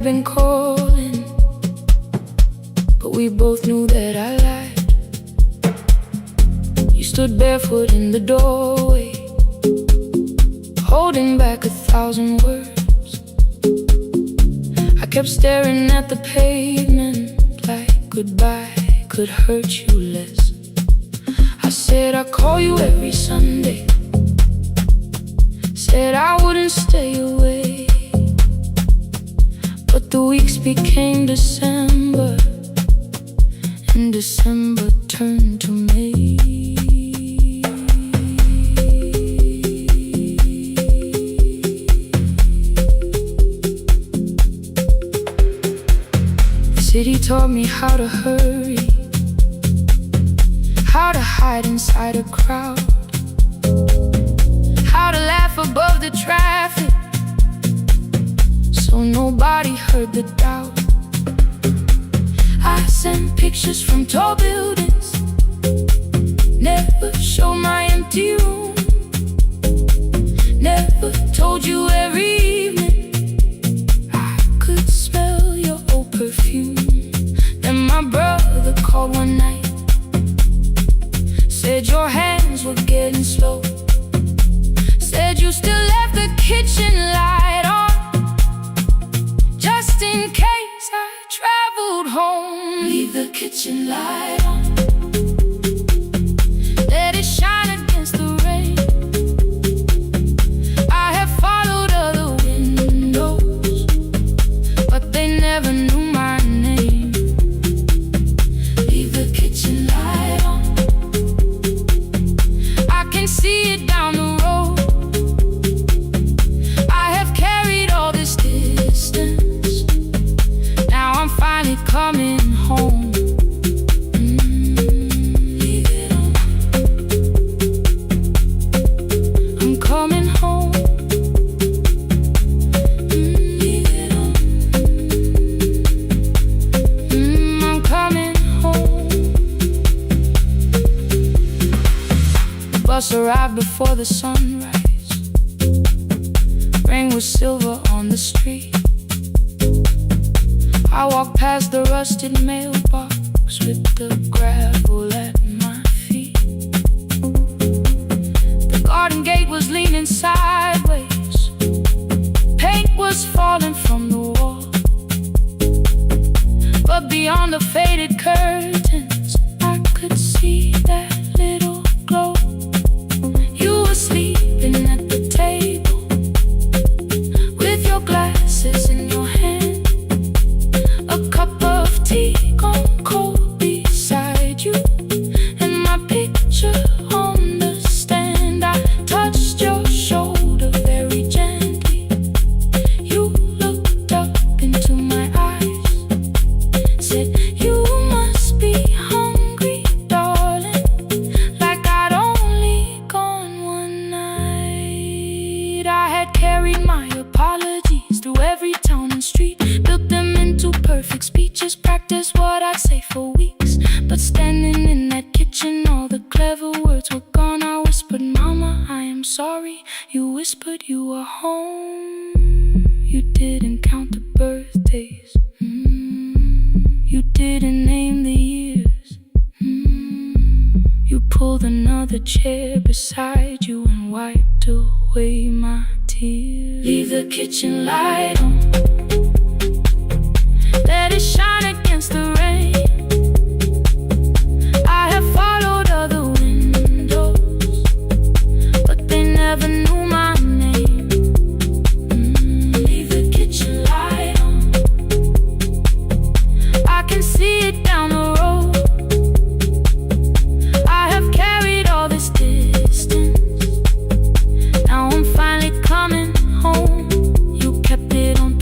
been calling, but we both knew that I lied. You stood barefoot in the doorway, holding back 1,000 words. I kept staring at the pavement like goodbye could hurt you less. I said I'd call you every Sunday, said I wouldn't stay away. But the weeks became December, and December turned to May. The city taught me how to hurry, how to hide inside a crowd, how to laugh above the traffic so nobody heard the doubt. I sent pictures from tall buildings, never showed my empty room, never told you every evening I could smell your old perfume. Then my brother called one night, said your hands were getting slow, said you still left the kitchen light on, just in case I traveled home. Leave the kitchen light on, let it shine against the rain. I have followed other windows, but they never knew my name. Leave the kitchen light on, I can see it down the road. I have carried all this distance, now I'm finally coming home. Leave it on, I'm coming home. Leave it on, I'm coming home. The bus arrived before the sunrise, rain was silver on the street. I walked past the rusted mailbox with the gravel at my feet. The garden gate was leaning sideways, paint was falling from the wall, but beyond the faded curtains I could see that little glow. You were sleeping at the table with your glasses in your hand, a cup of tea gone cold beside you, and my picture on the stand. I touched your shoulder very gently. You looked up into my eyes, said you must be hungry, darling, like I'd only gone one night. I had carried my apologies through every town and street, built them into perfect speeches, practiced what I'd say for weeks. But standing in that kitchen, all the clever words were gone. I whispered, Mama, I am sorry. You whispered you were home. You didn't count the birthdays, you didn't name the years. You pulled another chair beside you and wiped away my tears. Leave the kitchen light on, let it shine against the rain. I have followed other windows, but they never knew my name. Leave the kitchen light on, I can see it down the road. I have carried all this distance, now I'm finally coming home. You kept it on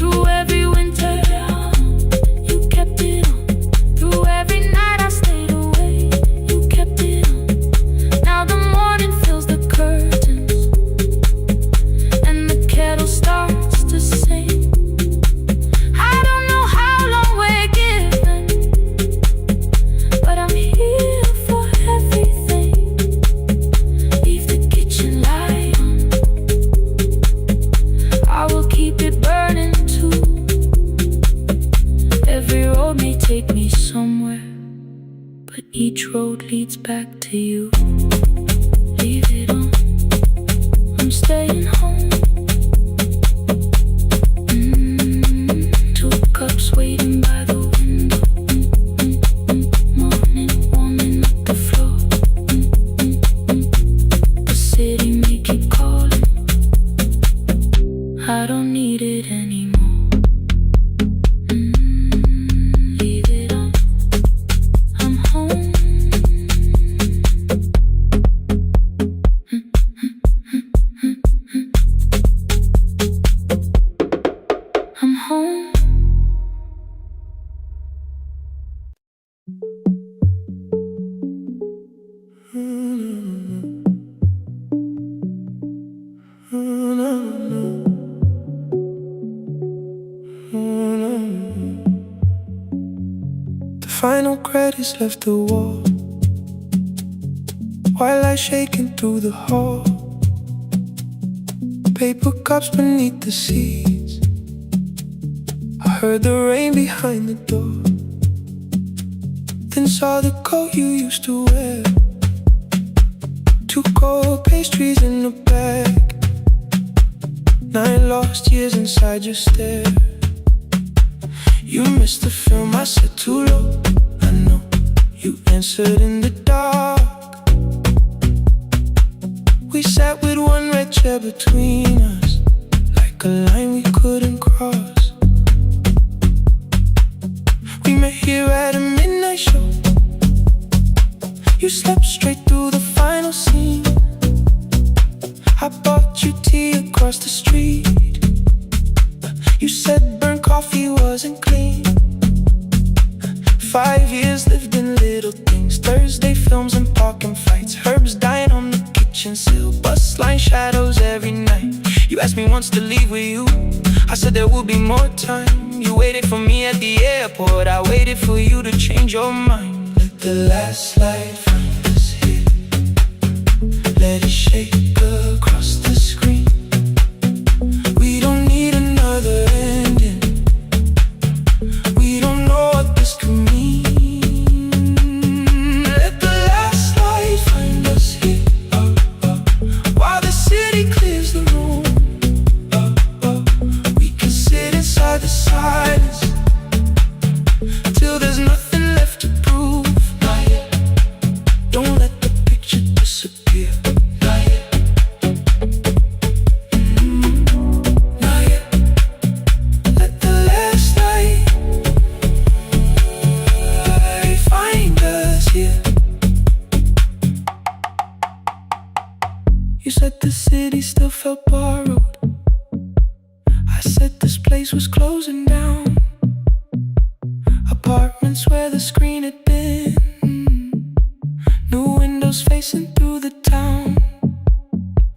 take me somewhere, but each road leads back to you. Leave it on, I'm staying home. Two cups waiting by the window. Morning warming up the floor. The city may keep calling, I don't need it anymore. Leave it on, I'm home. I'm home. The final credits left the wall, white light shaking through the hall. Paper cups beneath the seats. I heard the rain behind the door, then saw the coat you used to wear. Two cold pastries in a bag. 9 lost years inside your stare. You missed the film I said too low. I know you answered in the dark. We sat with one red chair between us, like a line we couldn't cross. We met here at a midnight show. You slept straight through the final scene. I bought you tea across the street. You said burnt coffee wasn't clean. 5 years lived in little things. Thursday films and parking fights. Herbs dying on the kitchen sill. Bus line shadows every night. You asked me once to leave with you. I said there would be more time. You waited for me at the airport. I waited for you to change your mind. Let the last light find us here. Let it shake across the screen. We don't need another ending. We don't know what this could mean. Let the last light find us here, while the city clears the room. We can sit inside the silence till there's nothing left to prove. Not yet. Don't let the picture disappear. Not yet. Not yet. Let the last light find us here. You said the city still felt borrowed. I said this place was closing down. Apartments where the screen had been. New windows facing through the town.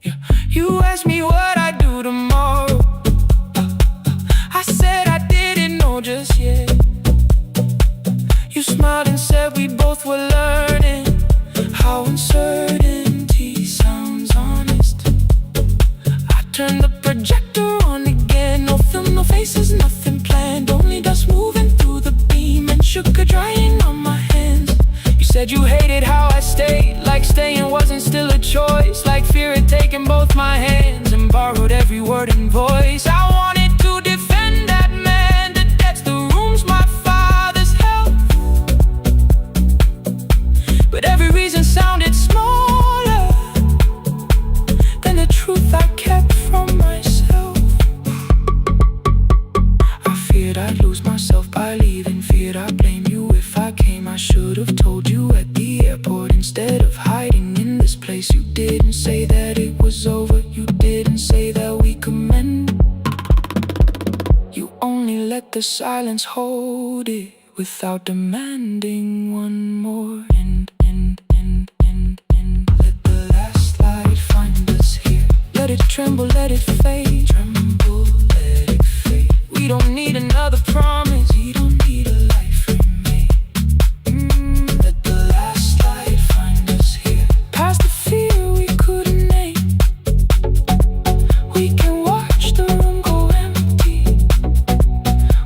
Yeah. You asked me what I'd do tomorrow. I said I didn't know just yet. You smiled and said we both were learning how uncertainty sounds honest. I turned the projector on again. No film, no faces, nothing planned. Only dust moving through the beam and sugar drying on my hands. You said you hated how I stayed, like staying wasn't still a choice. Like fear had taken both my hands and borrowed every word and voice. I wanted to defend that man. The debts, the rooms, my father's health. But every reason sounded smaller than the truth I kept from myself. I feared I'd lose myself by leaving. Feared I'd blame you if I came. I should have told you at the airport instead of hiding in this place. You didn't say that it was over. You didn't say that we could mend. You only let the silence hold it without demanding one more. Let the last light find us here. Let it tremble, let it fade. Tremble, let it fade. We don't need another promise. We don't need a life remade. Let the last light find us here. Past the fear we couldn't name. We can watch the room go empty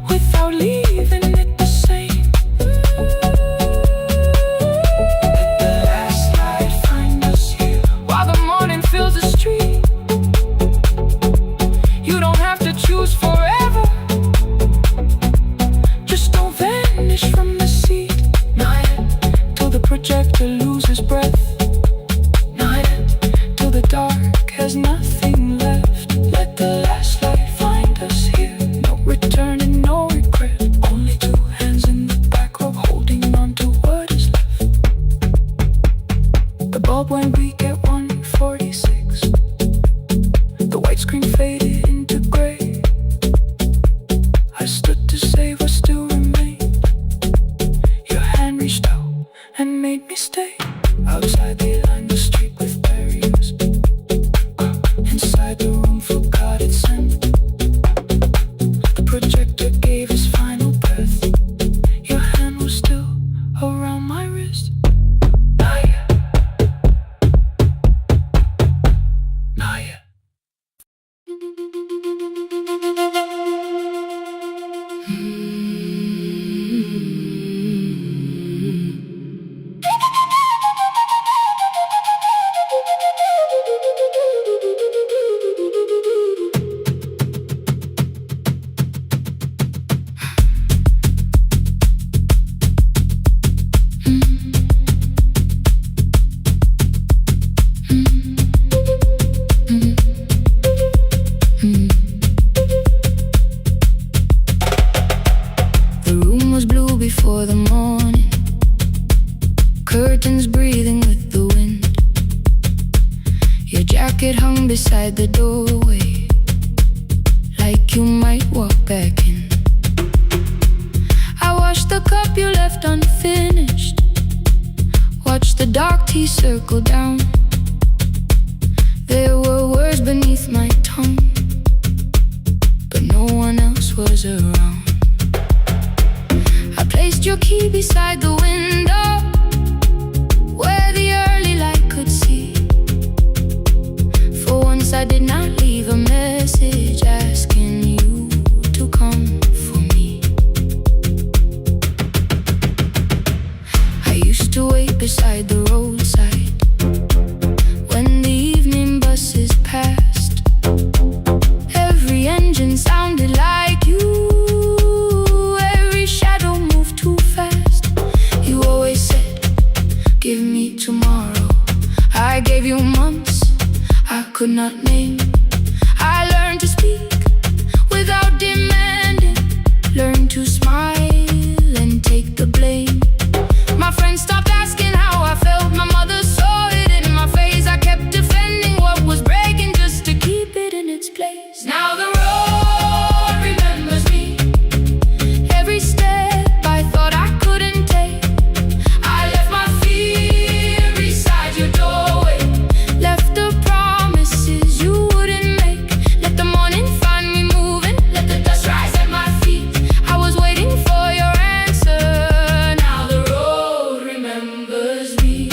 without leaving it the same. Before the morning, curtains breathing with the wind. Your jacket hung beside the doorway, like you might walk back in. I washed the cup you left unfinished, watched the dark tea circle down. There were words beneath my tongue, but no one else was around. Placed your key beside the window, where the early light could see. For once I did not leave a message asking you to come for me. I used to wait beside the roadside when the evening buses passed. Every engine sounded like you. Give me tomorrow. I gave you months I could not name. I learned to speak without demanding, learned to smile and take the blame. My friends stopped asking how I felt. My mother saw it in my face. I kept defending what was breaking just to keep it in its place. Now the road remembers me. Every step I thought I couldn't take, I left my fear beside your doorway, left the promises you wouldn't make. Let the morning find me moving, let the dust rise at my feet. I was waiting for your answer. Now the road remembers me.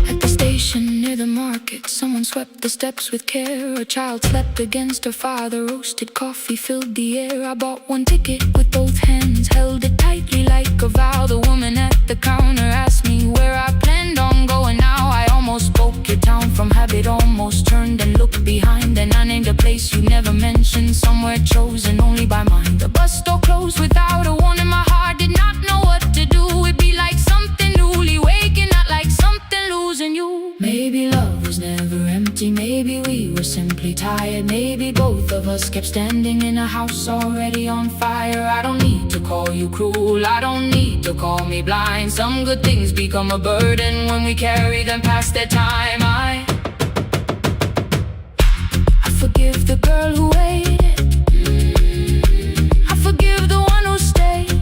At the station near the market, someone swept the steps with care. A child slept against her father, roasted coffee filled the air. I bought one ticket with both hands, held it tightly like a vow. The woman at the counter asked me where I planned on going. Now I almost spoke your town from habit, almost turned and looked behind. And I named a place you never mentioned, somewhere chosen only by mine. The bus door closed without a warning. My heart did not know what to do. It'd be like something newly waking, not like something losing you. Maybe love was never empty, maybe we were simply tired. Maybe both of us kept standing in a house already on fire. I don't need to call you cruel, I don't need to call me blind. Some good things become a burden when we carry them past their time. I forgive the girl who waited, I forgive the one who stayed,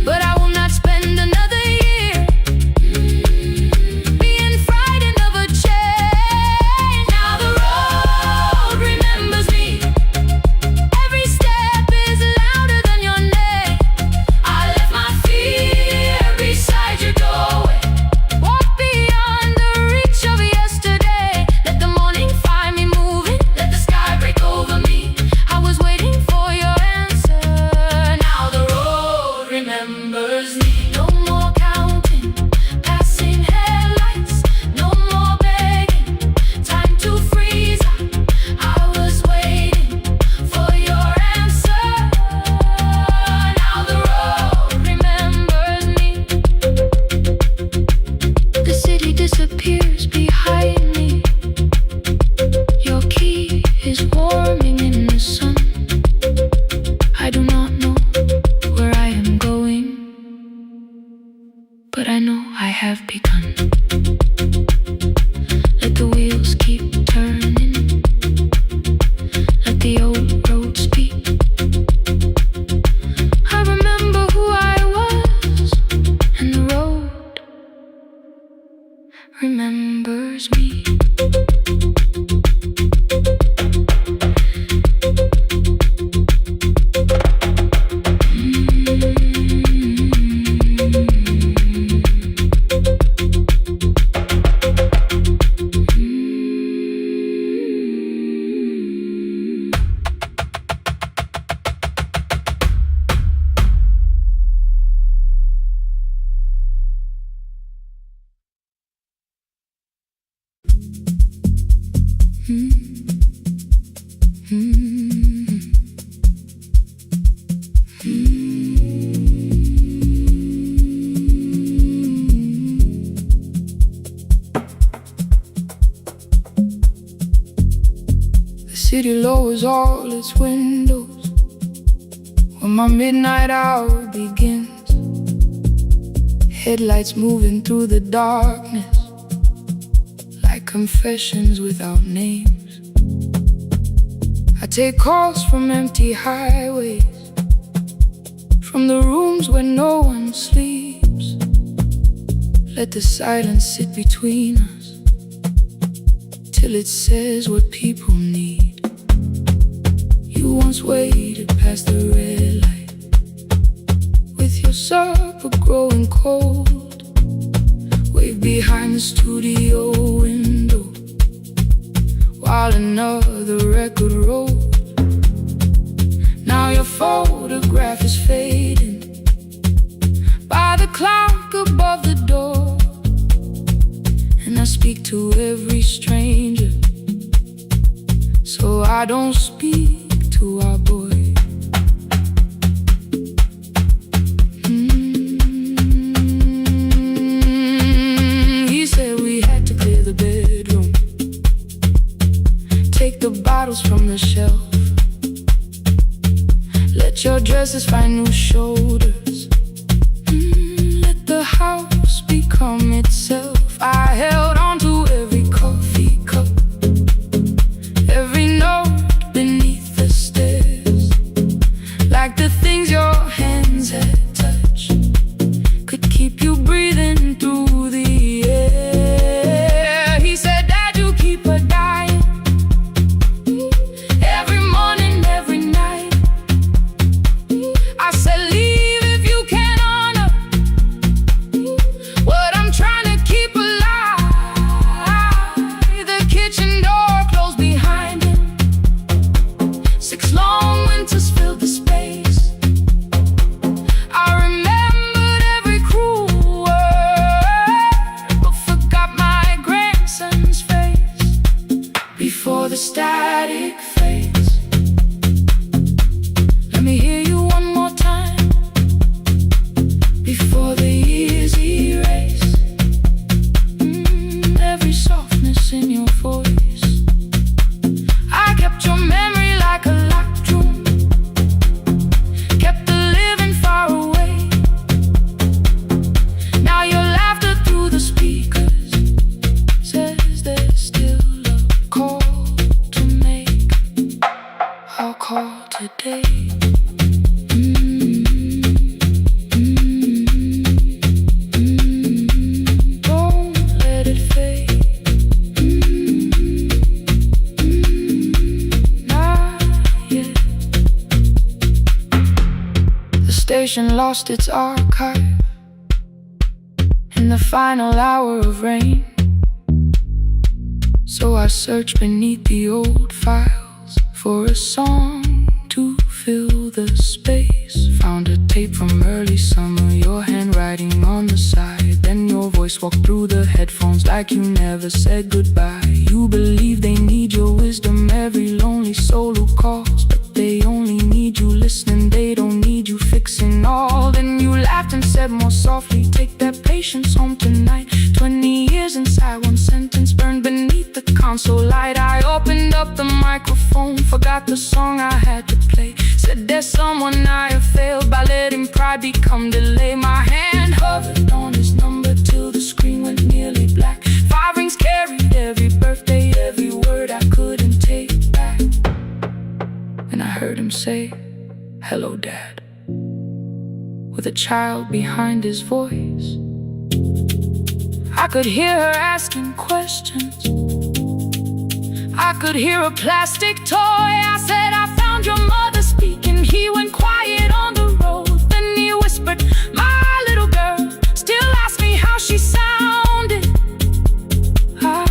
but I will not spend another year being frightened of a change. Now the road remembers me. Every step is louder than your name. I left my fear beside your doorway, walked beyond the city lowers all its windows when my midnight hour begins. Headlights moving through the darkness like confessions without names. I take calls from empty highways, from the rooms where no one sleeps. Let the silence sit between us till it says what people need. You once waited past the red light with your supper growing cold, waved behind the studio window while another record rolled. Now your photograph is fading by the clock above the door, and I speak to every stranger, so I don't speak to our boy. He said we had to clear the bedroom, take the bottles from the shelf, let your dresses find new shoulders, let the house become itself. I held on to every coffee cup, every note beneath the stairs, like the things your hands had touched could keep you breathing through the air. He said, Dad, you keep her dying, every morning, every night. I said, leave if you can honor what I'm trying to keep alive. The kitchen door closed behind him, 6 long winters filled the space. I remembered every cruel word, but forgot my grandson's face before the static fades. Let me hear you one more time before the years erase every softness in your voice. I kept your memory like a locked room, kept the living far away. Now your laughter through the speakers says there's still a call to make. I'll call today. Don't let it fade. Not yet. The station lost its archive in the final hour of rain, so I searched beneath the old files for a song to fill the space. Found a tape from early summer, your handwriting on the side. Then your voice walked through the headphones like you never said goodbye. You believe they need your wisdom, every lonely soul who calls, but they only need you listening, they don't need you fixing all. Then you laughed and said more softly, take that patience home tonight. 20 years inside one sentence burned beneath the console light. I opened up the microphone, forgot the song I had to play. Said there's someone I have failed by letting pride become delay. My hand hovered on his number till the screen went nearly black. 5 rings carried every birthday, every word I couldn't take back. And I heard him say, hello, Dad, with a child behind his voice. I could hear her asking questions, I could hear a plastic toy. I said, I found your mother speaking. He went quiet on the road, then he whispered, my little girl still asks me how she sounded. I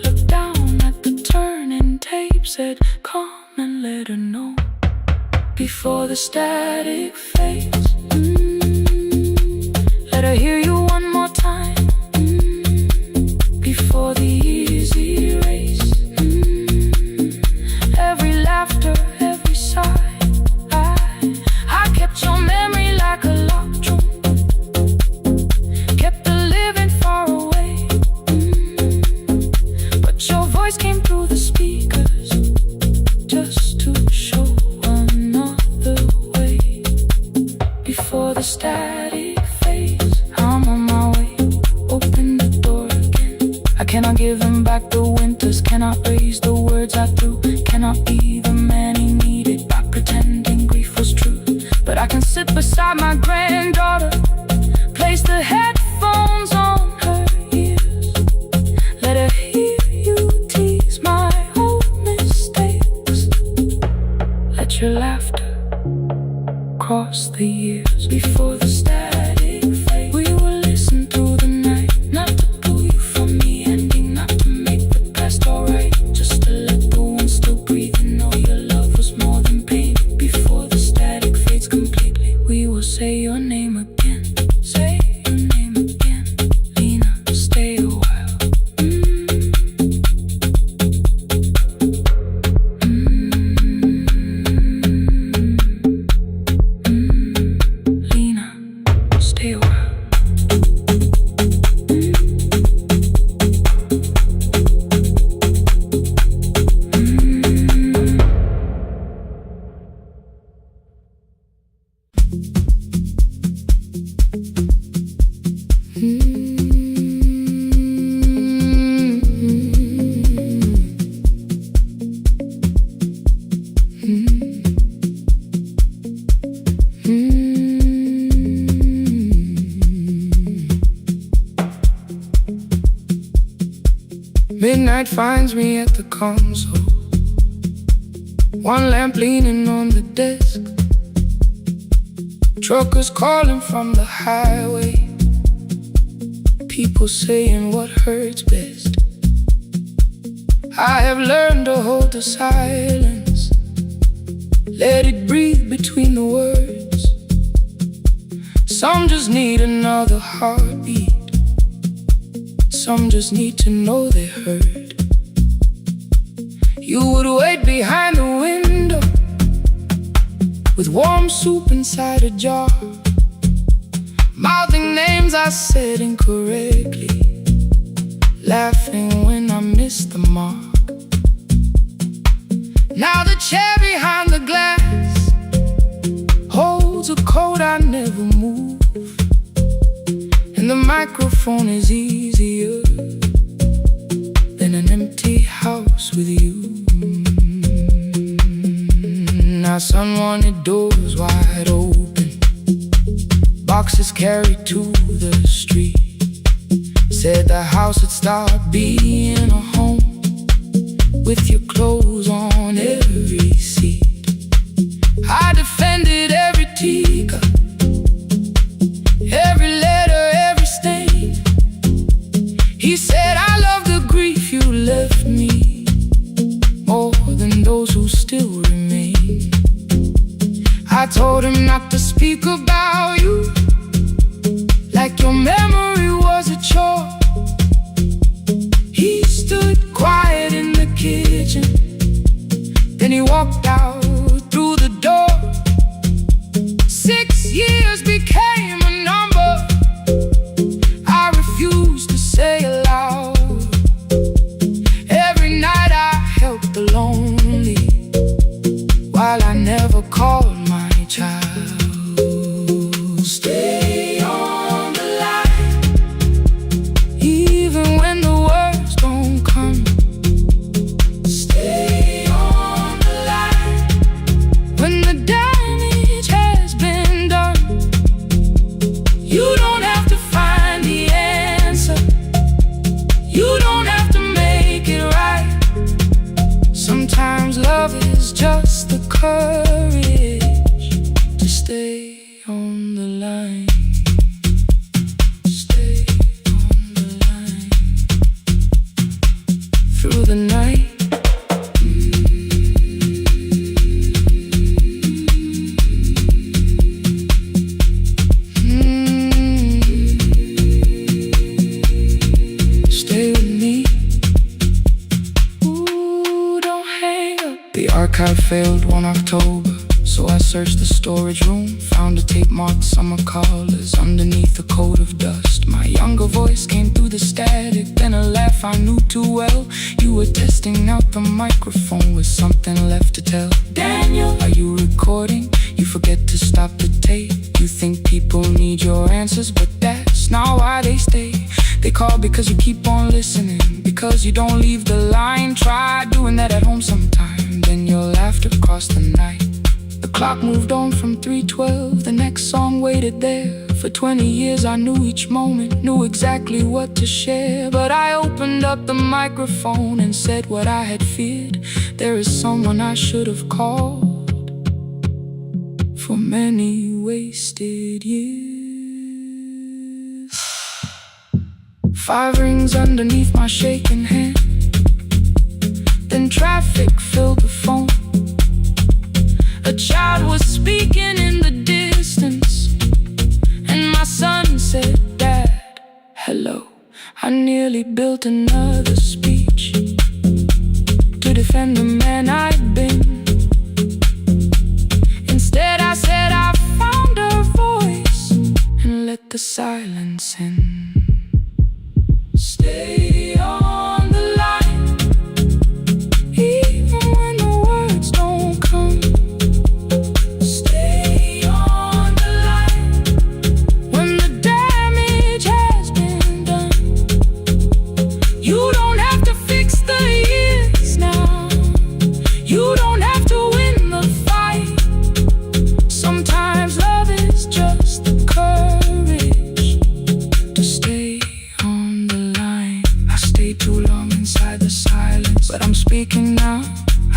looked down at the turning tape, said, come and let her know before the static fades. Let her hear you one more time before the years erase every laughter, every sigh. I kept your memory like a locked room, kept the living far away, but your voice came through the speakers the static fades. I'm on my way, open the door again. I cannot give him back the winters, cannot raise the words I threw, cannot be the man he needed by pretending grief was true. But I can sit beside my granddaughter, place the headphones on her ears, let her hear you tease my old mistakes. Let your laughter cross the years. Before the static fade, we will listen through the night, not to pull you from the ending, not to make the past alright, just to let the one still breathe and know your love was more than pain. Before the static fades completely, we will say your name again. Say your name again. Lena, stay a while. Lena, stay a while. Midnight finds me at the console, one lamp leaning on the desk. Truckers calling from the highway, people saying what hurts best. I have learned to hold the silence, let it breathe between the words. Some just need another heartbeat, some just need to know they heard. You would wait behind the window with warm soup inside a jar, mouthing names I said incorrectly, laughing when I missed the mark. Now the chair behind the glass holds a coat I never move, and the microphone is easier than an empty house with you. Now son wanted doors wide open, boxes carried to the street, said the house would start being a home with your clothes on every seat. I defended every teacup, every letter, every stain. He said I love the grief you left me more than those who still remain. I told him not to speak about you like your memory was a chore. He stood quiet in the kitchen, then he walked out through the door. 6 years became a number I refused to say aloud. Every night I helped the lonely, while I never called my child. Stay on the line, even when the words don't come. Stay on the line, when the damage has been done. You don't have to find the answer, you don't have to make it right. Sometimes love is just the courage to stay on the line. Stay on the line through the night. Stay with me. Ooh, don't hang up. The archive failed one October, so I searched the storage room, found a tape marked summer callers underneath a coat of dust. My younger voice came through the static, then a laugh I knew too well. You were testing out the microphone with something left to tell. Daniel, are you recording? You forget to stop the tape. You think people answers, but that's not why they stay. They call because you keep on listening, because you don't leave the line. Try doing that at home sometime, then you'll laugh across the night. The clock moved on from 3:12, the next song waited there. For 20 years I knew each moment, knew exactly what to share. But I opened up the microphone and said what I had feared. There is someone I should have called for many wasted years. 5 rings underneath my shaking hand, then traffic filled the phone. A child was speaking in the distance, and my son said, "Dad, hello." I nearly built another speech to defend the man I'd been. Instead I said I found a voice and let the silence in. Stay on the line, even when the words don't come. Stay on the line when the damage has been done. You don't have to fix the years now. You don't have to win the fight. Sometimes love is just the courage to stay on the line. I stayed too long inside the silence, but I'm speaking now.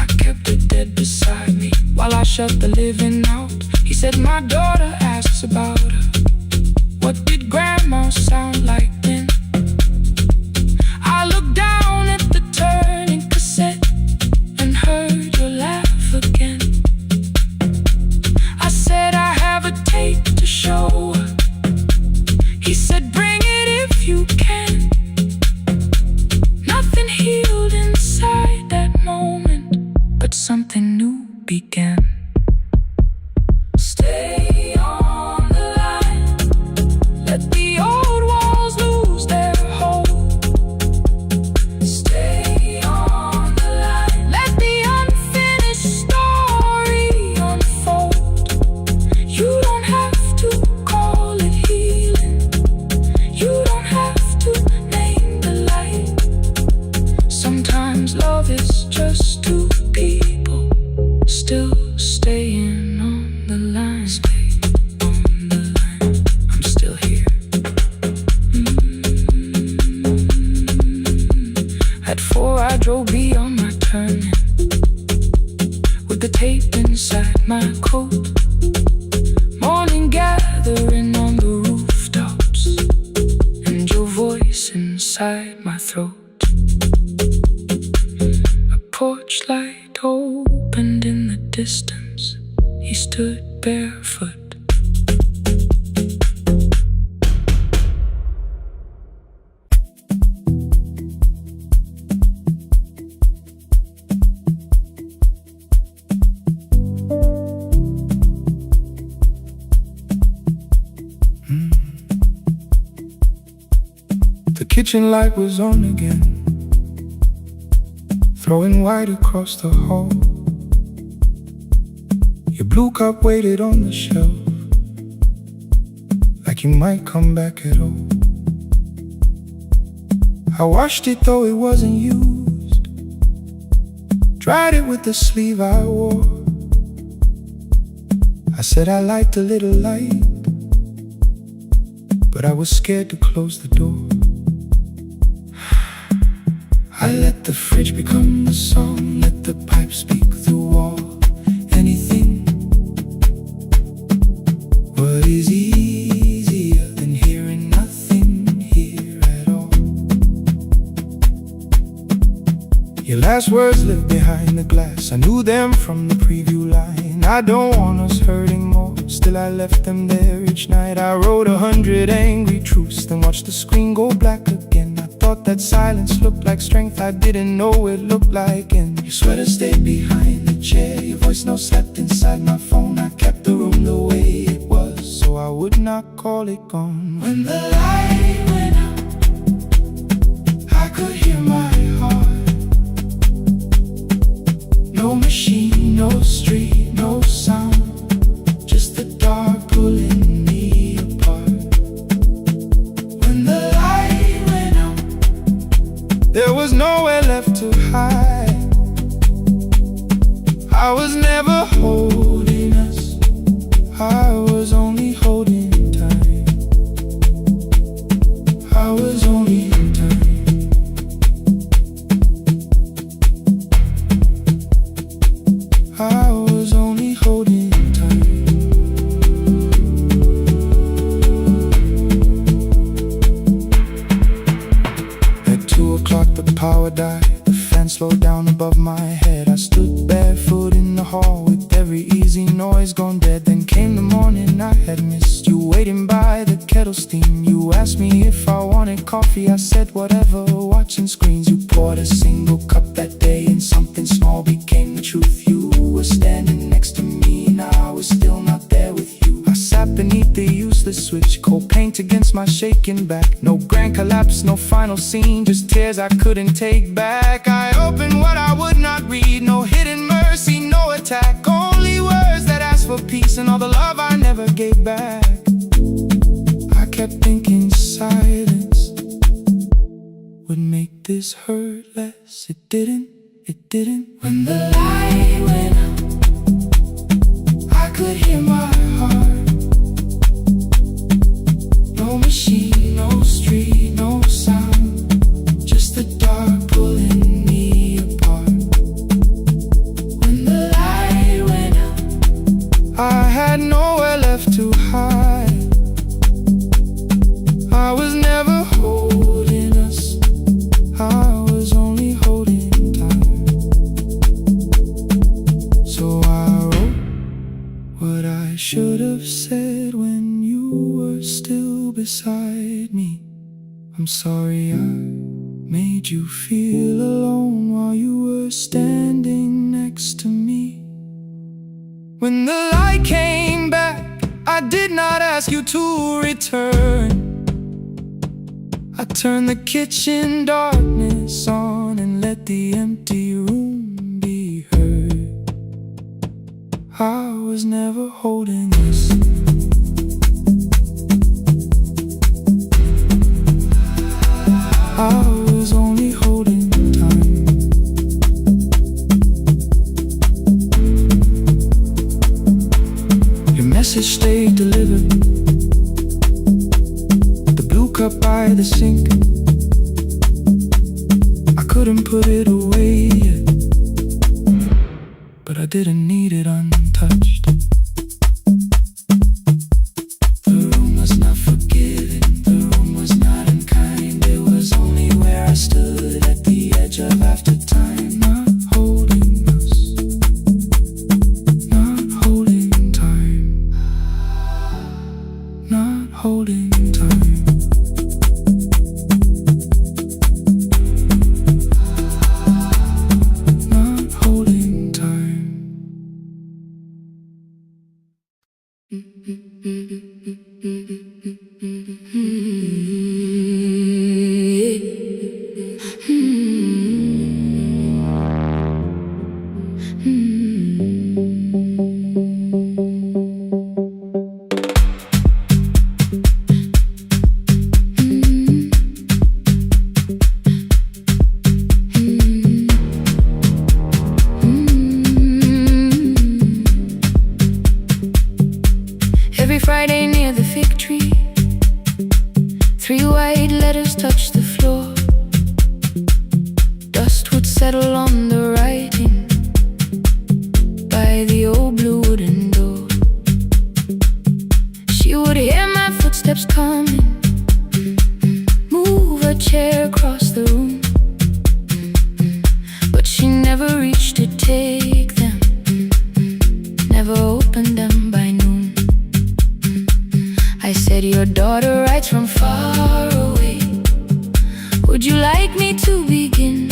I kept it dead beside me while I shut the living out. He said my daughter asks about her. What did grandma sound like then? I looked down at the turning cassette and heard your laugh again. I said I have a tape to show her. He said bring it if you can. Nothing healed inside that moment, but something new began. Stay on the line, let the old walls lose their hold. Stay on the line, let the unfinished story unfold. You don't have to call it healing, you don't have to name the light. Sometimes love is just two people still staying on the line. Stay on the line, I'm still here. At 4 I drove beyond my turning, with the tape inside my coat. Morning gathering on the rooftops, and your voice inside my throat. A porch light opened in the distance. He stood barefoot. The kitchen light was on again, throwing white across the hall. Your blue cup waited on the shelf, like you might come back at all. I washed it though it wasn't used, dried it with the sleeve I wore. I said I liked a little light, but I was scared to close the door. I let the fridge become the song, let the pipe speak the wall. Anything. What is easier than hearing nothing here at all? Your last words lived behind the glass. I knew them from the preview line. I don't want us hurting more, still I left them there each night. I wrote 100 angry truths, then watched the screen go black again. I thought that silence looked like strength, I didn't know it looked like. And your sweater stayed behind the chair, your voice note slept inside my phone. I kept the room the way it was, so I would not call it gone. When the light went out, I could hear my heart. No machine, no street, no sound, just the dark pulling me apart. crazy noise gone dead. Then came the morning I had missed you, waiting by the kettle steam. You asked me if I wanted coffee, I said whatever, watching screens. You poured a single cup that day and something small became the truth. You were standing next to me and I was still not there with you. I sat beneath the useless switch, cold paint against my shaking back. No grand collapse, no final scene, just tears I couldn't take back. I opened what I would not read, no hidden mercy, no attack, only words that asked for peace and all the love I never gave back. I kept thinking silence would make this hurt less. It didn't. When the light went out, I could hear my heart. No machine, no street, no sound, just the dark pulling me apart. When the light went out, I had nowhere left to hide. I was never holding us, I was only holding time. So I wrote what I should have said when you were still beside me. I'm sorry I made you feel alone while you were standing next to me. When the light came back, I did not ask you to return. I turned the kitchen darkness on and let the empty room be heard. I was never holding us, I was only holding time. Your message stayed delivered, the blue cup by the sink. I couldn't put it away yet, but I didn't need it untouched. The room was not forgiving, the room was not unkind. It was only where I stood at the edge of after time. Not holding us, not holding time, not holding time. Not holding time. Every Friday near the fig tree, 3 white letters touched the floor. Dust would settle on the writing by the old blue wooden door. She would hear my footsteps coming, move a chair across the room, but she never reached to take them, never opened them by noon. I said, your daughter writes from far away, would you like me to begin?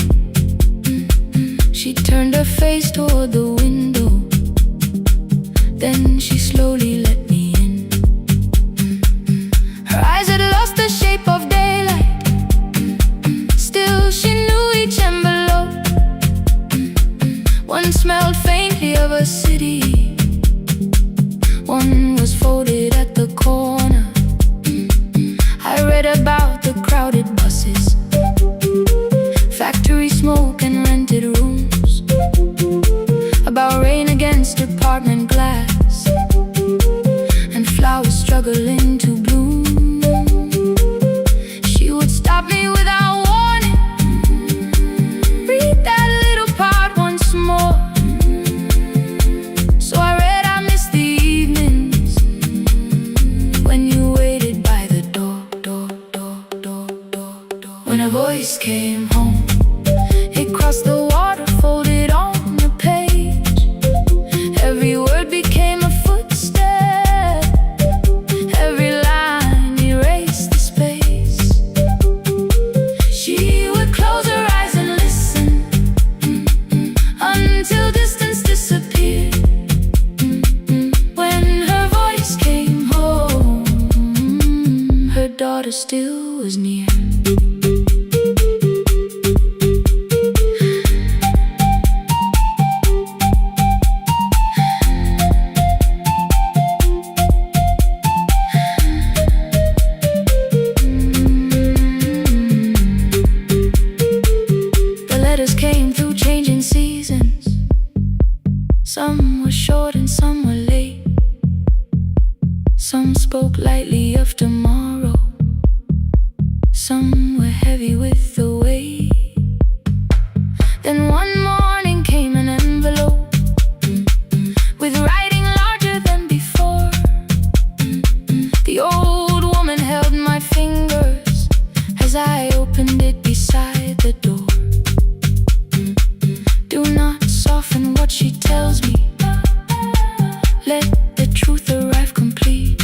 She turned her face toward the window, then she slowly let me in. Her eyes had lost the shape of daylight, still she knew each envelope. One smelled faintly of a city, one was folded at the corner. I read about the crowded buses, factory smoke and rented rooms, about rain against apartment glass. still was near. The letters came through changing seasons. Some were short and some were late. Some spoke lightly of tomorrow. Some were heavy with the weight. Then one morning came an envelope with writing larger than before. The old woman held my fingers as I opened it beside the door. Do not soften what she tells me. Let the truth arrive complete.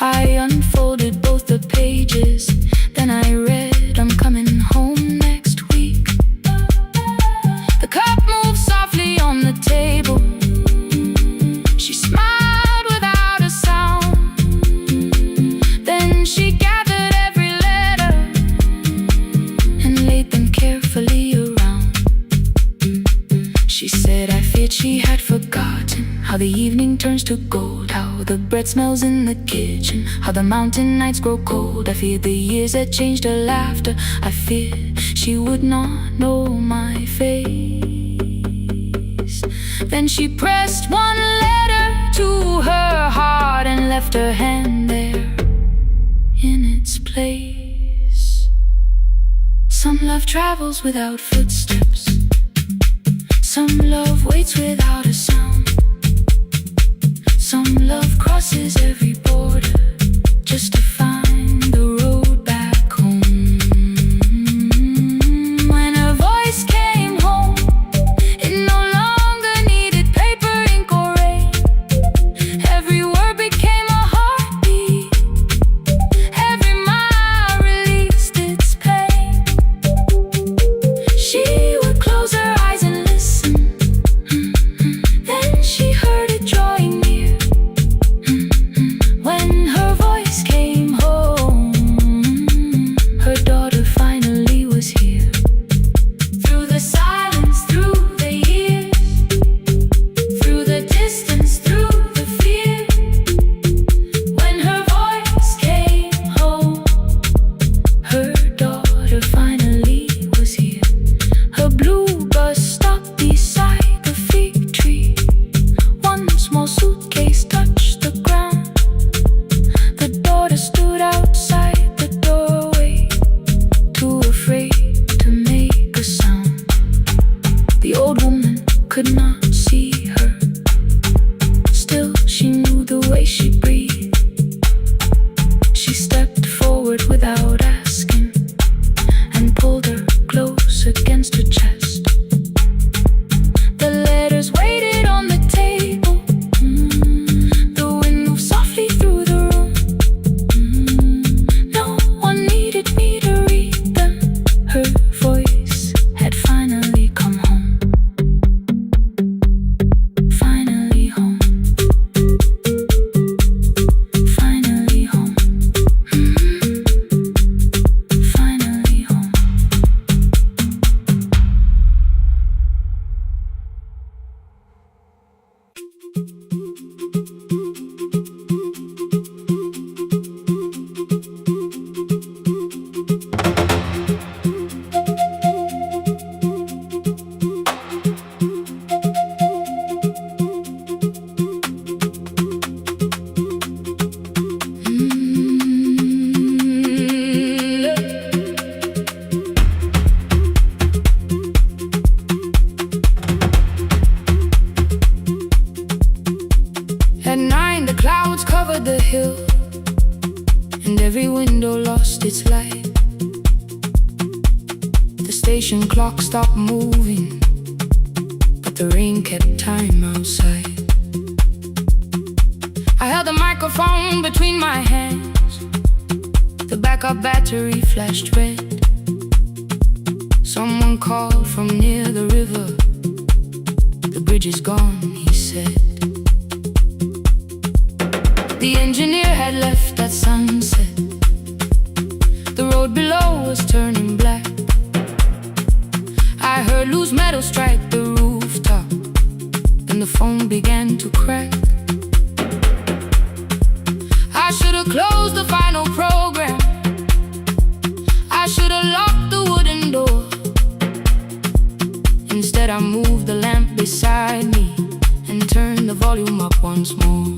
I unfolded both the pages, then I read, I'm coming home next week. The cup moved softly on the table. She smiled without a sound. Then she gathered every letter and laid them carefully around. She said I feared she had forgotten how the evening turns to gold, how the bread smells in the kitchen, how the mountain nights grow cold. I feared the years had changed her laughter. I feared she would not know my face. Then she pressed one letter to her heart and left her hand there in its place. Some love travels without footsteps. Some love waits without a sound. Some love crosses every border just to find the road back home. When her voice came home, it no longer needed paper, ink, or rain. Every word became a heartbeat. Every mile released its pain. She would close her eyes and listen. Then she heard it drawing near. When her voice came home, her daughter finally was here. Through the silence, through the years, through the distance, through the fear. When her voice came home, her daughter finally was here. Her blue bus stopped beside the fig tree. One small suitcase touched the ground. The daughter stood outside the doorway, too afraid to make a sound. The old woman could not see her. Still, she knew the way she breathed. She stepped forward without asking and pulled her close against her chest. The letters waited on the table. The wind moved softly through the room. No one needed me to read them. Her voice had finally come home. Finally home. Finally home. Finally home. At 9, the clouds covered the hill, and every window lost its light. The station clock stopped moving, but the rain kept time outside. I held the microphone between my hands. The backup battery flashed red. Someone called from near the river. The bridge is gone, he said. The engineer had left at sunset. road below was turning black. I heard loose metal strike the rooftop, and the phone began to crack. I should have closed the final program. I should have locked the wooden door. Instead I moved the lamp beside me and turned the volume up once more.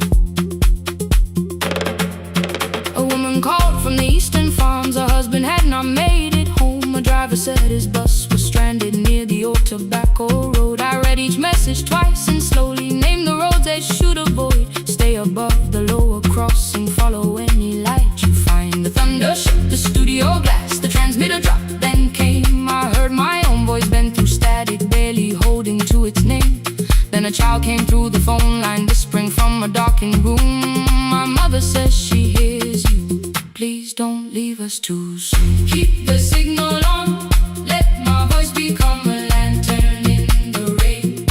A woman called from the eastern farms. Her husband had not made it home. A driver said his bus was stranded near the old tobacco road. I read each message twice and slowly named the roads they should avoid. Stay above the lower crossing, follow any light you find. The thunder shook the studio glass, the transmitter dropped, then came. I heard my own voice bend through static, barely holding to its name. Then a child came through the phone line, whispering from a darkened room. My mother says she hears you. Please don't leave us too soon. Keep the signal on, let my voice become a lantern in the rain.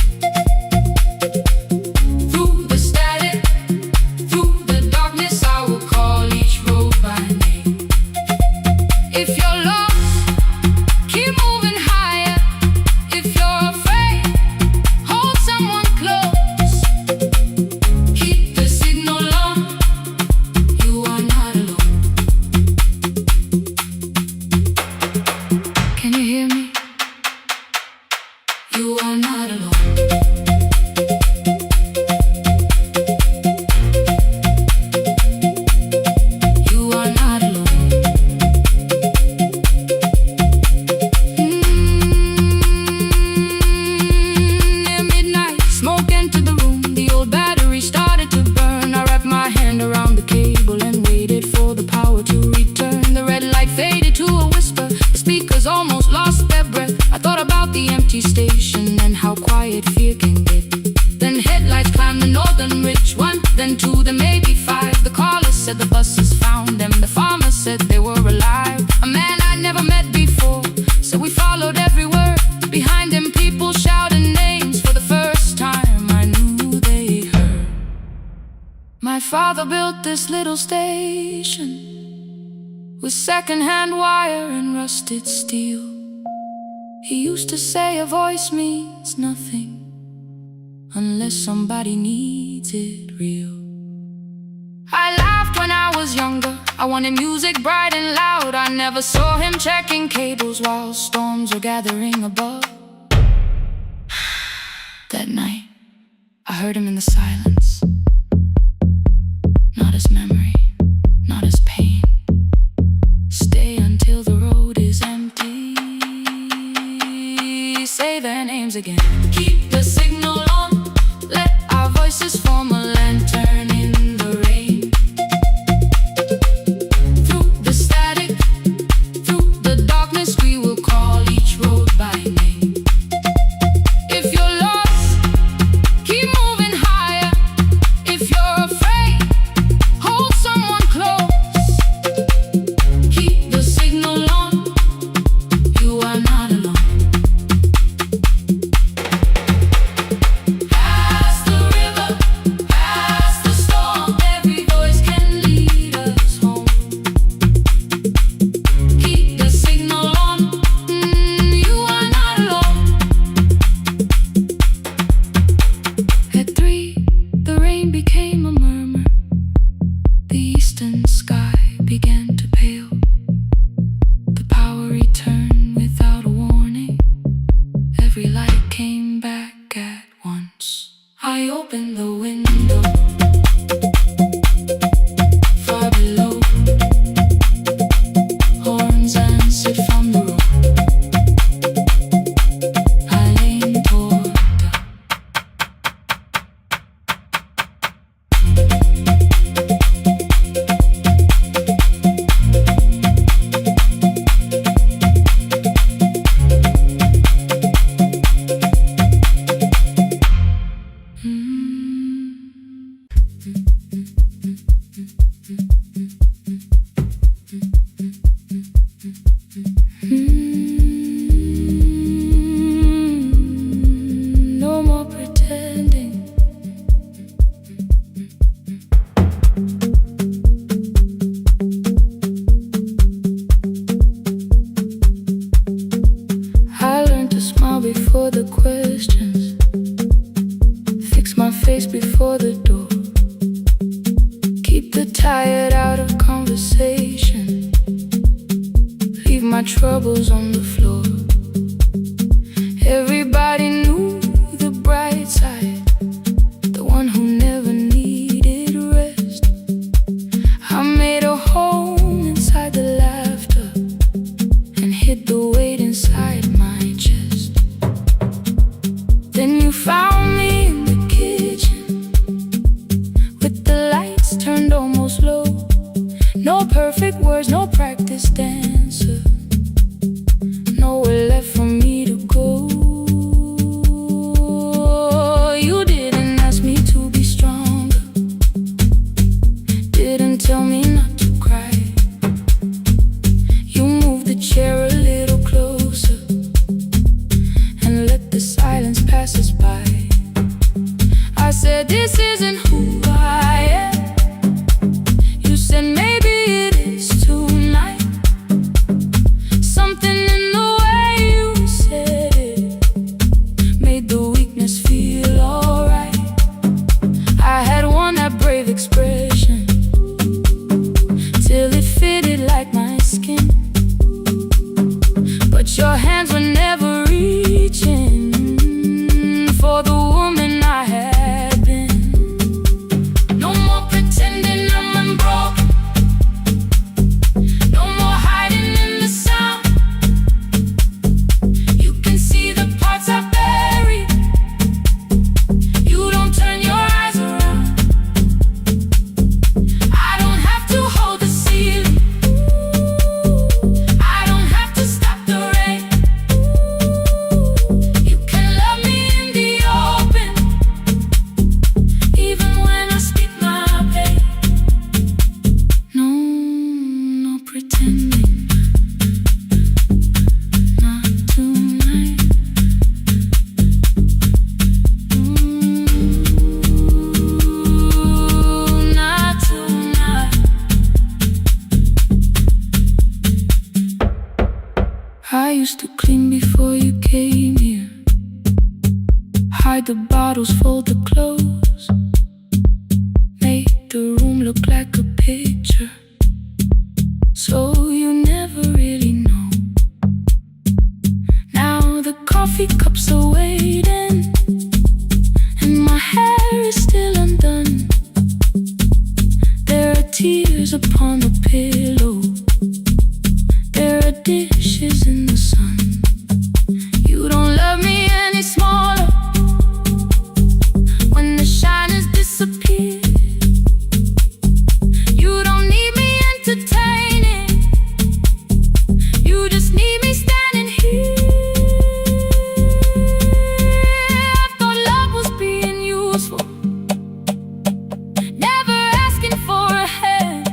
Through the static, through the darkness, I will call each road by name. If you're lost, keep moving higher. If you're afraid, hold someone close. Keep the signal on, you are not alone. Can you hear me? You are not alone. You are not alone. Near midnight, smoke entered the room. The old battery started to burn. I wrapped my hand around the cable and waited for the power to return. The red light faded to a whisper. The speakers almost lost their breath. I thought about the empty station and how quiet fear can get. Then headlights climbed the northern ridge, one, then two, then maybe five. The caller said the buses found them. The farmer said they were alive. A man I'd never met before, so we followed every word. Behind him people shouted names. For the first time I knew they heard. My father built this little station with second-hand wire and rusted steel. He used to say a voice means nothing unless somebody needs it real. I laughed when I was younger. I wanted music bright and loud. I never saw him checking cables while storms were gathering above. That night, I heard him in the silence. Not as memory, not as pain. Stay until the road is empty. Say their names again. Keep the signal on, let our voices form a lantern in the rain. Through the static, through the darkness, we will call each road by name. If you're lost, keep moving higher. If you're afraid, hold someone close. Keep the signal on, you are not alone. Past the river, past the storm, every voice can lead us home. Keep the signal on, you are not alone. At 3, the rain became a murmur. The eastern sky began to pale. The power returned without a warning. Every light came back at once. I opened the window. Far below, horns answered from the road. I leaned toward the space before the door. Keep the tired out of conversation. Leave my troubles on the floor. Everybody knew the bright side, the one who never needed rest. I made a home inside the laughter and hid the weight inside my chest. Then you found me in the kitchen with the lights turned almost low. No perfect words, no practice dancer, nowhere left for me to go. You didn't ask me to be stronger, didn't tell me not to cry. You moved the chair a little closer and let the silence pass us by. I said, this isn't who I am. You said, maybe it is tonight. Something in the way you said it made the weakness feel alright. I had worn that brave expression till it fitted like my skin, but your hands were never reaching for the woman I had been. No more pretending I'm unbroken, no more hiding in the sound. You can see the parts I buried. You don't turn your eyes around. I don't have to hold the ceiling, I don't have to stop the rain. You can love me in the open, even when I speak my pain. No, no pretending, not tonight. Not tonight. I used to clean before you came here, hide the bottles, fold the clothes, make the room look like a picture, so you never really know. Now the coffee cups are waiting and my hair is still undone. There are tears upon the pillow, there are dishes in the sun. You don't love me any smaller when the shine has disappeared. You don't need me entertaining, you just need me standing here. I thought love was being useful, never asking for a hand,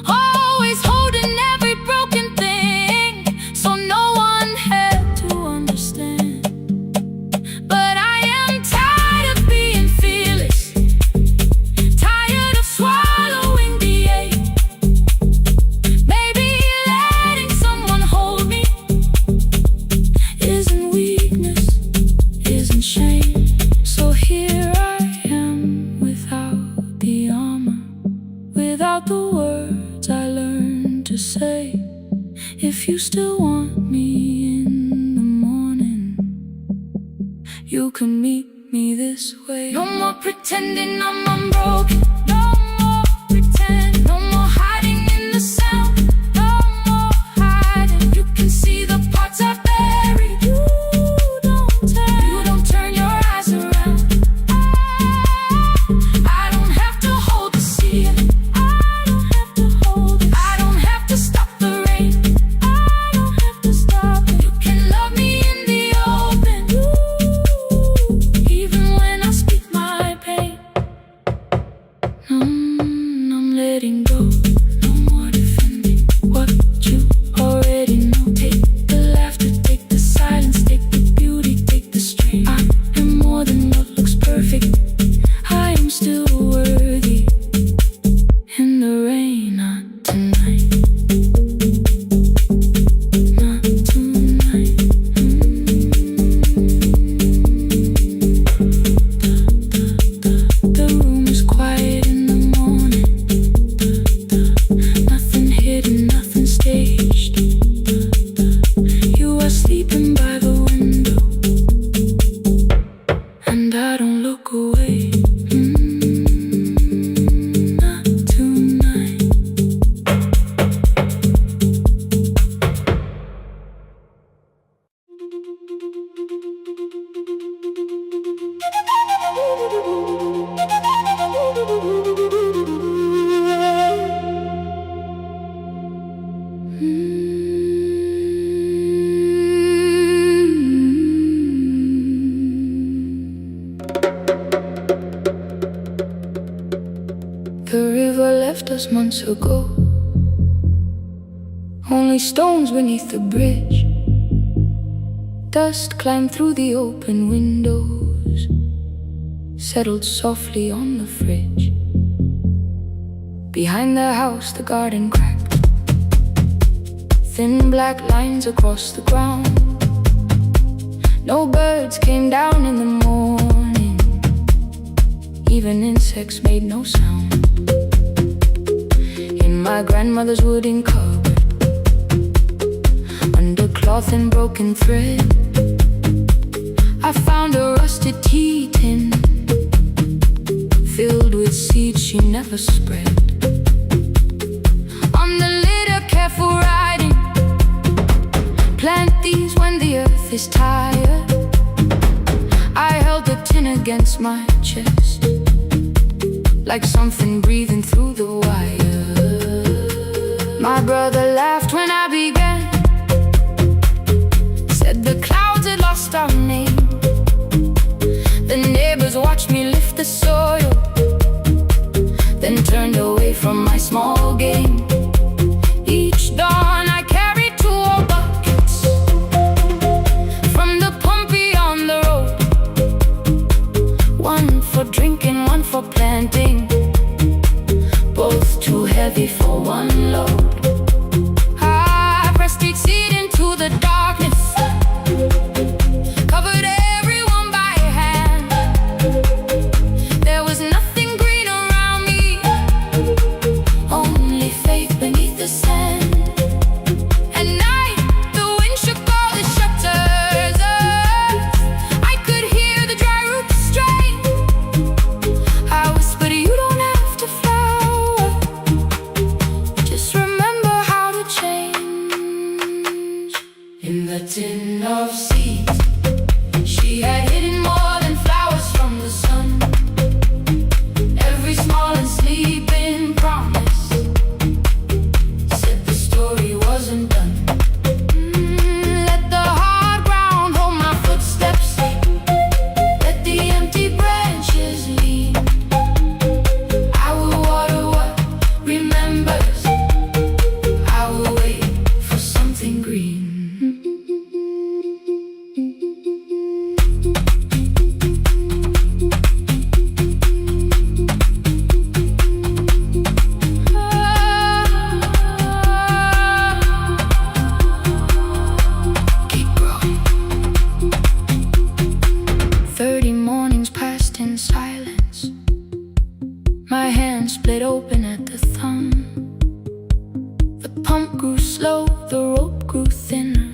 always holding every broken thing, so no one had to understand. But I am tired of being fearless, tired of swallowing the ache. Maybe letting someone hold me isn't weakness, isn't shame. So here I am without the armor, without the words I learned to say. If you still want me in the morning, you can meet me this way. No more pretending I'm unbroken, no more pretend, no more hiding in the sound, no more hiding. You can see the parts I buried. You don't turn your eyes around. I don't have to hold the ceiling, I don't have to hold it, I don't have to stop the rain, I don't have to stop it. You can love me in the open, even when I speak my pain. The river left us months ago. Only stones beneath the bridge. Dust climbed through the open windows, settled softly on the fridge. Behind the house the garden cracked, thin black lines across the ground. No birds came down in the morning, even insects made no sound. In my grandmother's wooden cupboard, under cloth and broken thread, I found a rusted tea tin filled with seeds she never spread. On the lid a careful writing: plant these when the earth is tired. I held the tin against my chest, like something breathing through the wire. My brother laughed when I began, said the clouds had lost our name. The neighbors watched me lift the soil, then turned away from my small game. Each dawn I carried 2 old buckets from the pump beyond the road, one for drinking, one for planting, both too heavy for one load. I pressed each seed into the darkness, covered everyone by hand. There was nothing green around me, only faith beneath the sand. At night the wind shook all the shutters. I could hear the dry roots strain. I whispered, you don't have to flower, just remember how to change. In the tin of seeds she had hidden more than flowers from the sun. Every small and sleeping promise said the story wasn't done. Let the hard ground hold my footsteps, let the empty branches lean. I will water what remembers, I will wait for something green. 30 mornings passed in silence. My hand split open at the thumb. The pump grew slow, the rope grew thinner.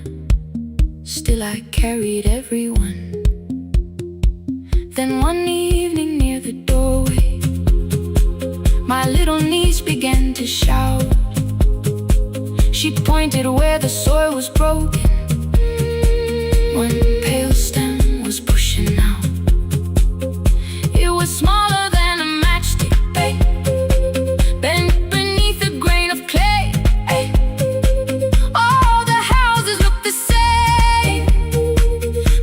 Still I carried everyone. Then one evening near the doorway, my little niece began to shout. She pointed where the soil was broken. One pale stem was pushing out. It was smaller than a matchstick, babe, bent beneath a grain of clay. All the houses looked the same,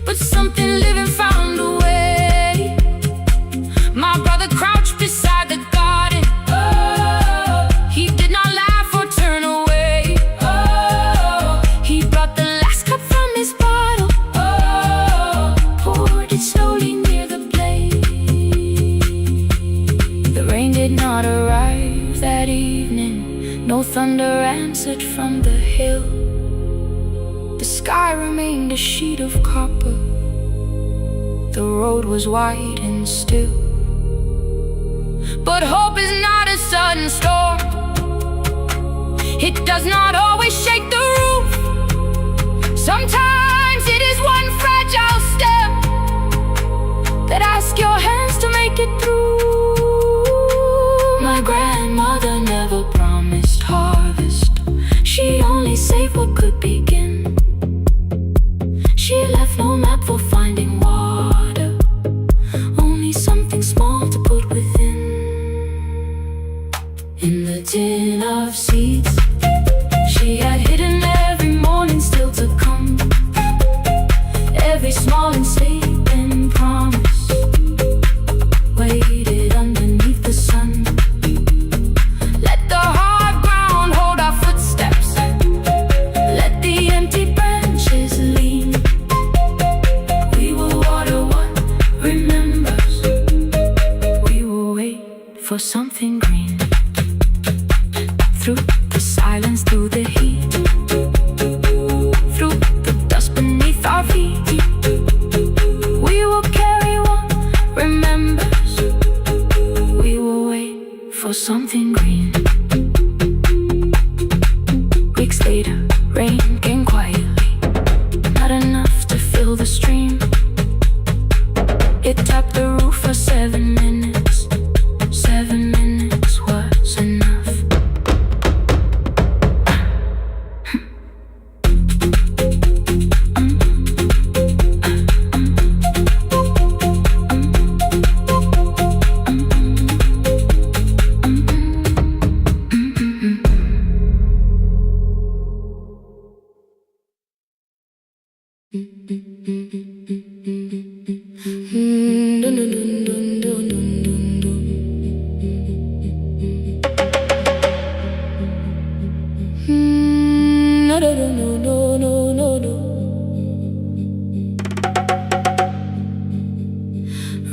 but something living found a way. My brother crouched beside the garden. He did not laugh or turn away. He brought the last cup from his bottle, poured it slowly near the blaze. The rain did not arrive that evening, no thunder answered from the hill. The sky remained a sheet of copper, the road was wide and still. But hope is not a sudden storm, it does not always shake the roof. Sometimes it is one fragile step that asks your hands to make it through. My grandmother never promised harvest, she only saved what could begin. She left no map for finding water, only something small to put within. In the tin of seeds she had hidden every morning still to come. Every small and sleeping promise waited underneath the sun. for something green. Through the silence, through the heat, through the dust beneath our feet, we will carry what remembers. We will wait for something green. Weeks later, rain came quietly, not enough to fill the stream. It tapped the roof for 7 minutes. 7 minutes was enough.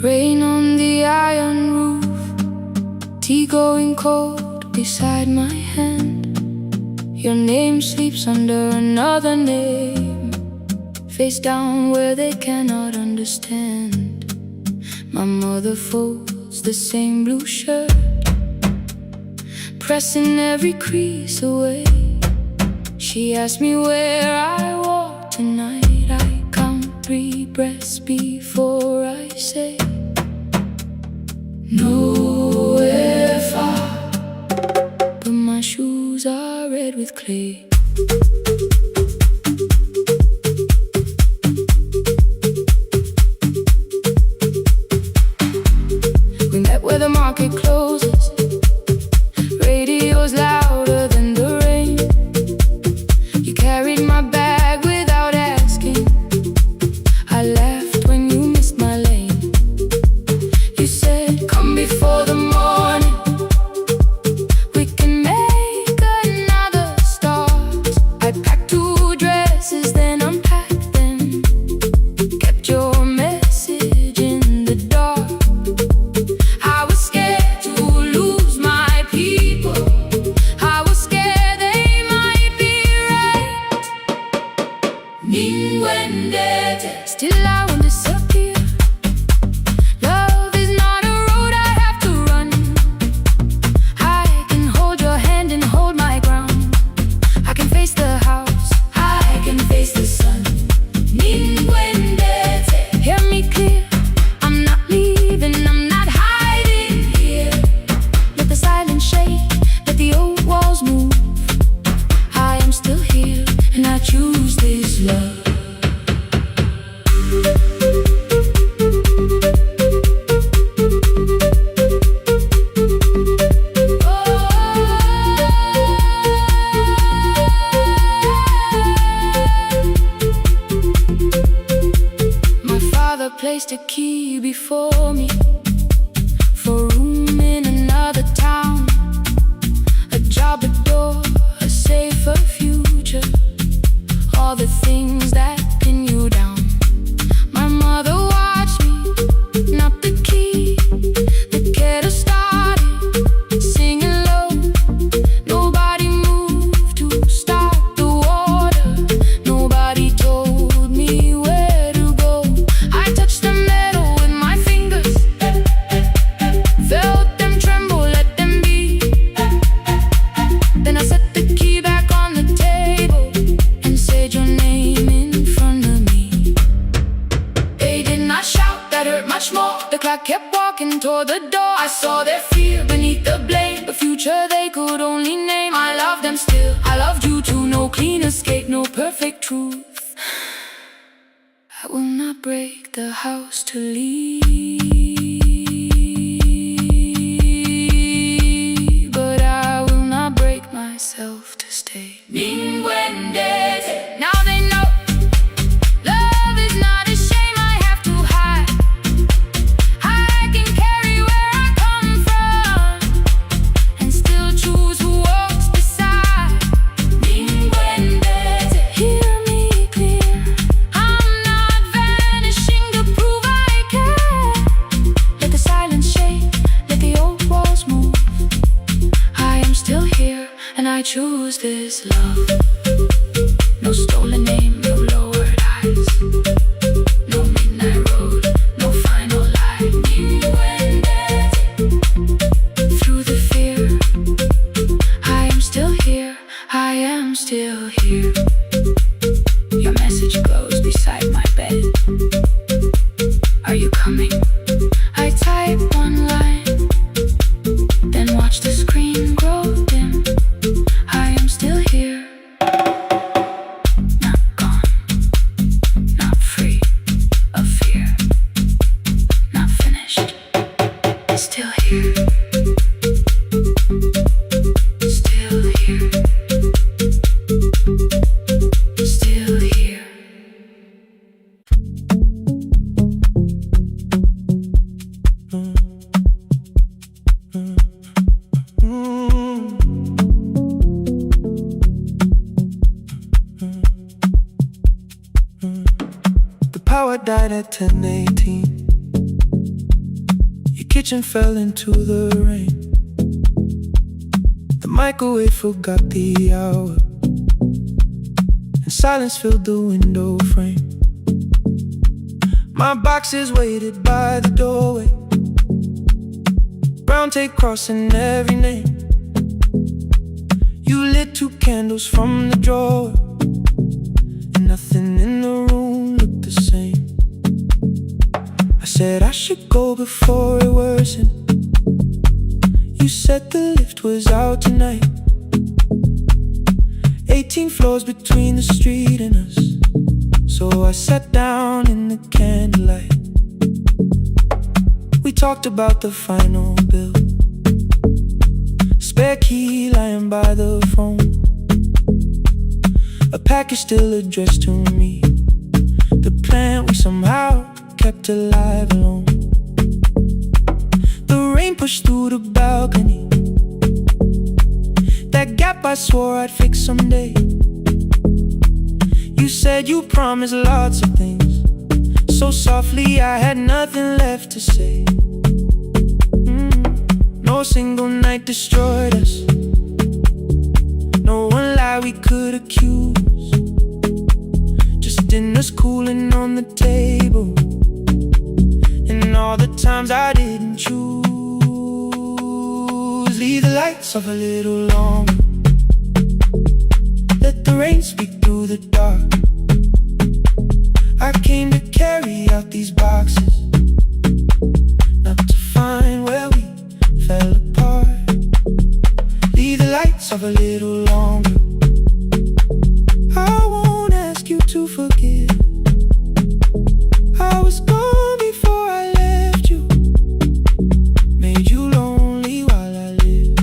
Rain on the iron roof, tea going cold beside my hand. Your name sleeps under another name, face down where they cannot understand. My mother folds the same blue shirt, pressing every crease away. She asks me where I walk tonight. I count 3 breaths before I say nowhere far, but my shoes are red with clay. We met where the market closes, radio's louder than the rain. You carried my bag without asking. I laughed when you missed my lane. You said, come before the morning, we can make another start. I packed 2 dresses, then unpacked them, kept your message in the dark. I was scared to lose my people, I was scared they might be right. Ninguendete, still I won't disappear. Love is not a road I have to run. I can hold your hand and hold my ground. I can face the house, I can face the sun. Ninguendete, hear me clear. I'm not leaving, I'm not hiding here. Let the silence shake, let the old walls move. I am still here, and I choose this love. My father placed a key before me for room in another town, a job, a door, a safer future, all the things that pin you down. My mother watched me, not the key, the kettle started singing low. Nobody moved to stop the water, nobody told me where to go. I touched the metal with my fingers, felt them tremble, let them be. Then I set the key back on the table and said your name in front of me. They did not shout, that hurt much more. The clock kept walking toward the door. I saw their fear beneath the blame, a future they could only name. I loved them still, I loved you too. No clean escape, no perfect truth. I will not break the house to leave, but I will not break myself to stay. Ninguendete, now they know love is not a shame I have to hide. I can carry where I come from and still choose who walks beside. Ninguendete, hear me clear. I'm not vanishing to prove I care. choose this love. No stolen name, no lowered eyes, no midnight road, no final lie. You and through the fear, I am still here, I am still here. Your message glows beside my bed. Are you coming? I type one line, then watch the screen grow dim. I am still here, not gone, not free of fear, not finished, still here, still here, still here. Power died at 10:18. Your kitchen fell into the rain. The microwave forgot the hour, and silence filled the window frame. My boxes waited by the doorway, brown tape crossing every name. You lit 2 candles from the drawer, and nothing in the room looked the same. I said I should go before it worsened. You said the lift was out tonight. 18 floors between the street and us, so I sat down in the candlelight. We talked about the final bill, spare key lying by the phone, a package still addressed to me, the plant we somehow kept alive alone. The rain pushed through the balcony, that gap I swore I'd fix someday. You said you promised lots of things, so softly I had nothing left to say. No single night destroyed us, no one lie we could accuse, just dinners cooling on the table, and all the times I didn't choose. Leave the lights off a little longer, let the rain speak through the dark. I came to carry out these boxes, not to find where we fell apart. Leave the lights off a little longer, I won't ask you to forgive. I was gone before I left you, made you lonely while I lived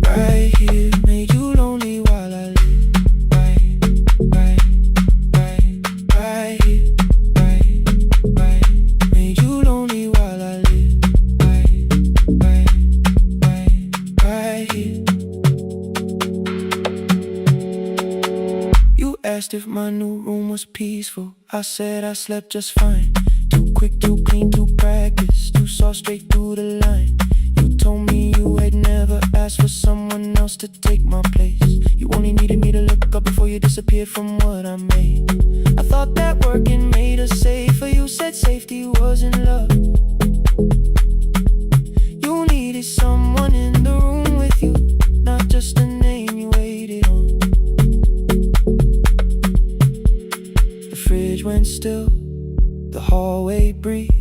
right here, made you lonely while I lived right here, right, made you lonely while I lived right here. You asked if my new room was peaceful, I said I slept just fine. Too quick, too clean, too practiced, you saw straight through the line. You told me you had never asked for someone else to take my place. You only needed me to look up before you disappeared from what I made. I thought that working made us safer, you said safety was in love. You needed someone in the room with you, not just a name you waited on. The fridge went still, the hallway breathed,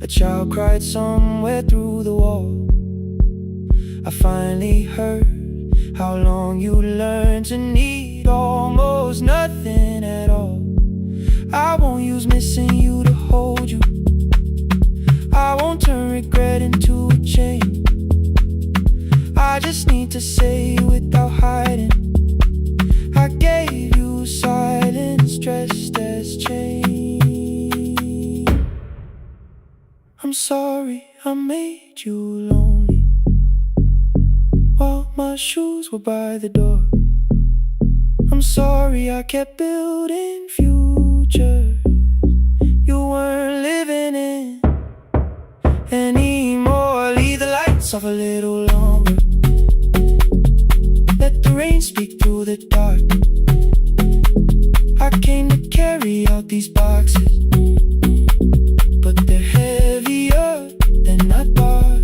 a child cried somewhere through the wall. I finally heard how long you learned to need almost nothing at all. I won't use missing you to hold you, I won't turn regret into a chain. I just need to say without hiding, I gave you silence dressed as change. I'm sorry I made you lonely while my shoes were by the door. I'm sorry I kept building futures you weren't living in anymore. Leave the lights off a little longer, let the rain speak through the dark. I came to carry out these boxes, but they're heavier than I thought.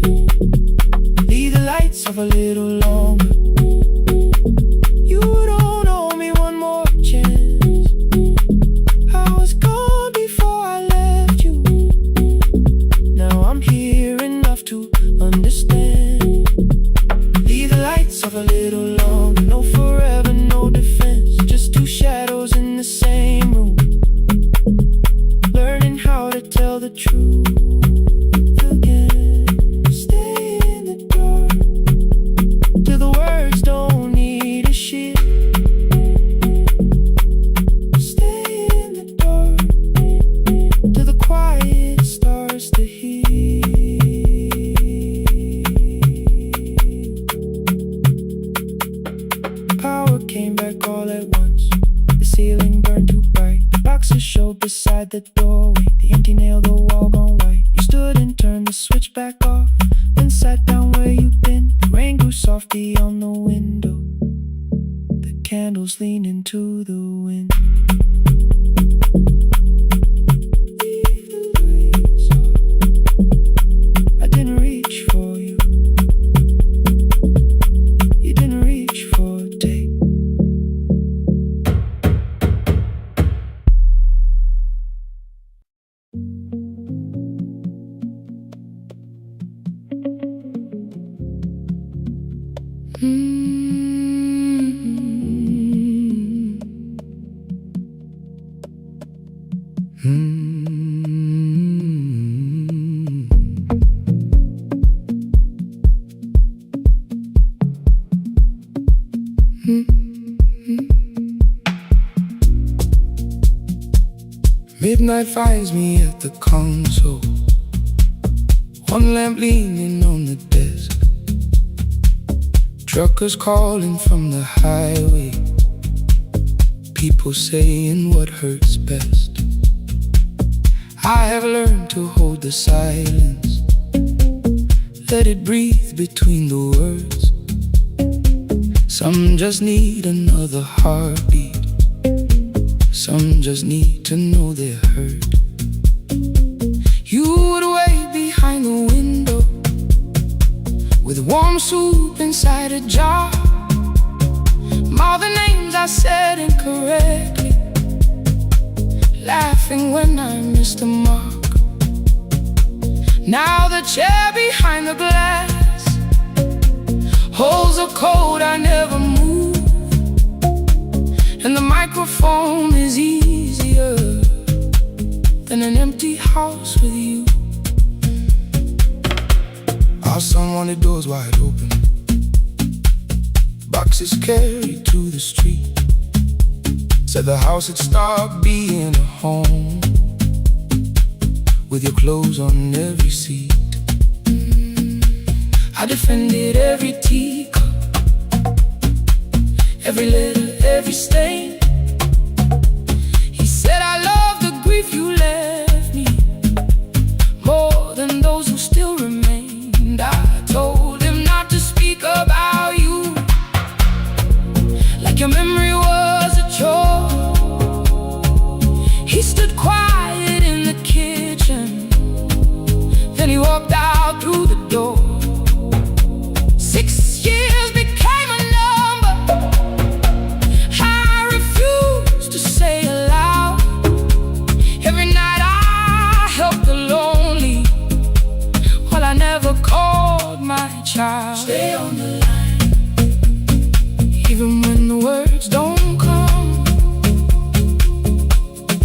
Leave the lights off a little longer. You don't owe me one more chance. I was gone before I left you. Now I'm here enough to understand. Leave the lights off a little longer. No forever, no defense. Just two shadows in the same room, learning how to tell the truth again. Stay in the dark till the words don't need a shield. Stay in the dark till the quiet starts to heal. Power came back all at once. The ceiling burned too bright. The boxes showed beside the doorway. The empty nail, the wall gone white. You stood and turned the switch back off, then sat down where you'd been. The rain grew softly on the window. The candles leaned into the wind. Leave the lights off. I didn't reach for you. You didn't reach for a take. Midnight finds me at the console, one lamp leaning on the desk. Truckers calling from the highway, people saying what hurts best. I have learned to hold the silence, let it breathe between the words. Some just need another heartbeat, some just need to know they're heard. You would wait behind the window with warm soup inside a jar. All the names I said incorrectly, laughing when I missed the mark. Now the chair behind the glass holds a code I never moved, and the microphone is easier than an empty house with you. Our son wanted doors wide open, boxes carried to the street. Said the house had stopped being a home, with your clothes on every seat. I defended every teacup, every letter, every stain. He said I love the grief you left me more than those who still remained. I told him not to speak about you like your memory was a chore. He stood quiet in the kitchen, then he walked out through the door. 6 years became a number I refused to say aloud. Every night I helped the lonely, while I never called my child. Stay on the line, even when the words don't come.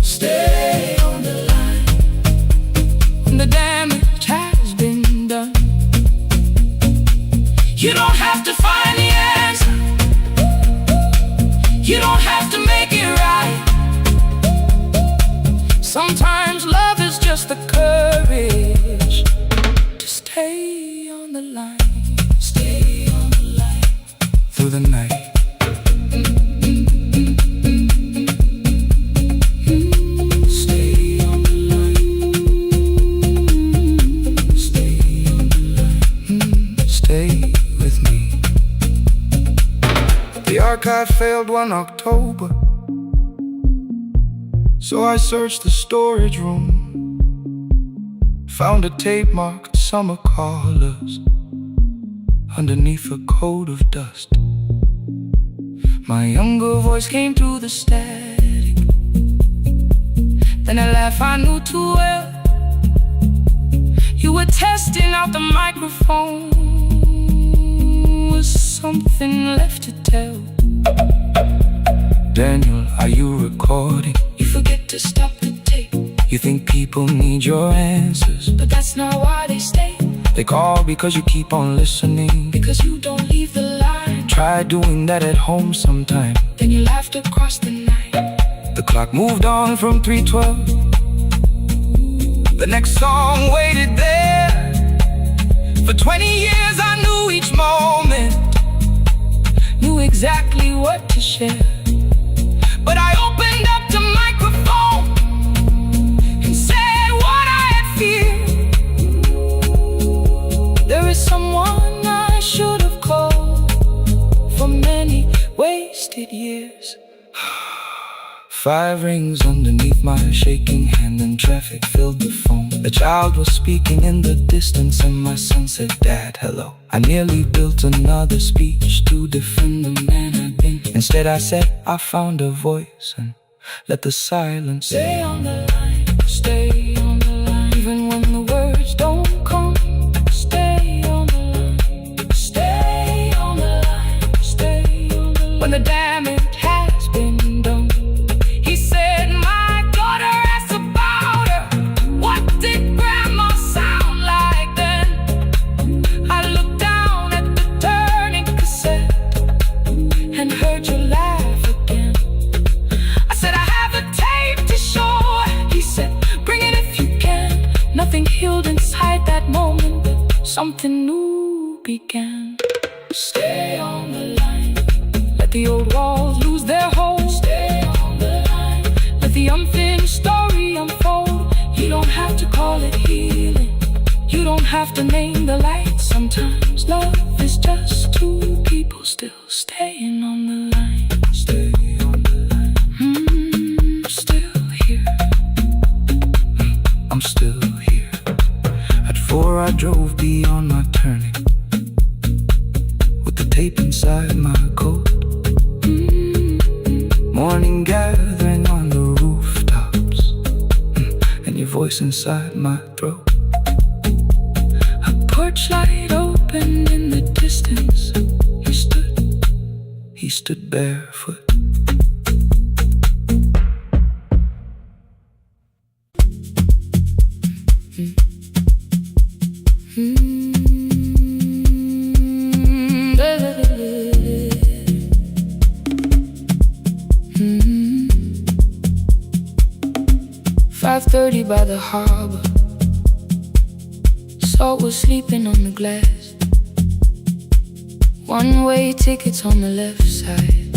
Stay on the line, when the damage has been done. You don't have to find the answer, you don't have to make it right. Sometimes love is just the courage to stay on the line. Stay on the line through the night. Stay on the line. Stay on the line. Stay with me. The like I failed one October. So I searched the storage room, found a tape marked summer colors underneath a coat of dust. My younger voice came through the static. Then a laugh I knew too well. You were testing out the microphone. Was something left to tell? Daniel, are you recording? You forget to stop the tape. You think people need your answers, but that's not why they stay. They call because you keep on listening, because you don't leave the line. Try doing that at home sometime. Then you laughed across the night. The clock moved on from 3:12. The next song waited there. For 20 years I knew each moment, knew exactly what to share. But I opened up the microphone and said what I had feared. There is someone I should have called for many wasted years. 5 rings underneath my shaking hand, and traffic filled the phone. A child was speaking in the distance, and my son said, "Dad, hello." I nearly built another speech to defend the man I'd been. Instead I said, I found a voice, and let the silence stay on the line, stay on the line. Even when the words don't come, stay on the line, stay on the line, stay on the line. When the damage has been done, he said, my daughter asked about her. What did grandma sound like then? I looked down at the turning cassette and heard you laugh again. I said, I have a tape to show. He said, bring it if you can. Nothing healed inside that moment, but something new began. Stay on the line, let the old walls lose their hold. Stay on the line, let the unfinished story unfold. You don't have to call it healing, you don't have to name the light. Sometimes love is just 2 people still staying on the line. Stay on the line. Still here. I'm still here. At 4 I drove beyond my turning, with the tape inside my coat. Morning gathering on the rooftops, and your voice inside my throat. A porch light opened in the distance. He stood barefoot. Mm-hmm. 5:30 by the harbor. Salt was sleeping on the glass. One-way tickets on the left side.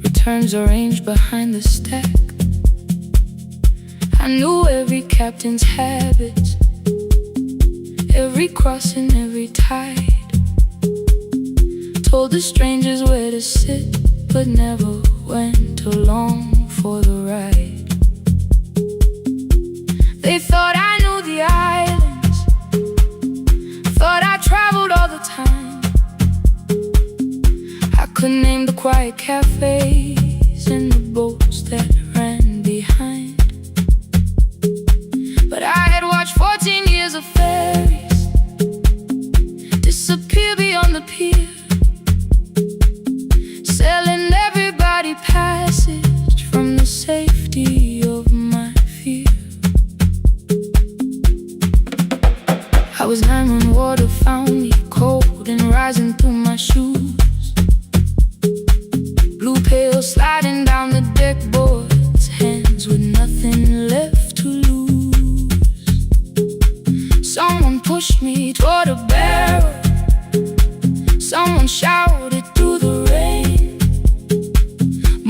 Returns arranged behind the stack. I knew every captain's habits, every crossing, every tide. Told the strangers where to sit, but never went along for the ride. They thought I knew the islands, thought I traveled all the time. I could name the quiet cafes and the boats that ran behind. But I had watched 14 years of ferries disappear beyond the pier, selling everybody passage from the safety of my fear. I was 9 when water found me, cold and rising through my shoes. Blue pail sliding down the deck boards, hands with nothing left to lose. Someone pushed me toward a barrel, someone shouted through the rain.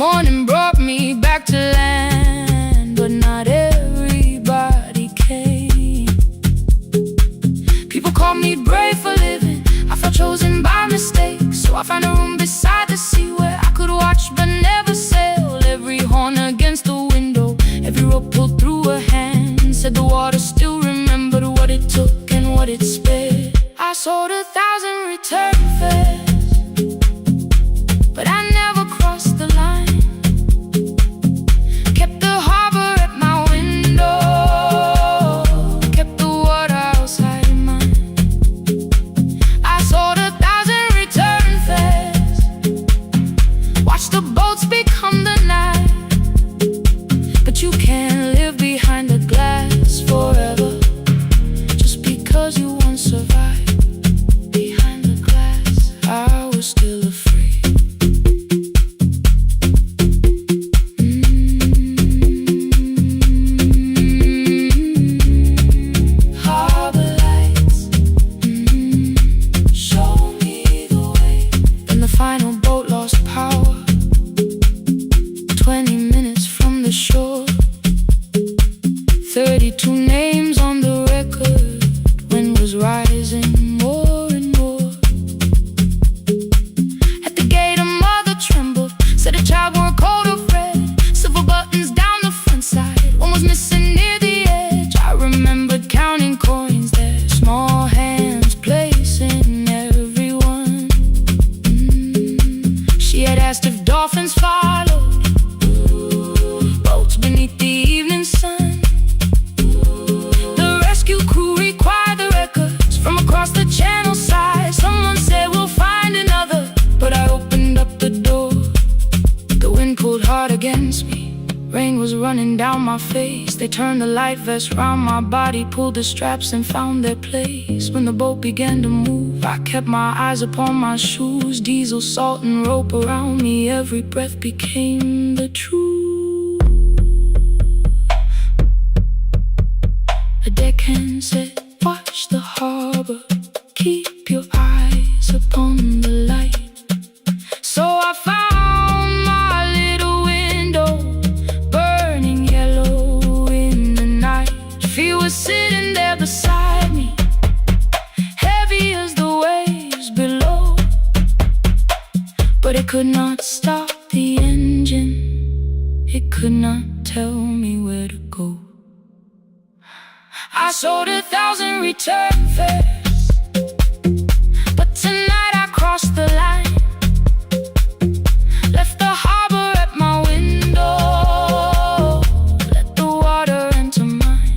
Morning brought me back to land, but not everybody came. People called me brave for living, I felt chosen by mistake. So I found a room beside the sea. Said the water still remembered what it took and what it spared. I sold 1,000 return fares, but I never crossed the line. Kept the harbor at my window, kept the water outside of mine. I sold 1,000 return fares, watched the boats become the night. But you can't live behind the glass forever, just because you once survived. Behind the glass, I was still afraid. Harbor lights, show me the way. Then the final boat lost power, 20 minutes from the shore. 32 names on the record, wind was rising more and more. At the gate a mother trembled, said a child wore a coat of red, silver buttons down the front side, one was missing near the edge. I remembered counting coins there, small hands placing everyone. She had asked if dolphins followed, boats beneath the evening sun. The rescue crew required the records from across the channel side. Someone said we'll find another, but I opened up the door. The wind pulled hard against me, rain was running down my face. They turned the life vest round my body, pulled the straps and found their place. When the boat began to move, I kept my eyes upon my shoes. Diesel, salt and rope around me, every breath became the truth. A deckhand said, watch the harbor, keep your eyes upon the light. So I found my little window, burning yellow in the night. She was sitting there beside me, heavy as the waves below, but it could not stop the engine, it could not tell me where to go. I sold 1,000 return fares, but tonight I crossed the line. Left the harbor at my window, let the water enter mine.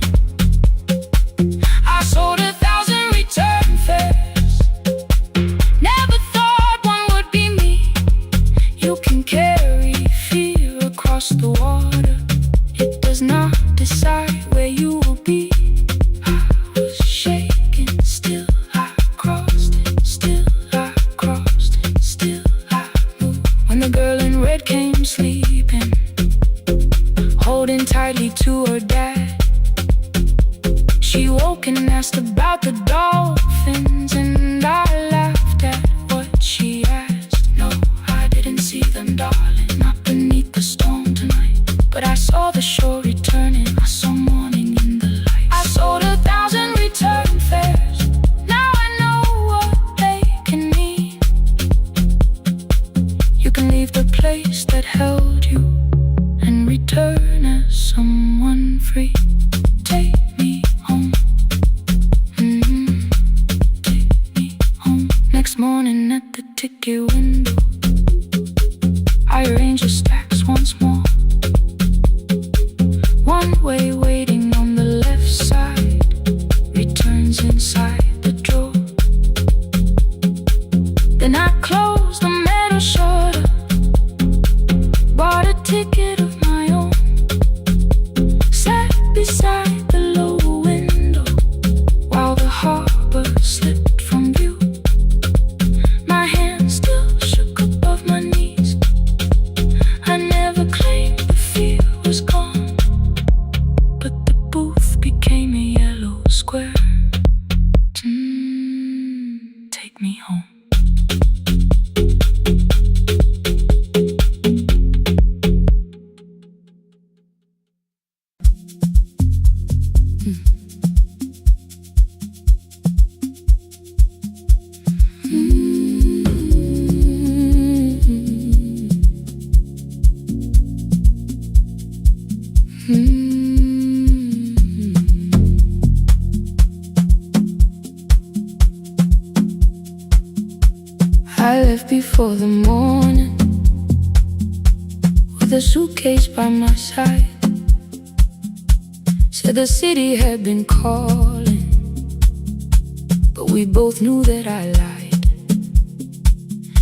I sold 1,000 return fares, never thought one would be me. You can carry fear across the water, it does not decide where you will be. Still I crossed it, still I crossed it, still I moved. When the girl in red came sleeping, holding tightly to her dad, she woke and asked about the dolphins, and I laughed at what she asked. No, I didn't see them, darling, not beneath the storm tonight, but I saw the shore returning, I saw morning in the light. I sold 1,000 return fares, leave the place that held you and return as someone free. Take me home, take me home. Next morning at the ticket window, I arrange the stacks once more. One way waiting on the left side, returns inside the drawer. Then I close the metal shutter, bought a ticket of my own, sat beside the low window while the harbor slipped from view. My hands still shook above my knees, I never claimed the fear was gone, but the booth became a yellow square. Take me home. I left before the morning with a suitcase by my side. Said the city had been calling, but we both knew that I lied.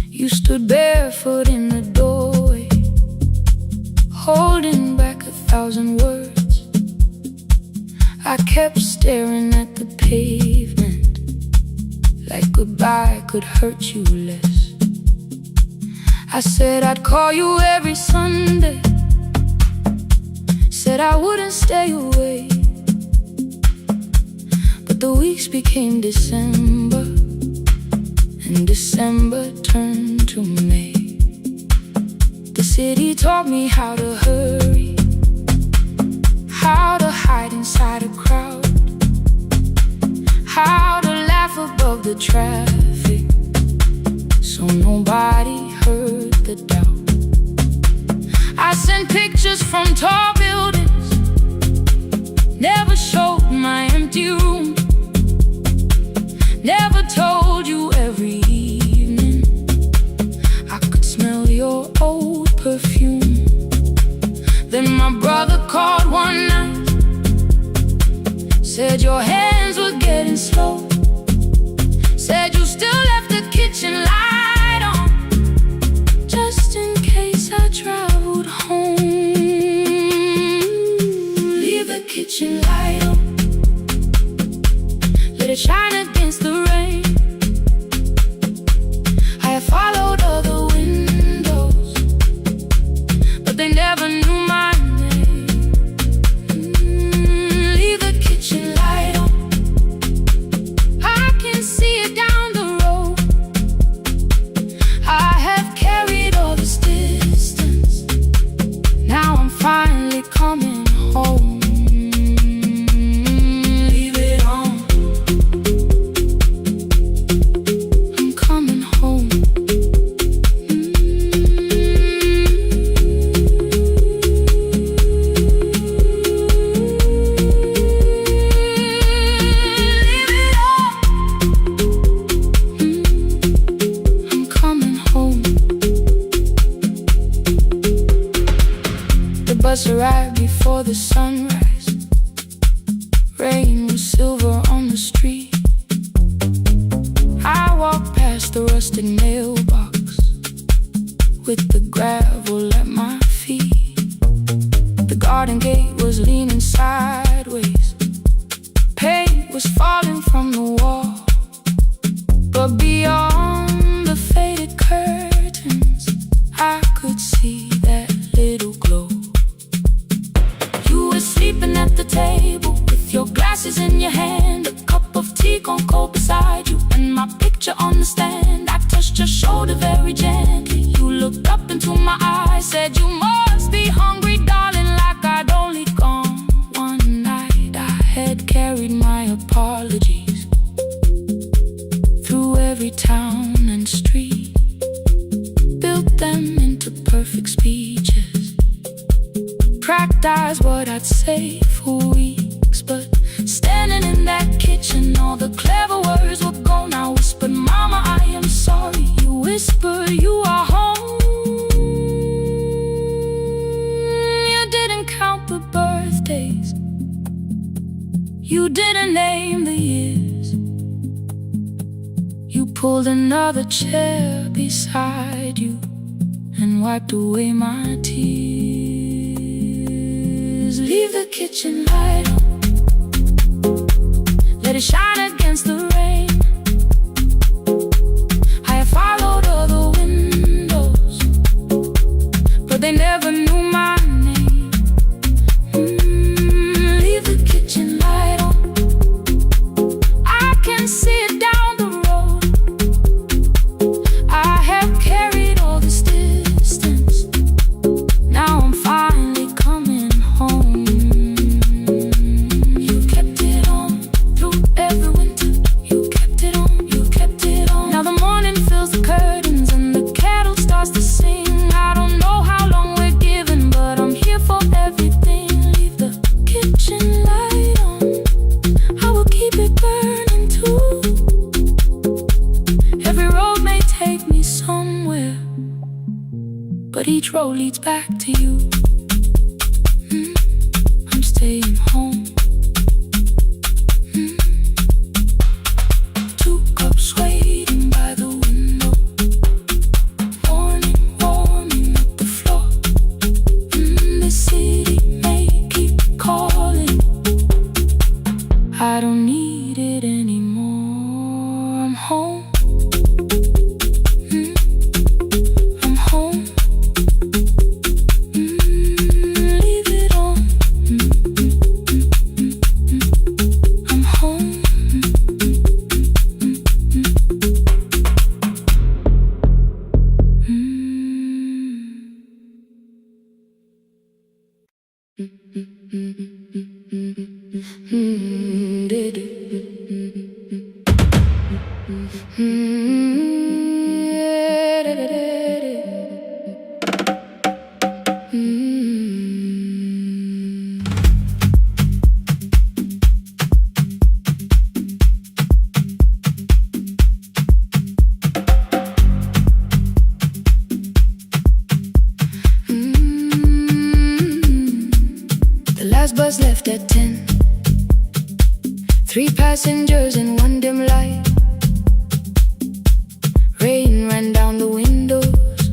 You stood barefoot in the doorway, holding back 1,000 words. I kept staring at the pavement, like goodbye could hurt you less. I said I'd call you every Sunday, said I wouldn't stay away. But the weeks became December, and December turned to May. The city taught me how to hurry, how to hide inside a crowd, how to laugh above the traffic, so nobody heard the doubt. I sent pictures from tall buildings, never showed my empty room, never told you every evening I could smell your old perfume. Then my brother called one night, said your hands were getting slow, said you still left the kitchen light on, just in case I traveled home. Leave the kitchen light on, let it shine against the rain. I have followed other windows, but they never knew my name. Leave the kitchen light on, I can see it down the road. I have carried all this distance, now I'm finally coming home. Leave it on, I'm coming home. Leave it on, I'm coming home. The bus arrived before the sunrise. Rain was silver on the street. I walked past the rusted mailbox with the gravel at my feet. The garden gate was leaning sideways, paint was falling from the wall. But beyond the faded curtains, I could see that little glow. You were sleeping at the table with your glasses in your hand, a cup of tea gone cold beside you, and my picture on the stand. I touched your shoulder very gently. You looked up into my eyes, said you must be hungry, darling, like I'd only gone one night. I had carried my apologies through every town and street, built them into perfect speeches, practiced what I'd say for weeks. But standing in that kitchen, all the clever words were gone. I whispered, Mama, I am sorry. You whispered, you are home. You didn't count the birthdays, you didn't name the years. You pulled another chair beside you and wiped away my tears. Leave the kitchen light on, let it shine against the rain. I have followed other windows, but they never knew my name. Leave the kitchen light on, I can see it down the road. I have carried all this distance, now I'm finally coming home. You kept it on through every winter, you kept it but each road leads back to you. I'm staying home. 2 cups waiting by the window. Morning warming up the floor. The city may keep calling. I don't need it anymore. I'm home. I'm home. Leave it on. I'm home. The last bus left at 10. 3 passengers and 1 dim light. Rain ran down the windows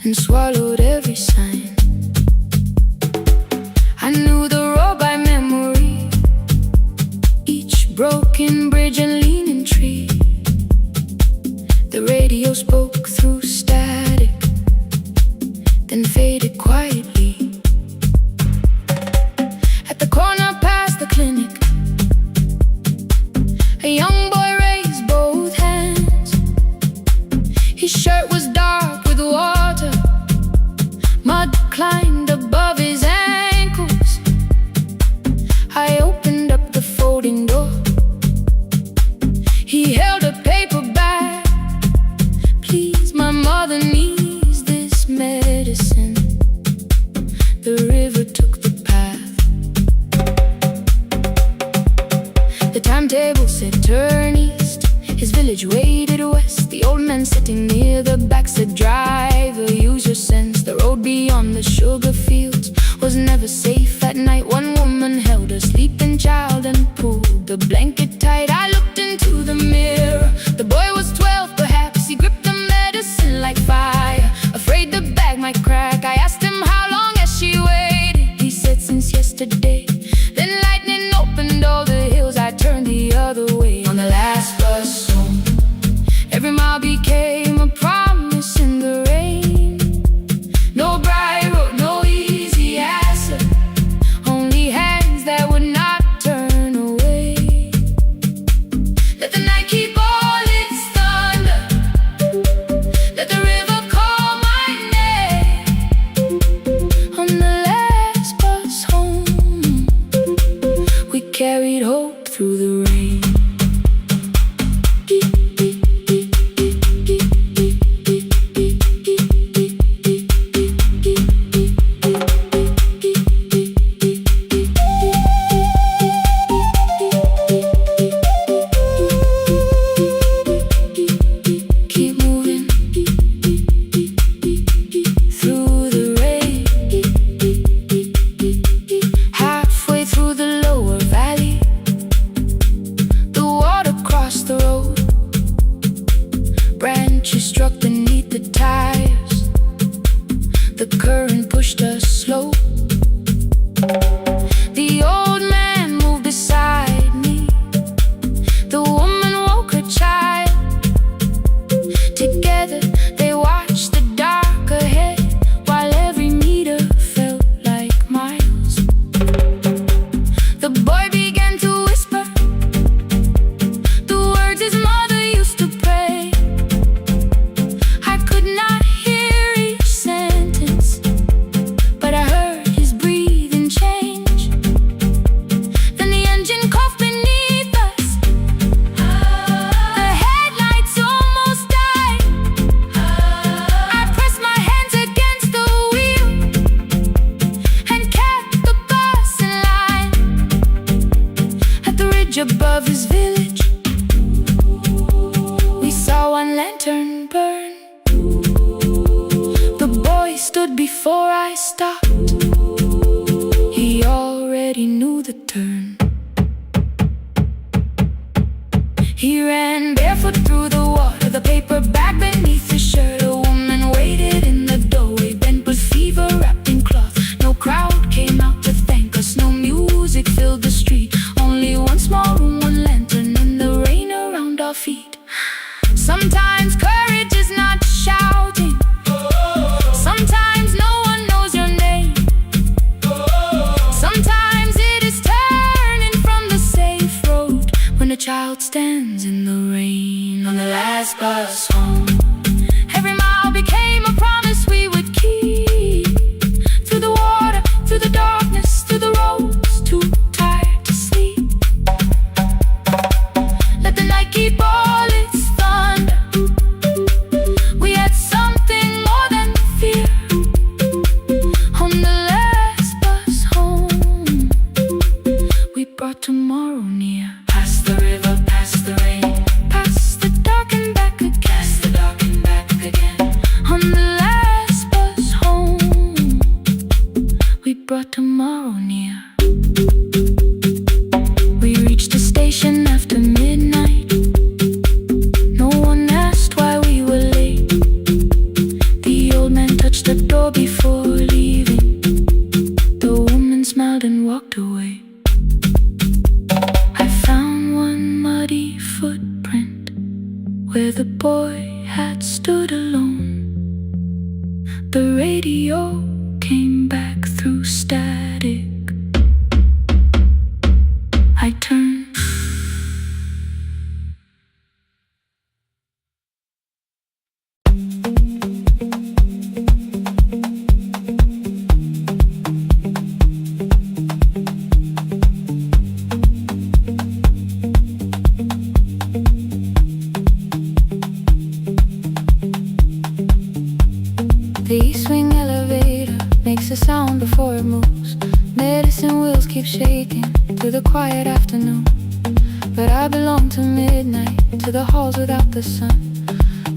and swallowed every sign. I knew the road by memory, each broken bridge and leaning tree. The radio spoke through static, then faded quietly. At the corner past the clinic, a young boy raised both hands. His shirt was dark with water. Mud climbed above his ankles. I opened up the folding door. He held a paper bag. Please, my mother needs this medicine. The river took the path. The timetable said turn east. His village waded west. The old man sitting near the back said driver, use your sense. The road beyond the sugar fields was never safe at night. One woman held her sleeping child and pulled the blanket tight. I looked into the mirror. The boy was 12 perhaps. He gripped the medicine like fire, afraid the bag might crack. I asked him how long has she waited. He said since yesterday. Then lightning opened all the hills. I turned the other way on the last bus home. Every mile became a promise in the rain. No bright road, no easy answer. Only hands that would not turn away. Let the night keep all its thunder. Let the river call my name. On the last bus home, we carried hope through the rain. Keep moving through the rain. Halfway through the lower valley, the water crossed the road. Branches struck beneath the tires. The current pushed us slow. The old man moved beside me. The woman woke her child. Together they watched the dark ahead, while every meter felt like miles. The boy began to whisper the words his mother used to pray. I could not hear each sentence, but I heard his breathing change. before I stopped. He already knew the turn. He ran barefoot through the water, the paper bag beneath his shirt. A woman waited in the doorway, bent with fever, wrapped in cloth. No crowd came out to thank us, no music filled the street. Only one small room, one lantern, and the rain around our feet. Sometimes courage is not shouting. Sometimes no one knows your name. Sometimes it is turning from the safe road when a child stands in the rain on the last bus home. Every mile became a promise we would keep. Through the water, through the darkness, through the roads, too tired to sleep. Let the night keep all its thunder. We had something more than fear. On the last bus home, we brought tomorrow near. Past the river, past the rain, past the dark and back again. Past the dark and back again. On the last bus home, we brought tomorrow near. We reached the station after midnight. No one asked why we were late. The old man touched the door before leaving. The woman smiled and walked away. I found one muddy footprint where the boy had stood alone. The radio came back through static. I turned. The east wing elevator makes a sound before it moves. Medicine wheels keep shaking through the quiet afternoon. But I belong to midnight, to the halls without the sun,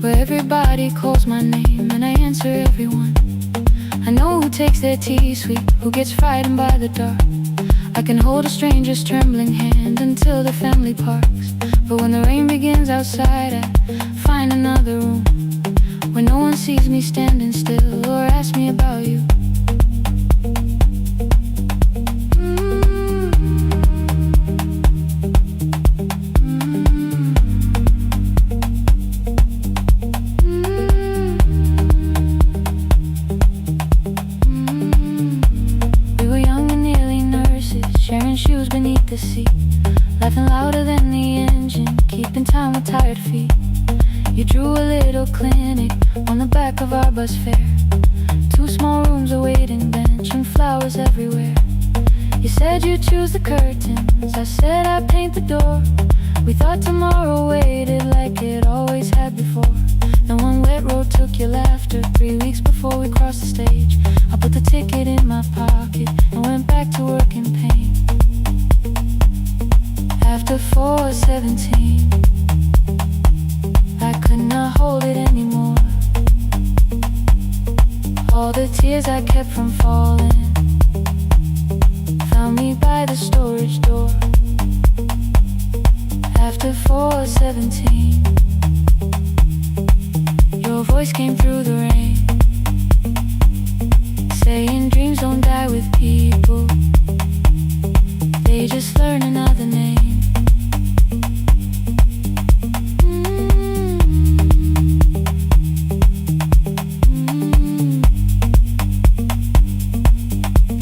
where everybody calls my name and I answer everyone. I know who takes their tea sweet, who gets frightened by the dark. I can hold a stranger's trembling hand until the family parks. But when the rain begins outside, I find another room where no one sees me standing still or asks me about you. We were young and nearly nurses, sharing shoes beneath the seat, laughing louder than the engine, keeping time with tired feet. You drew a little clinic on the back of our bus fare. 2 small rooms, a waiting bench, and flowers everywhere. You said you'd choose the curtains, I said I'd paint the door. We thought tomorrow waited like it always had before. Then one wet road took your laughter. 3 weeks before we crossed the stage, I put the ticket in my pocket and went back to work in pain. After 4:17, I could not hold it anymore. All the tears I kept from falling found me by the storage door. After 4:17, your voice came through the rain, saying dreams don't die with people, they just learn another name.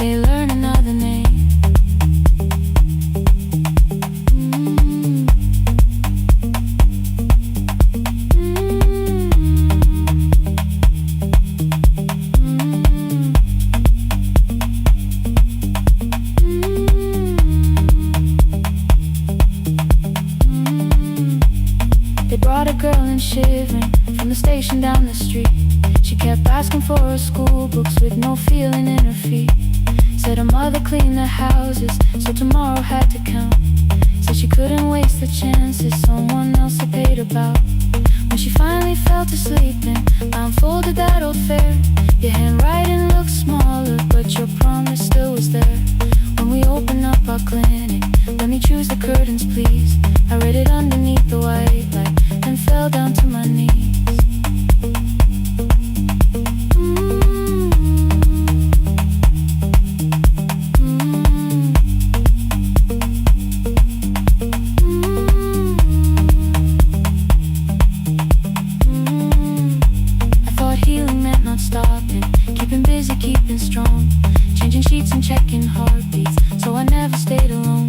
They learn another name. They brought a girl in shivering from the station down the street. She kept asking for her school books with no feeling in her feet. Said her mother cleaned the houses, so tomorrow had to count. Said she couldn't waste the chances someone else had paid about. When she finally fell to sleep and I unfolded that old fare, your handwriting looked but your promise still was there. When we opened up our clinic, let me choose the curtains, please. I read it underneath the white light and fell down to my knees. I thought healing meant not stopping, keeping busy, keeping strong, changing sheets and checking heartbeats, so I never stayed alone.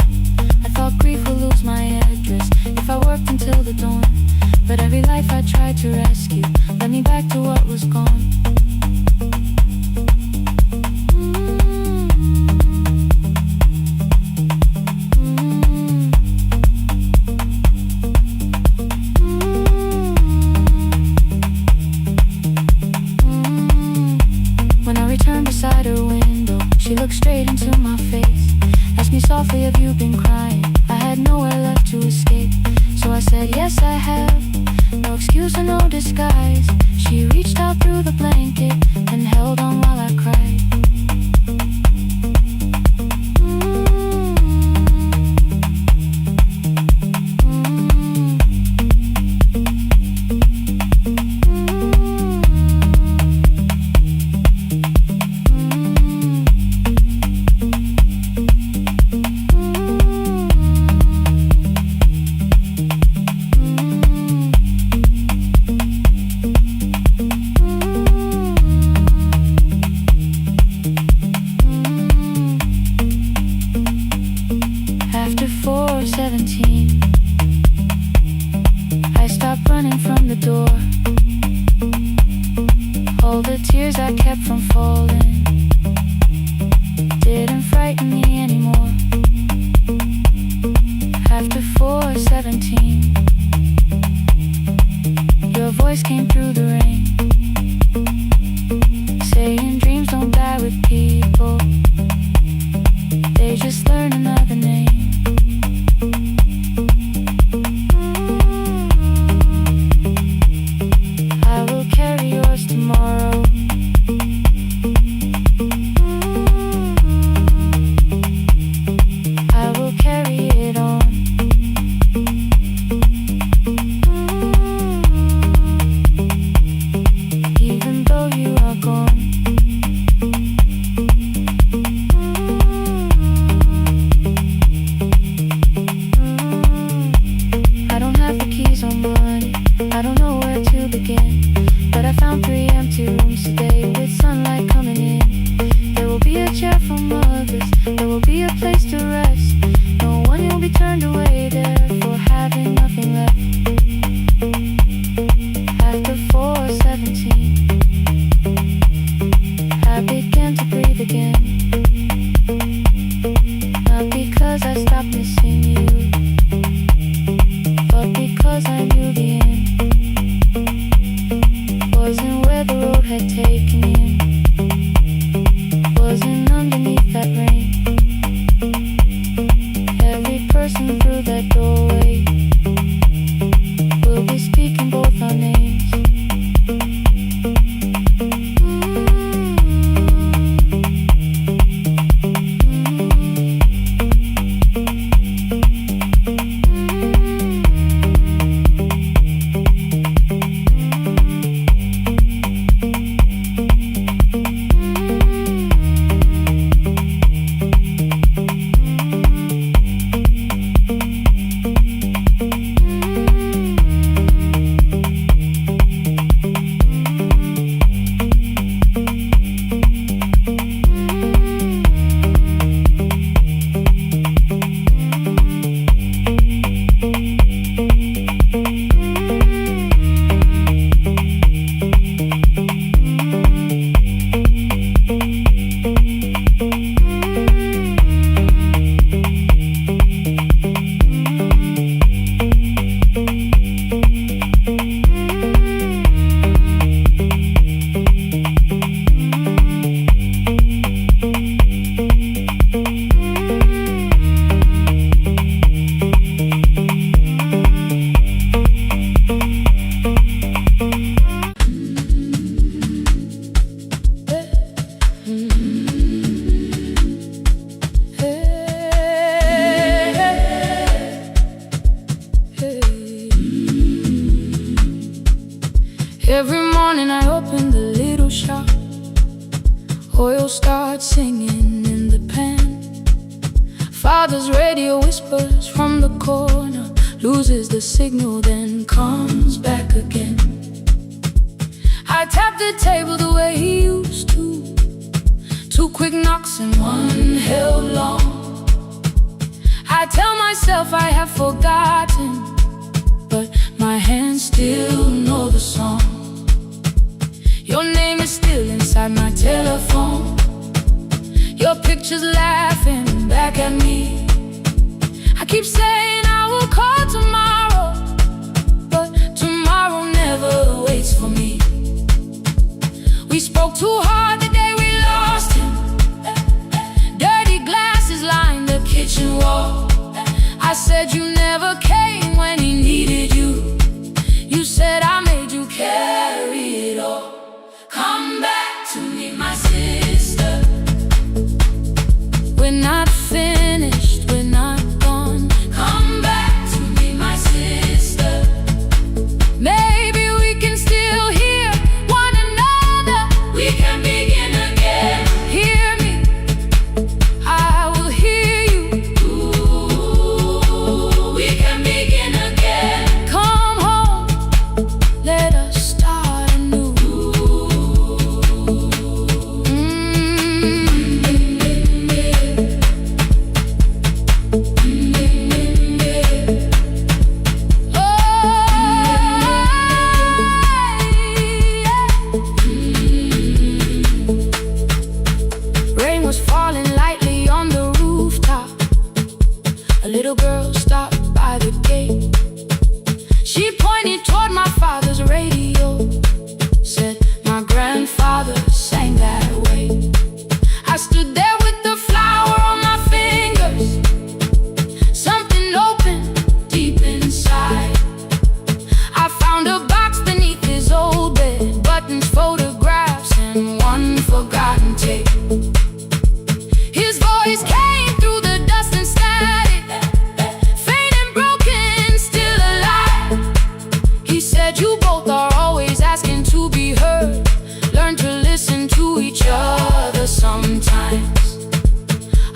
I thought grief would lose my address if I worked until the dawn, but every life I tried to rescue led me back to what was gone. When I returned beside her window, she looked straight into my face, asked me softly, have you been crying? I had nowhere left to escape, so I said, yes I have, no excuse or no disguise. She reached out through the blanket and held on while I cried. After 4:17, I stopped running from the door. All the tears I kept from falling didn't frighten me anymore. After 4:17, your voice came through the rain, saying dreams don't die with people, they just learn another name. I will carry yours tomorrow. I will carry it on. Even though you are gone. I don't have the keys or money, I don't know where to begin, but I found 3 empty rooms today with sunlight coming in. There will be a chair for mothers, there will be a place to rest. No one will be turned away there for having nothing left. After 4:17, I began to breathe again. Not because I stopped missing you, but because I knew the end wasn't where Every morning I open the little shop. Oil starts singing in the pan. Father's radio whispers from the corner, loses the signal, then comes back again. I tap the table the way he used to. 2 quick knocks and 1 held long. I tell myself I have forgotten, but my hands still know the song. Your name is still inside my telephone. Your picture's laughing back at me. I keep saying I will call tomorrow, but tomorrow never waits for me. We spoke too hard the day we lost him. Dirty glasses lined the kitchen wall. I said you never came when he needed you. You said I made you carry it all. Come back to me, my sister. We're not finished, we're not gone. Come back to me, my sister. Maybe we can still hear one another. We can begin again. Hear me, I will hear you. Ooh, we can begin again. Come home, let us start anew. Rain was falling lightly on the rooftop. A little girl stopped by the gate. She pointed toward my father's radio, said my grandfather sang that way. I stood there with the flower on my fingers. Something opened deep inside. I found a box beneath his old bed, buttons, photographs, and 1 forgotten tape. His voice came through the dust and static, faint and broken, still alive. He said you both are always asking to be heard. Learn to listen to each other sometimes.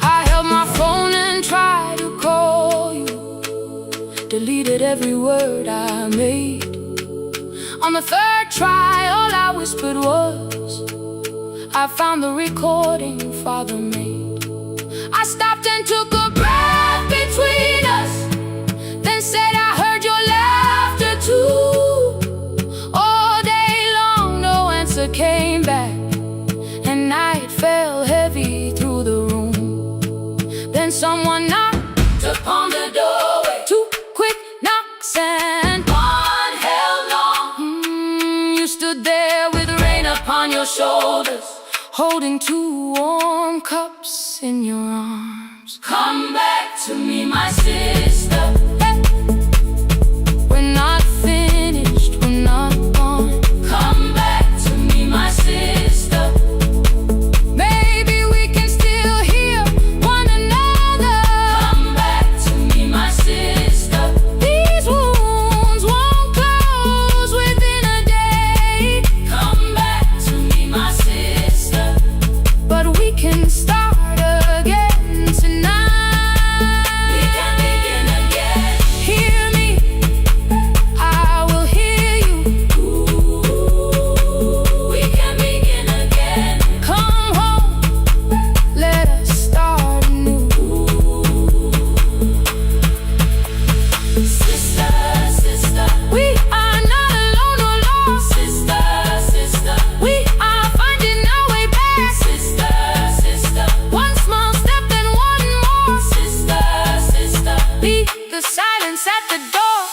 I held my phone and tried to call you, deleted every word I made. On the 3rd try, all I whispered was, I found the recording Father made. I stopped and took a breath between us, then said I heard your laughter too. All day long no answer came back, and night fell heavy through the room. Then someone knocked upon the doorway. 2 quick knocks and 1 held long. You stood there with rain upon your shoulders, holding 2 warm cups in your arms. Come back to me, my sister. Hey. We're not finished, we're not gone. Come back to me, my sister. Maybe we can still hear one another. Come back to me, my sister. These wounds won't close within a day. Come back to me, my sister. But we can start again tonight. We can begin again. Hear me, I will hear you. Ooh, we can begin again. Come home, let us start anew. Sister, sister, we are not alone or lost. Sister, sister, we are finding our way back. Sister, sister, 1 small step and 1 more. Sister, sister, leave the silence at the door.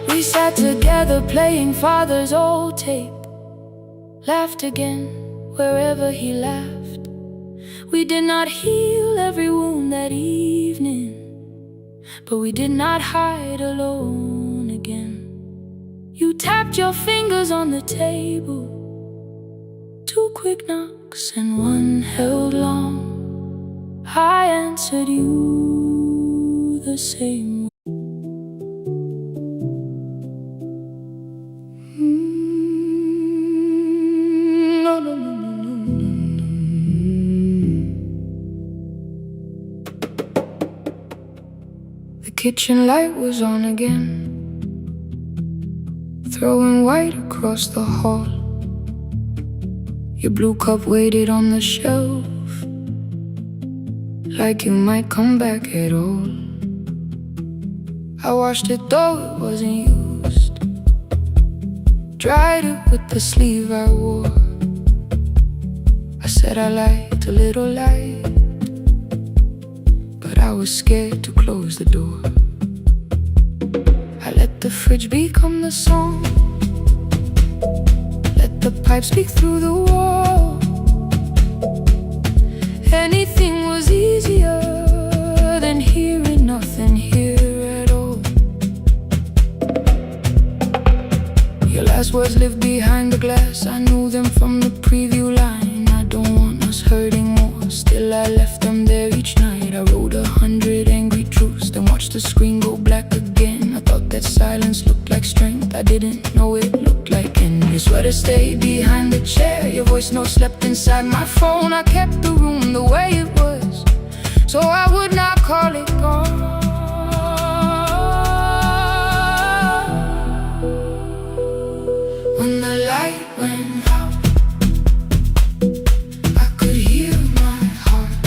We sat together playing Father's old tape, laughed again wherever he laughed. We did not heal every wound that evening, but we did not hide alone again. You tapped your fingers on the table, 2 quick knocks and 1 held long. I answered you the same way. No, no, no, no, no, no, no. The kitchen light was on again, throwing white across the hall. Your blue cup waited on the shelf, like you might come back at all. I washed it though it wasn't used, dried it with the sleeve I wore. I said I liked a little light, but I was scared to close the door. I let the fridge become the song, let the pipe speak through the wall. Anything was easier than hearing nothing here at all. Your last words lived behind the glass, I knew them from the preview line. I don't want us hurting more, still I left them there each night. I wrote 100 angry truths, then watched the screen go black again. I thought that silence looked like strength, I didn't know it looked like end. Your sweater stayed behind the chair, your voice note slept inside my phone. I kept the room the way it was, so I would not call it gone. When the light went out, I could hear my heart.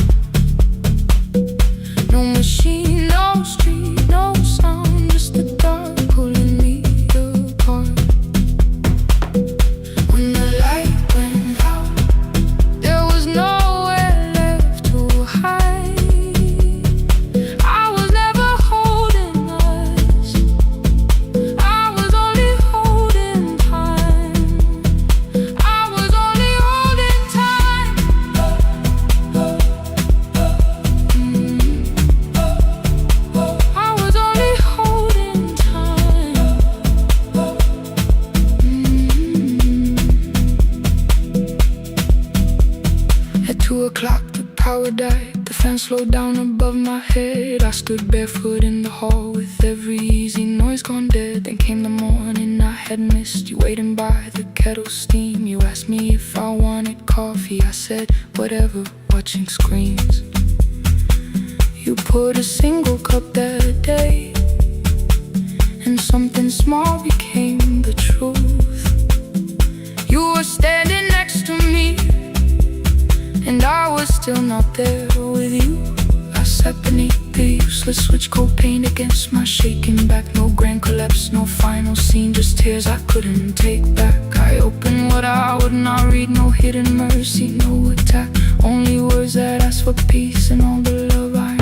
No machine, no street, no sound, just the dark pulling me apart. When the light went out, there was nowhere left to hide. I was never holding us, I was only holding time. I was only holding time. I was only holding time. At 2 o'clock the power died, the fan slowed down above my head. I stood barefoot in the hall with every easy noise gone dead. Then came the morning I had missed, you waiting by the kettle steam. You asked me if I wanted coffee, I said whatever, watching screens. You poured a single cup that day, and something small became the truth. You were standing next to me, and I was still not there with you. I sat beneath the useless switch, cold paint against my shaking back. No grand collapse, no final scene, just tears I couldn't take back. I opened what I would not read, no hidden mercy, no attack, only words that asked for peace and all the love I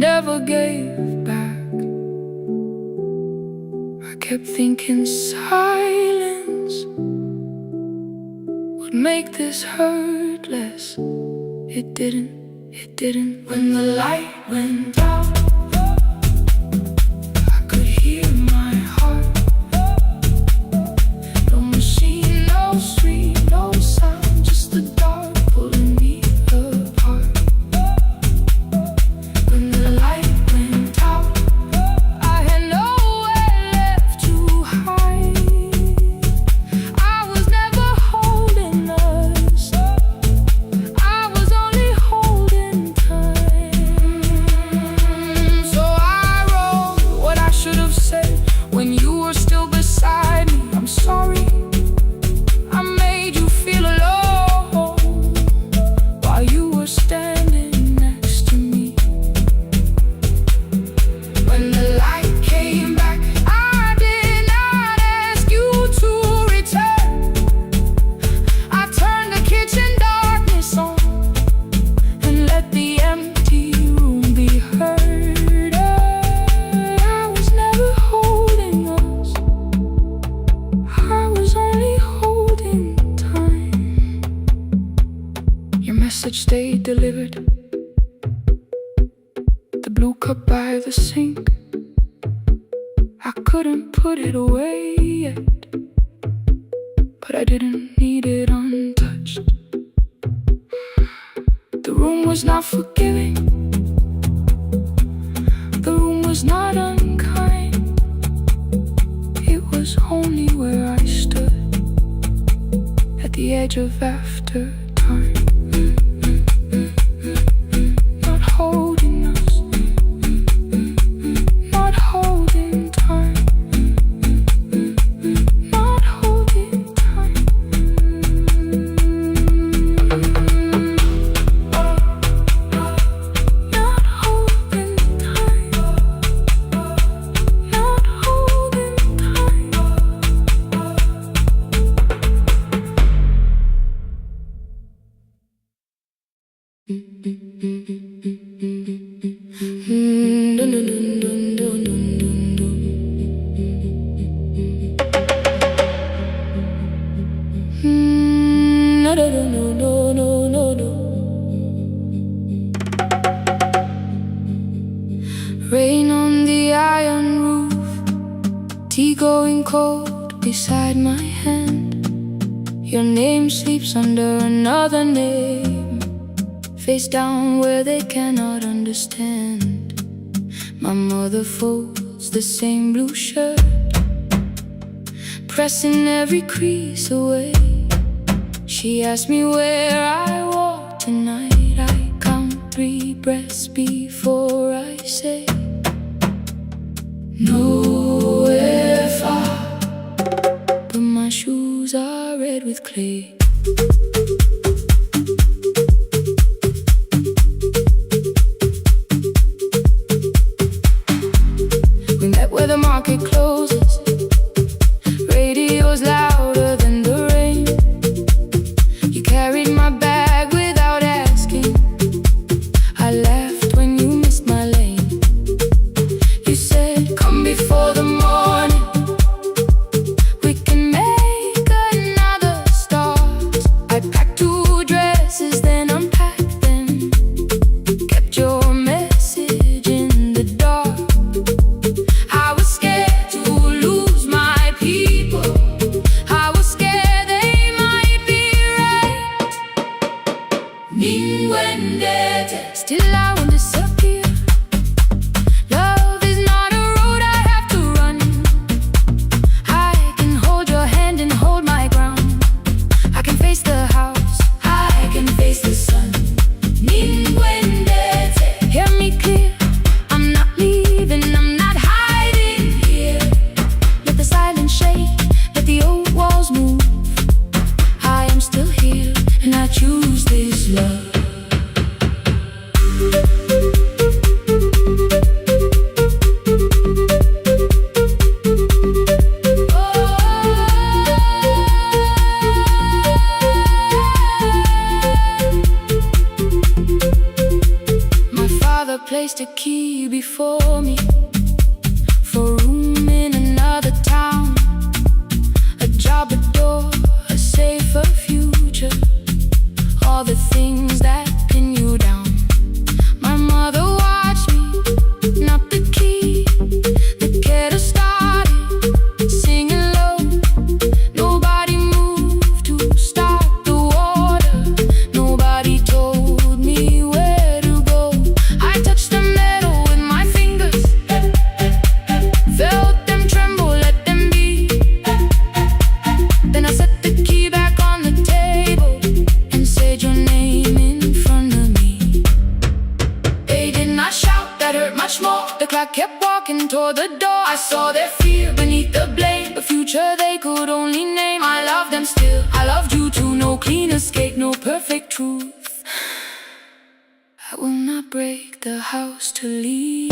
never gave back. I kept thinking silence would make this hurt less. It didn't, it didn't. When the light went out, I could hear my heart. No machine, no street, no sound, just the dark pulling me apart. When the light went out, I had nowhere left to hide. I was never holding us, I was only holding time. So I wrote what I should have said when you were still beside me. I'm sorry, I made you feel alone while you were standing next to me. When the light came back, I did not ask you to return. I turned the kitchen darkness on and let the empty room be heard. I was never holding us, I was only holding time. Your message stayed delivered, the blue cup by the sink. I couldn't put it away yet, but I didn't need it untouched. was not forgiving. The room was not unkind. It was only where I stood at the edge of after time. Not holding us, not holding time, not holding time. Not holding time, not holding time. Dun, dun, dun, dun, dun, dun, dun, dun. No, no, no, no, no, no, no. Rain on the iron roof, tea going cold beside my hand. Your name sleeps under another name, face down where they cannot understand. My mother folds the same blue shirt, pressing every crease away. She asks me where I walk tonight. I count 3 breaths before I say nowhere far, but my shoes are red with clay. We met where the market closes, radio's louder than the rain. You carried my bag without asking. I laughed when you missed my lane. You said, come before the morning, we can make another start. I packed 2 dresses, then unpacked them, kept your message in the dark. I was scared to lose my people. I was scared they might be right. Ninguendete, still I won't disappear. Love is not a road I have to run. I can hold your hand and hold my ground. I can face the house, I can face the sun. Ninguendete, hear me clear. I'm not leaving, I'm not hiding here. Let the silence shake, let the old walls move. I am still here, and I choose this love. My father placed a key before me for room in another town, a job, a door, a safer future, all the things that pin you down. My mother watched me, not the key, the kettle started singing low. Nobody moved to stop the water, nobody told me where to go. I touched the metal with my fingers, felt them tremble, let them be. Then I set the key back on the table and said your name in front of me. They did not shout, that hurt much more. The clock kept walking toward the door. I saw their fear beneath the blame, a future they could only name. I loved them still, I loved you too. No clean escape, no perfect truth. I will not break the house to leave,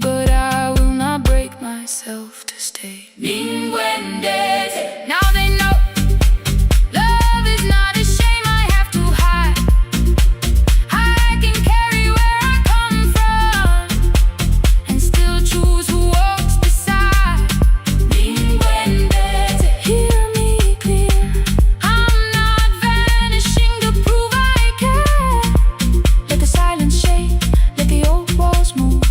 but I will not break myself to stay. Ninguendete, now they know love is not a shame I have to hide. I can carry where I come from and still choose who walks beside. Ninguendete, hear me clear. I'm not vanishing to prove I care. Let the silence shake, let the old walls move.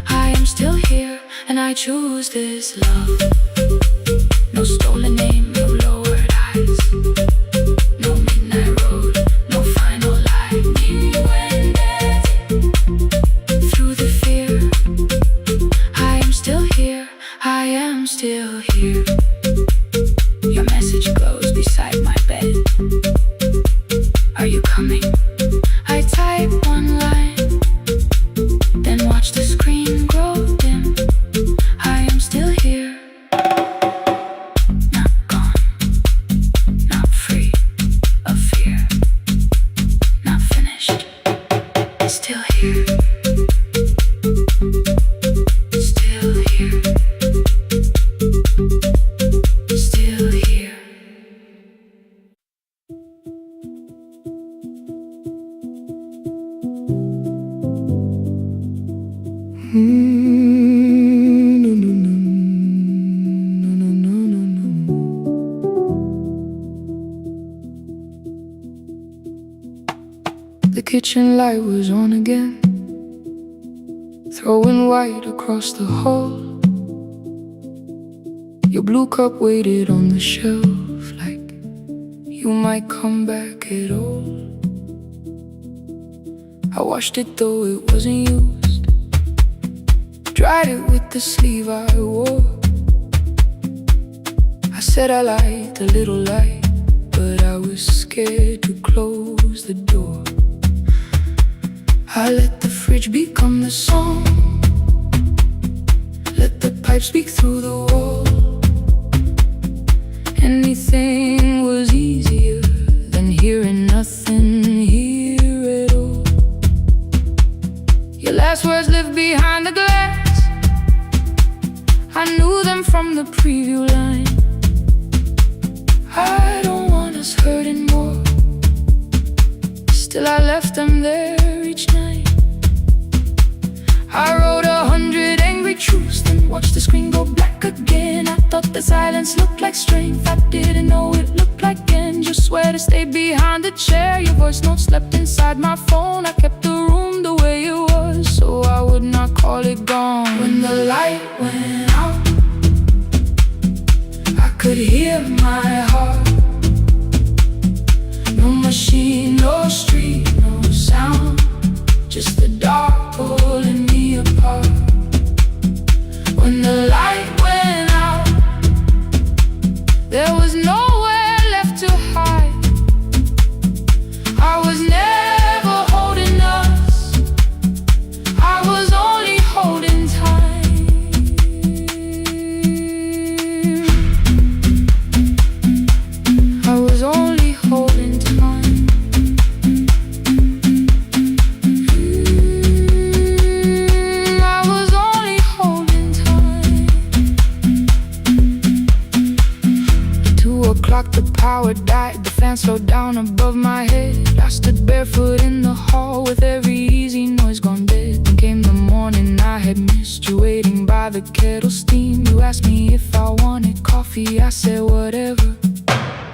I am still here, and I choose this love. No stolen name, no lowered eyes. still here. Your message glows beside my bed. Are you coming? I type one line, then watch the screen grow dim. I am still here. Not gone, not free of fear, not finished. Still here. Still here. Still here. No, no, no, no, no, no, no. The kitchen light was on again, throwing white across the hall. Your blue cup waited on the shelf like you might come back at all. I washed it though it wasn't used, dried it with the sleeve I wore. I said I liked a little light, but I was scared to close the door. I let the fridge become the song, let the pipe speak through the wall. Anything was easier than hearing nothing here at all. Your last words lived behind the glass, I knew them from the preview line. I don't want us hurting more, still I left them there each night. I wrote 100 angry truths, then watched the screen go black again. I thought the silence looked like strength, I didn't know it looked like end. You swear to stay behind the chair, your voice note slept inside my phone. I kept the room the way it was, so I would not call it gone. When the light went out, I could hear my heart. No machine, no street, no sound, just the dark pulling me apart. When the light went out, there was nowhere left to hide. I was never holding us, I was only holding time. I was only holding time. I was only holding time. 2 o'clock, the power died, the fan slowed down above my head. I stood barefoot in the hall with every easy noise gone dead. Then came the morning, I had missed you waiting by the kettle steam. You asked me if I wanted coffee, I said whatever,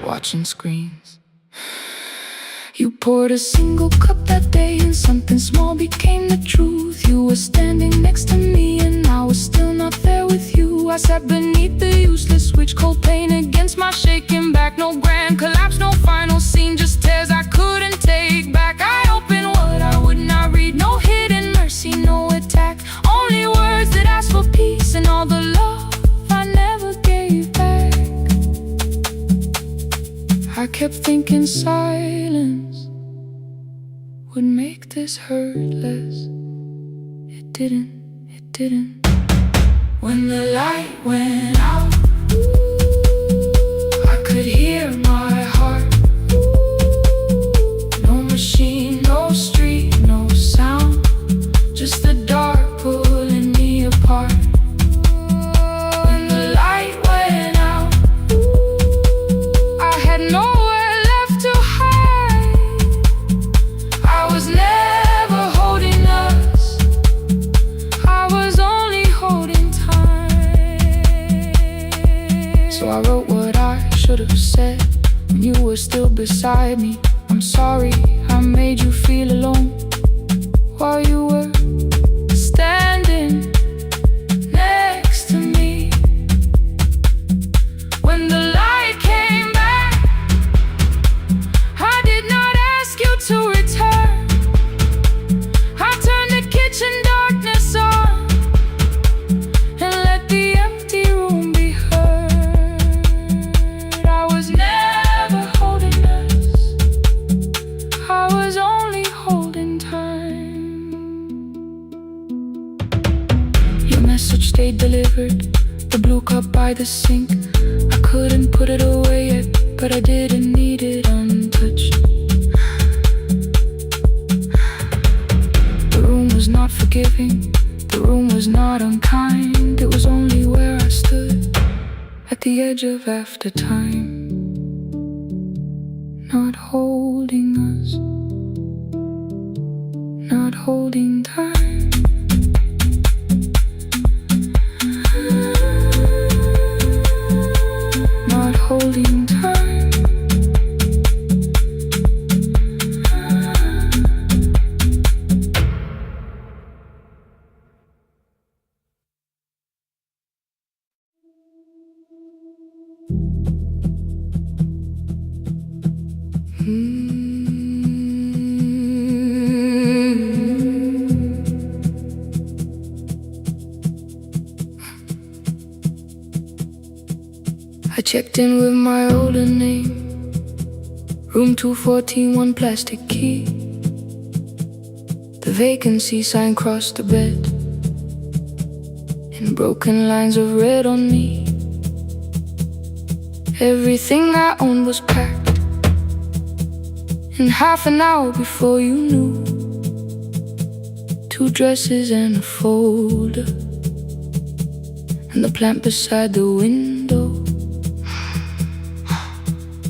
watching screens. You poured a single cup that day and something small became the truth. You were standing next to me and I was still not there with you. I sat beneath the useless switch, cold pain against my shaking back. No grand collapse, no final scene, just tears I couldn't take back. I opened what I would not read, no hidden mercy, no attack. Only words that asked for peace and all the love I never gave back. I kept thinking silence would make this hurt less. It didn't, it didn't. When the light went out, I could hear my heart. No machine, no street, no sound, just the dark pulling me apart. When the light went out, I had nowhere left to hide. I was never holding us, I was only holding time. So I wrote what I should have said when you were still beside me. I'm sorry I made you feel alone while you were standing next to me. When the light came back, I did not ask you to return. I turned the kitchen darkness on and let the empty room be stayed delivered. The blue cup by the sink, I couldn't put it away yet, but I didn't need it untouched. The room was not forgiving, the room was not unkind. It was only where I stood, at the edge of after time. Not holding us, not holding time. Not holding time. I checked in with my older name, room 214, one plastic key. The vacancy sign crossed the bed, in broken lines of red on me. Everything I owned was packed in half an hour before you knew. 2 dresses and a folder, and the plant beside the window.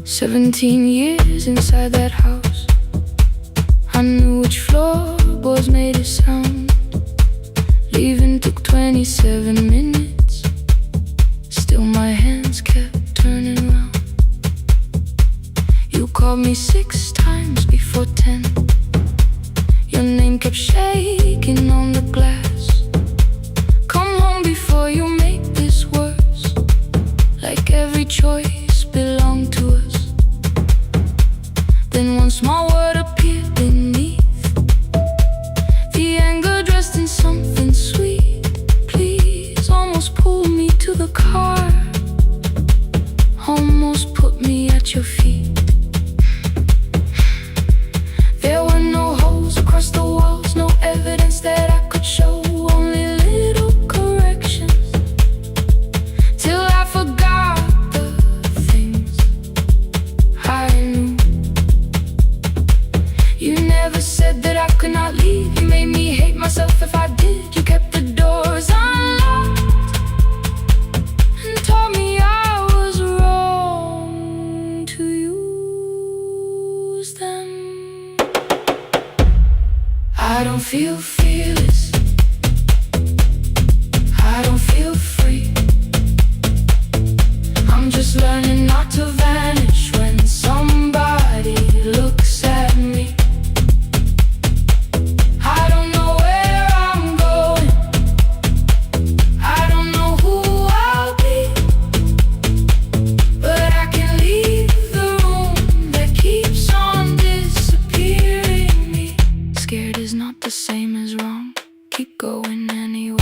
17 years inside that house, I knew which floorboards made a sound. Leaving took 27 minutes, still my hands kept turning round. You called me 6 times before 10. Your name kept shaking on the glass. Come home before you make this worse, like every choice belonged to us. Then one small word appeared beneath, the anger dressed in something sweet. Please, almost pulled me to the car, almost put me at your feet. There were no holes across the walls, no evidence that I could show, only little corrections, till I forgot the things I knew. You never said that I could not leave. You made me hate myself if I did. You kept the doors unlocked and told me I was wrong to use them. I don't feel fearless, I don't feel free. I'm just learning not to vanish when somebody looks at me. I don't know where I'm going, I don't know who I'll be, but I can leave the room that keeps on disappearing me. Scared is not the same as wrong, keep going anyway.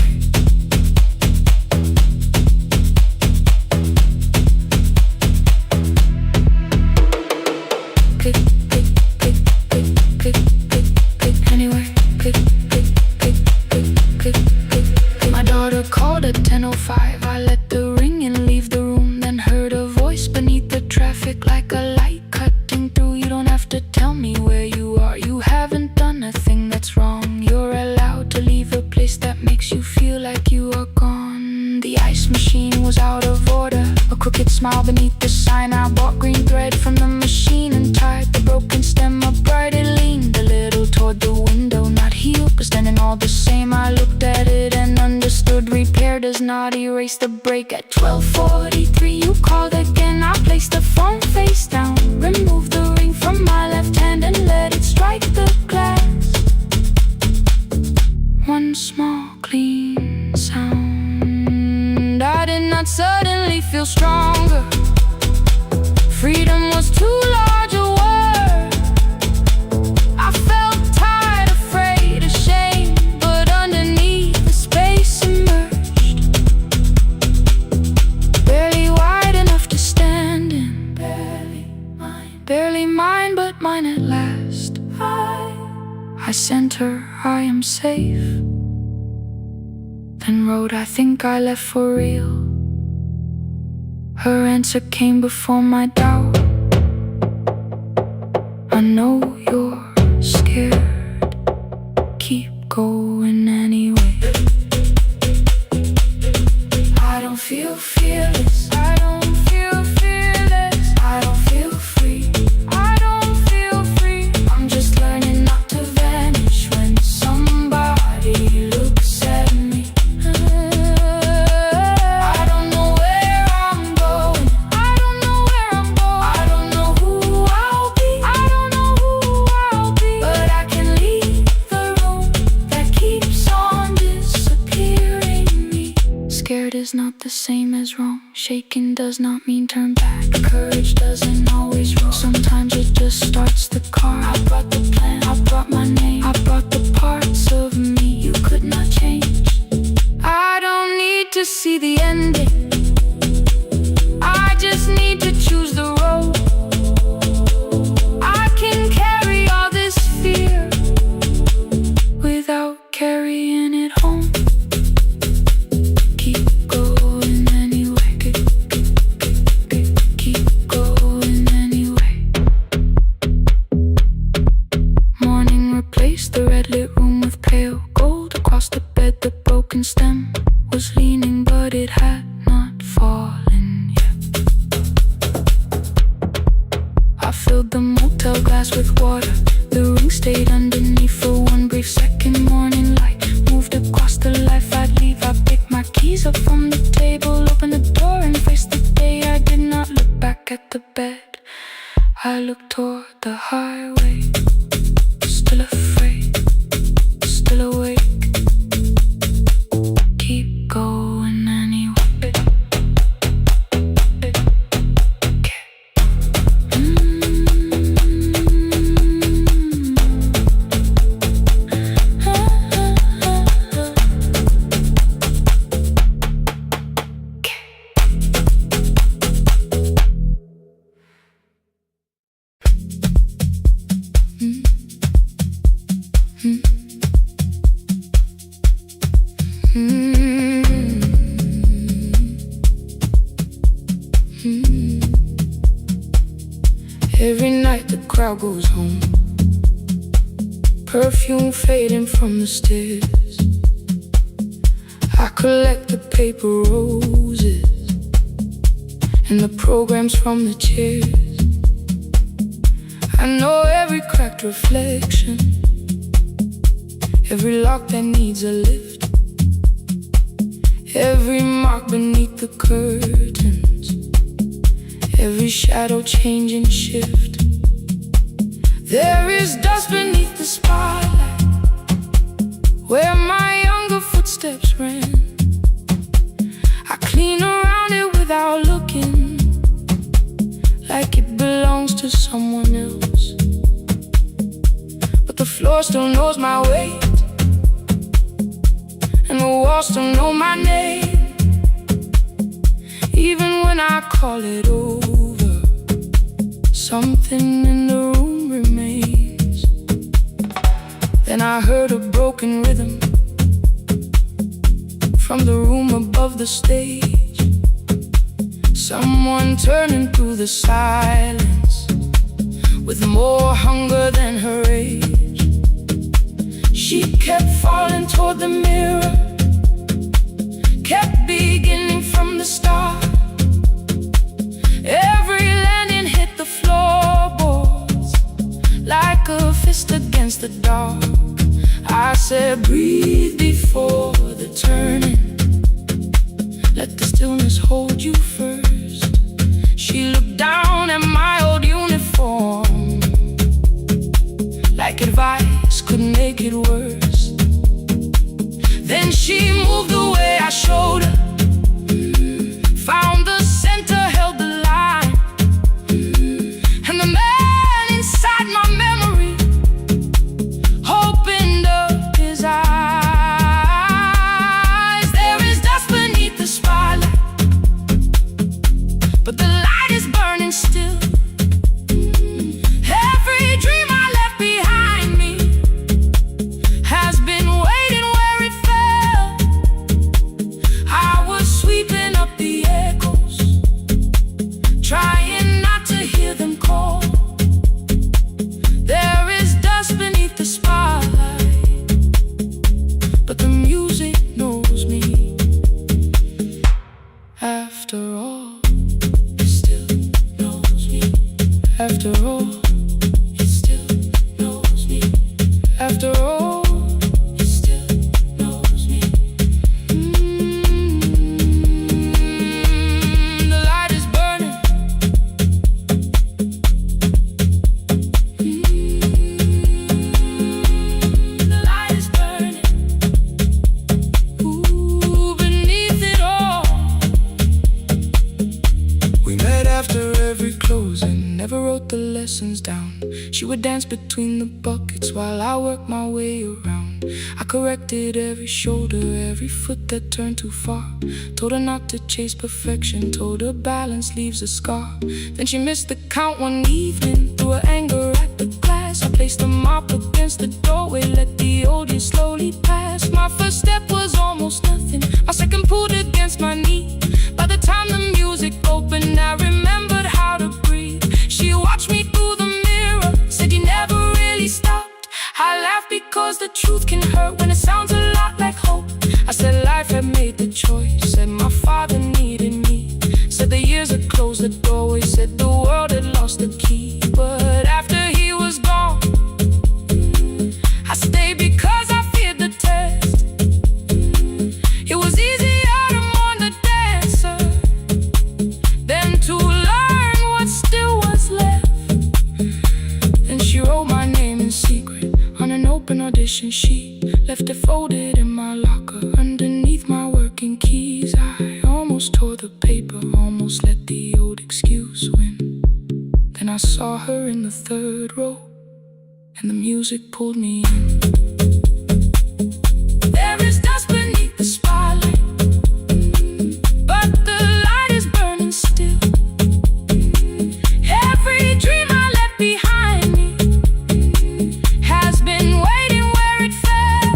Click, click, click, click, click, click, click, anyway. Click, click, click, click, click, click. My daughter called at 10:05. I let the ring and leave the room, then heard a voice beneath the traffic like a light cutting through. You don't have to tell me where you are, you haven't done a thing that's wrong. You're allowed to leave a place that makes you feel like you are gone. The ice machine was out of order, a crooked smile beneath the sign. I bought green thread from the machine and tied the broken stem upright. It leaned a little toward the window, not healed but standing all the same. I looked at it and understood, repair does not erase the break. At 12:43 you called again. I placed the phone face down, removed the ring from my left hand and let it strike the glass. One small clean sound. I did not suddenly feel stronger. Freedom was too large a word. I felt tired, afraid, ashamed, but underneath the space emerged, barely wide enough to stand in. Barely mine, but mine at last. I sent her, I am safe. then wrote, I think I left for real. Her answer came before my doubt. I know you're scared, keep going anyway. I don't feel fearless, I don't feel fearless, I don't feel free, I don't feel free. I'm just learning not to vanish when somebody looks at me. I don't know where I'm going, I don't know where I'm going, I don't know who I'll be, I don't know who I'll be. But I can leave the room that keeps on disappearing me. Scared is not the same as wrong. Shaken does not mean turn back. Courage doesn't always roll. Sometimes it just starts the car. I brought the plan, I brought my name, I brought the parts of me you could not change. I don't need to see the ending, I just need to choose the road. I can carry all this fear without carrying it home. Keep going anyway, keep going anyway. Morning replaced the red lit room with pale gold. Across the bed the broken stem was leaning, but it had not fallen yet. I filled the motel glass with water. The ring stayed underneath for one brief second. Morning light moved across the life I'd leave. I picked my keys up from the table, opened the door and faced the day. I did not look back at the bed, I looked toward the highway. Still afraid, still awake, keep going anyway. Every night the crowd goes home, perfume fading from the stairs. I collect the paper roses and the programs from the chairs. I know every cracked reflection, every lock that needs a lift, every mark beneath the curtains, every shadow change and shift. There is dust beneath the spotlight where my younger footsteps ran. I clean around it without looking, like it belongs to someone else. But the floor still knows my weight, and the walls still know my name. Even when I call it over, something in the room remains. Then I heard a broken rhythm from the room above the stage. Someone turning through the silence with more hunger than her age. She kept falling toward the mirror, kept beginning from the start. Every landing hit the floorboards like a fist against the dark. I said, breathe before the turning, let the stillness hold you first. She looked down at my old uniform, like advice could make it worse. Then she moved away, I showed her, found the center, held the line, and the man inside my memory opened up his eyes. There is dust beneath the spotlight, but the light is burning still. Every dream I left behind me has been waiting where it fell. After all, it still knows me. After all, it still knows me. After all, it still knows me. The light is burning. The light is burning. Ooh, beneath it all. We met after every closing, never wrote the lessons down. She would dance between the buckets while I worked my way around. I corrected every shoulder, every foot that turned too far. Told her not to chase perfection, told her balance leaves a scar. Then she missed the count one evening, threw her anger at the glass. I placed the mop against the doorway, let the old years slowly pass. My first step was almost nothing, my second pulled against my knee. By the time the music opened, I remembered how to breathe. She watched me through the mirror, said you never really stopped. I laughed because the truth can hurt when it sounds a lot like hope. I said life had made the choice, said my father needed me. Said the years had closed the doorway, said the world had lost the key. But after he was gone, I stayed because I feared the test. It was easier to mourn the dancer than to learn what still was left. Then she wrote my name in secret on an open audition sheet, left it folded in my locker underneath my working keys. I almost tore the paper, almost let the old excuse win. Then I saw her in the third row, and the music pulled me in. There is dust beneath the spotlight, but the light is burning still. Every dream I left behind me has been waiting where it fell.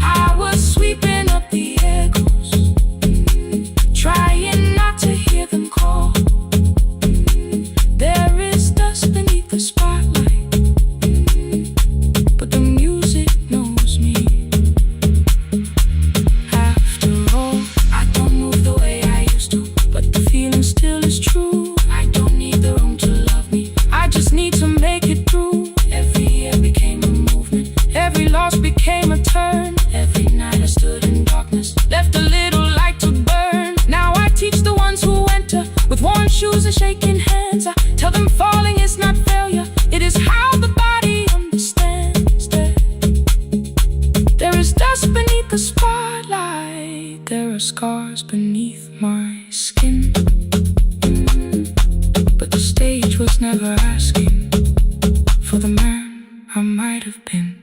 I was sweeping up the echoes, trying not to hear them call. There is dust beneath the spotlight, but the music knows me. After all, I don't move the way I used to, but the feeling still is true. I don't need the room to love me, I just need to make it through. Every year became a movement, every loss became a turn. Every night I stood in darkness, left a little light to burn. Now I teach the ones who enter with worn shoes and shaking hands. I tell them falling is not failure, it is how the body understands. There is dust beneath the spotlight, there are scars beneath my skin. But the stage was never asking for the man I might have been.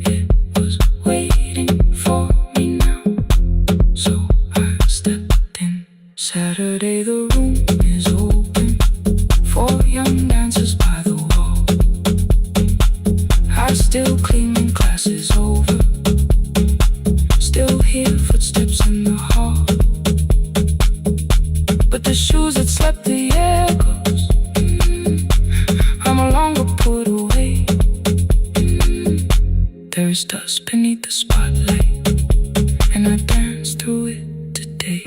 It was waiting for me now, so I stepped in. Saturday the room is open for young dancers by the wall. I still clean when class is over, still hear footsteps in the hall. But the shoes that slept the echoes, are no longer put away. There is dust beneath the spotlight, and I dance through it today.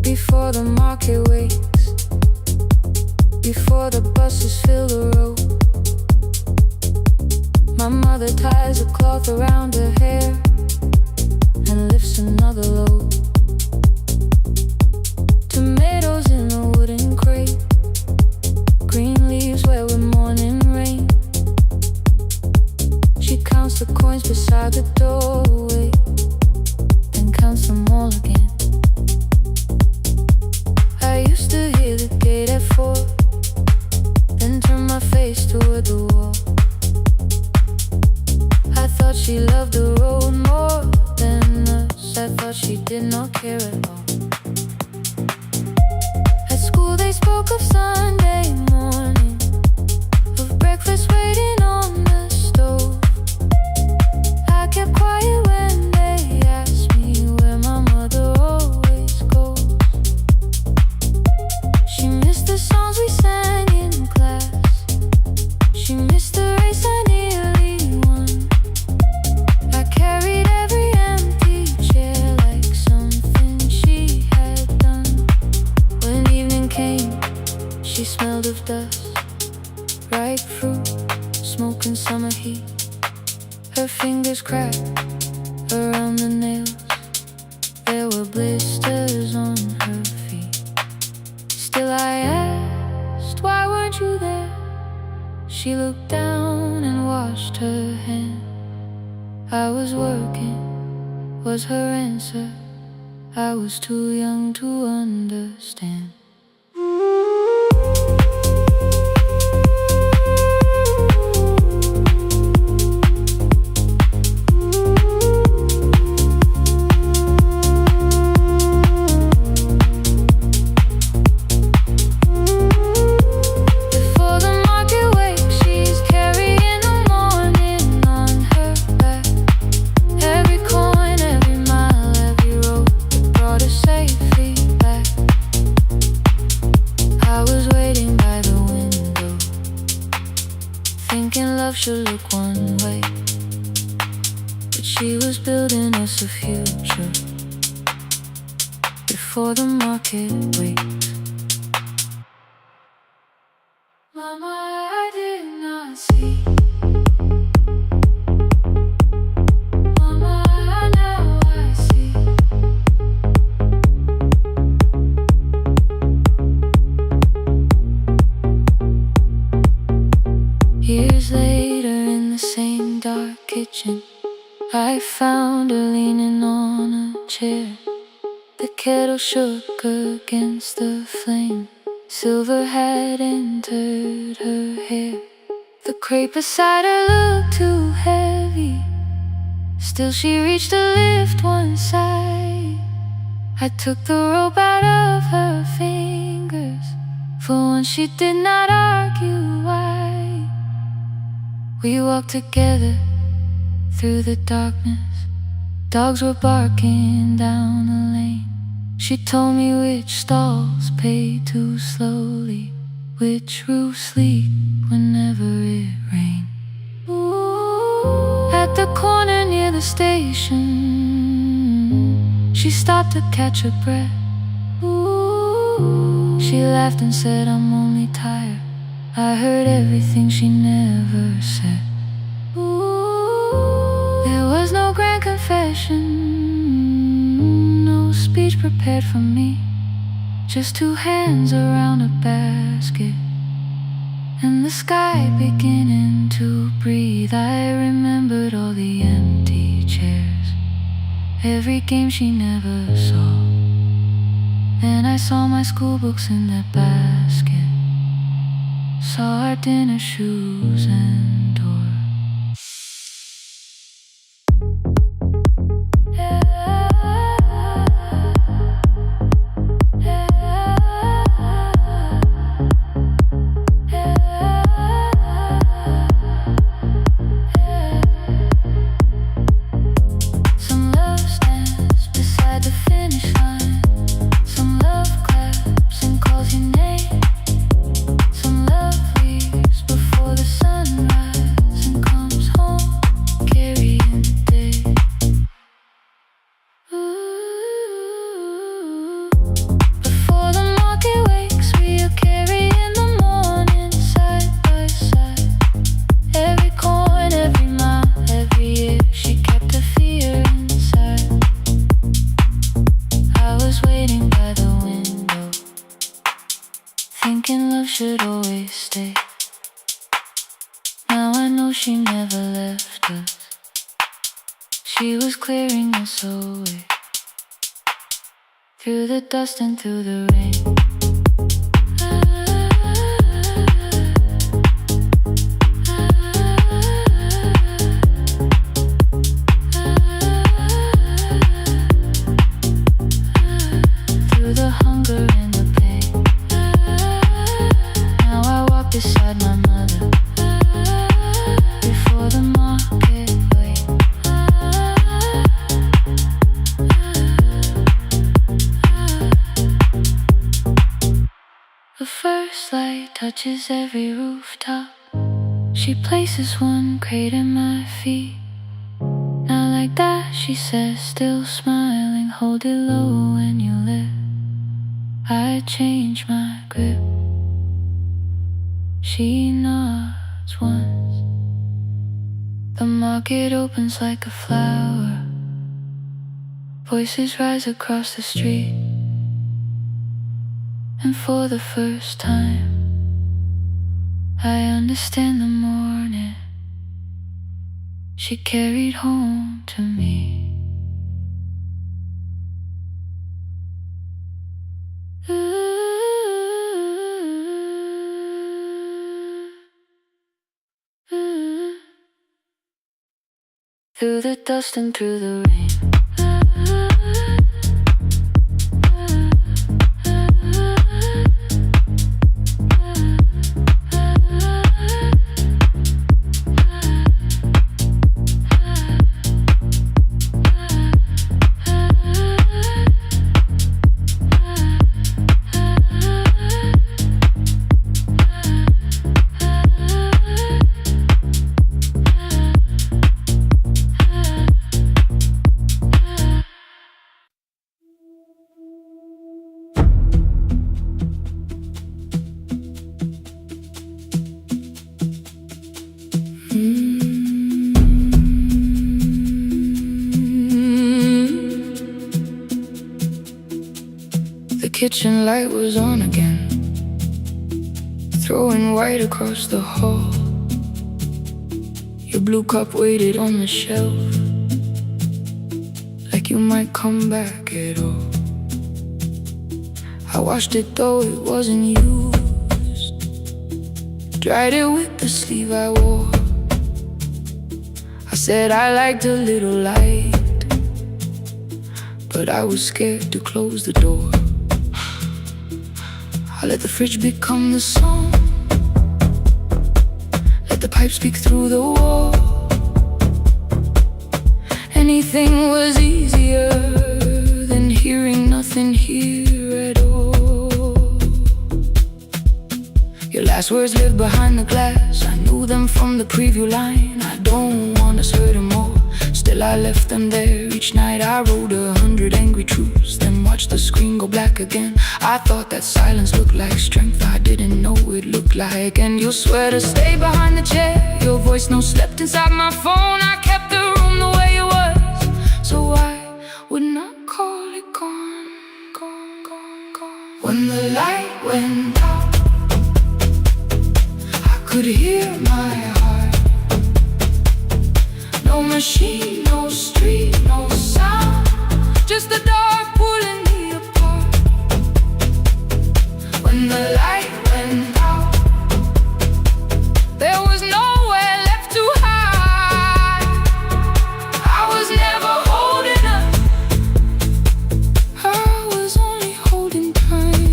Before the market wakes, before the buses fill the road, my mother ties a cloth around her hair and lifts another load. Tomatoes in a wooden crate, green leaves wet with morning rain. She counts the coins beside the doorway, then counts them all again. I used to hear the gate at 4, toward the wall. I thought she loved the road more than us. I thought she did not care at all. At school they spoke of Sunday morning, of breakfast waiting on the stove. I kept quiet when they asked me where my mother always goes. She missed the songs we sang in class. She missed the race I nearly won. I carried every empty chair like something she had done. When evening came, she smelled of dust, ripe fruit, smoke and summer heat. Her fingers cracked around the nails. There were blisters on her feet. Still I asked, why weren't you there? She looked down and washed her hand. I was working, was her answer. I was too young to understand. Should look one way, but she was building us a future before the market waked. Mama, I did not see. Mama, now I see. Years later in the same dark kitchen, I found her leaning on a chair. The kettle shook against the flame. Silver had entered her hair. The crepe beside her looked too heavy. Still she reached to lift one side. I took the rope out of her fingers. For once she did not argue why. We walked together through the darkness. Dogs were barking down the lane. She told me which stalls pay too slowly, which roofs leak whenever it rained. Ooh. At the corner near the station, she stopped to catch her breath. Ooh. She laughed and said, I'm only tired. I heard everything she never said. Ooh. There was no grand confession, no speech prepared for me. Just two hands around a basket and the sky beginning to breathe. I remembered all the empty chairs, every game she never saw. Then I saw my school books in that basket, saw our dinner shoes and door. Some love stands beside the finish line. Some love claps and calls your name. Some love leaves before the sunrise and comes home carrying the day. Ooh. Before the market wakes, we are carrying the morning side by side. Every coin, every mile, every year, she kept her fear inside. I was waiting by the window, thinking love should always stay. Now I know she never left us. She was clearing us away, through the dust and through the rain. light touches every rooftop. She places one crate at my feet. Not like that, she says, still smiling. Hold it low when you lift. I change my grip. She nods once. The market opens like a flower. Voices rise across the street. And for the first time, I understand the morning she carried home to me. Through the dust and through the rain. The kitchen light was on again, throwing white across the hall. Your blue cup waited on the shelf, like you might come back at all. I washed it though it wasn't used, dried it with the sleeve I wore. I said I liked a little light, but I was scared to close the door. I let the fridge become the song, let the pipe speak through the wall. Anything was easier than hearing nothing here at all. Your last words lived behind the glass. I knew them from the preview line. I don't want us hurting more. Still I left them there. Each night I wrote 100 angry truths, then watched the screen go black again. I thought that silence looked like strength. I didn't know it looked like. And you'll swear to stay behind the chair. Your voice no slept inside my phone. I kept the room the way it was, so I would not call it gone, gone, gone, gone. When the light went out, I could hear my heart. No machine, no street, no sound, just the dark pulling me apart. When the light went out, there was nowhere left to hide. I was never holding up, I was only holding time.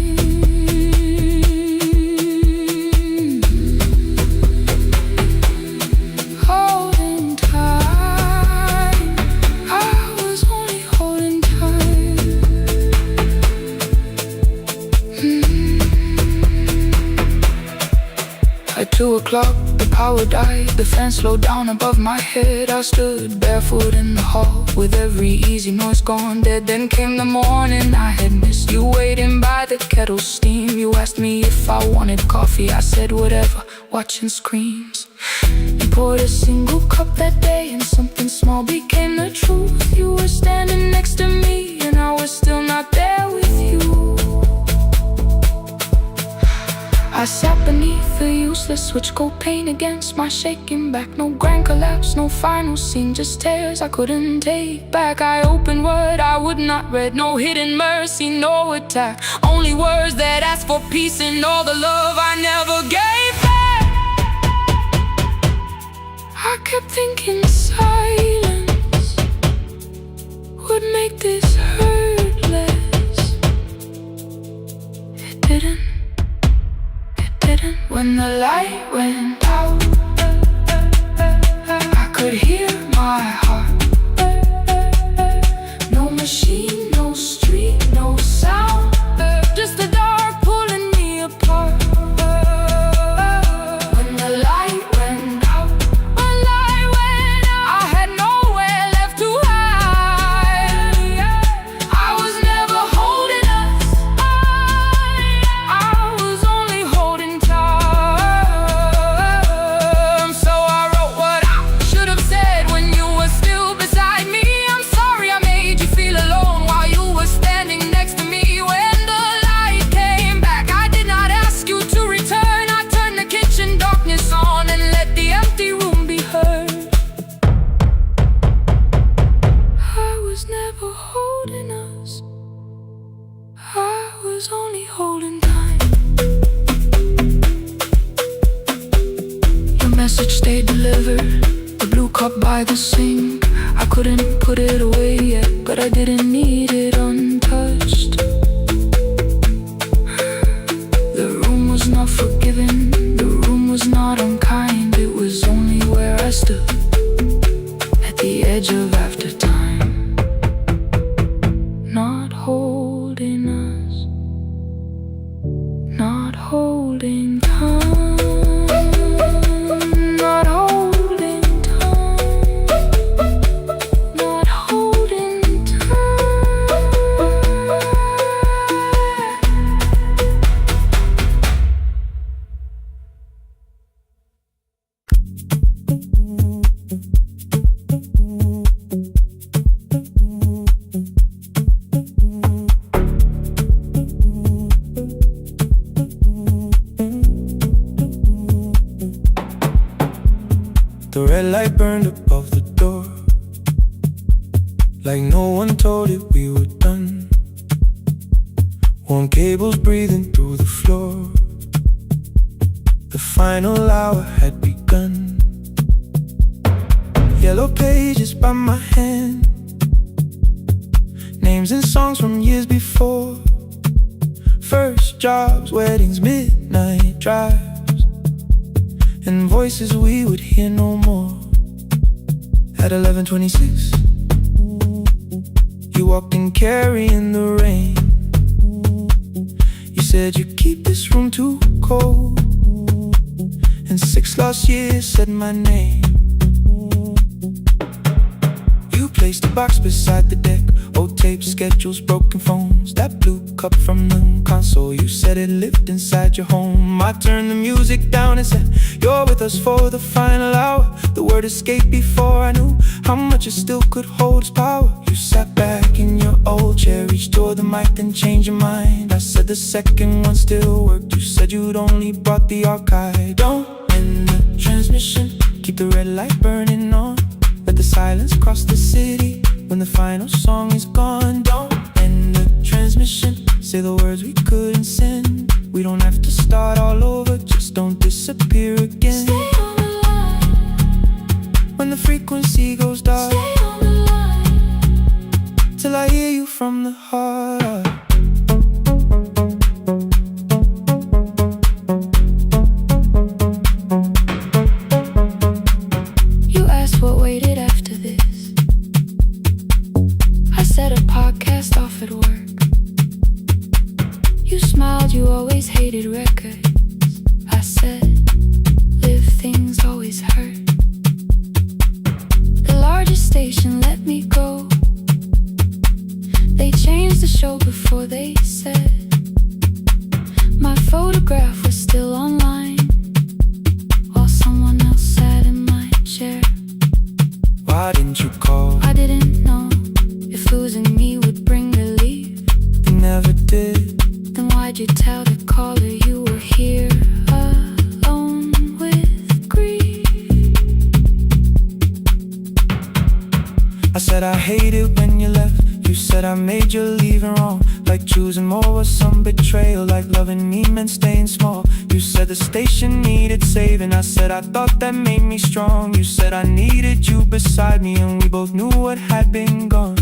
Holding time, I was only holding time. At 2 o'clock, the power died. The fan slowed down above my head. I stood barefoot in the hall, with every easy noise gone dead. Then came the morning I had missed. You waiting by the kettle steam. You asked me if I wanted coffee. I said whatever, watching screens. You poured a single cup that day, and something small became the truth. You were standing next to me, and I was still not there with you. I sat beneath the useless switch, cold pain against my shaking back. No grand collapse, no final scene, just tears I couldn't take back. I opened what I would not read, no hidden mercy, no attack. Only words that asked for peace and all the love I never gave back. I kept thinking silence would make this hurt less. It didn't. When the light went out, I could hear my heart. No machine, no street, no sound, just the dark pulling me apart. by the sink. I couldn't put it away yet, but I didn't need it untouched. The room was not forgiving, the room was not unkind. It was only where I stood at the edge of after time, not holding us, not holding time, not holding time, not holding time. The red light burned above the door, like no one told it we were done. Warm cables breathing through the floor. The final hour had begun. Yellow pages by my hand, names and songs from years before. First jobs, weddings, midnight drives, and voices we would hear no more. At 11:26, you walked in carrying the rain. You said you keep this room too cold, and 6 lost years said my name. You placed a box beside the deck, old tapes, schedules, broken phones, that blue cup from the console. You said it lived inside your home. I turned the music down and said, you're with us for the final hour. The word escaped before I knew how much it still could hold its power. You sat back in your old chair, reached toward the mic, then changed your mind. I said the second one still worked. You said you'd only brought the archive. Don't end the transmission, keep the red light burning on. Let the silence cross the city when the final song is gone. Don't end the transmission, say the words we couldn't send. We don't have to start all over, just don't disappear again. Stay on the line when the frequency goes dark. Stay on the line Till I hear you from the heart. You asked what waited after this. I said a podcast off at work. You smiled, you always hated records. I said, live things always hurt. The largest station let me go. They changed the show before they said my photograph was still online, while someone else sat in my chair. Why didn't you call? I didn't know if losing me would bring relief. You never did. Then why'd you tell the caller you were here alone with grief? I said I hate it when you left. You said I made you leaving wrong, like choosing more was some betrayal, like loving me meant staying small. You said the station needed saving. I said I thought that made me strong. You said I needed you beside me, and we both knew what had been gone.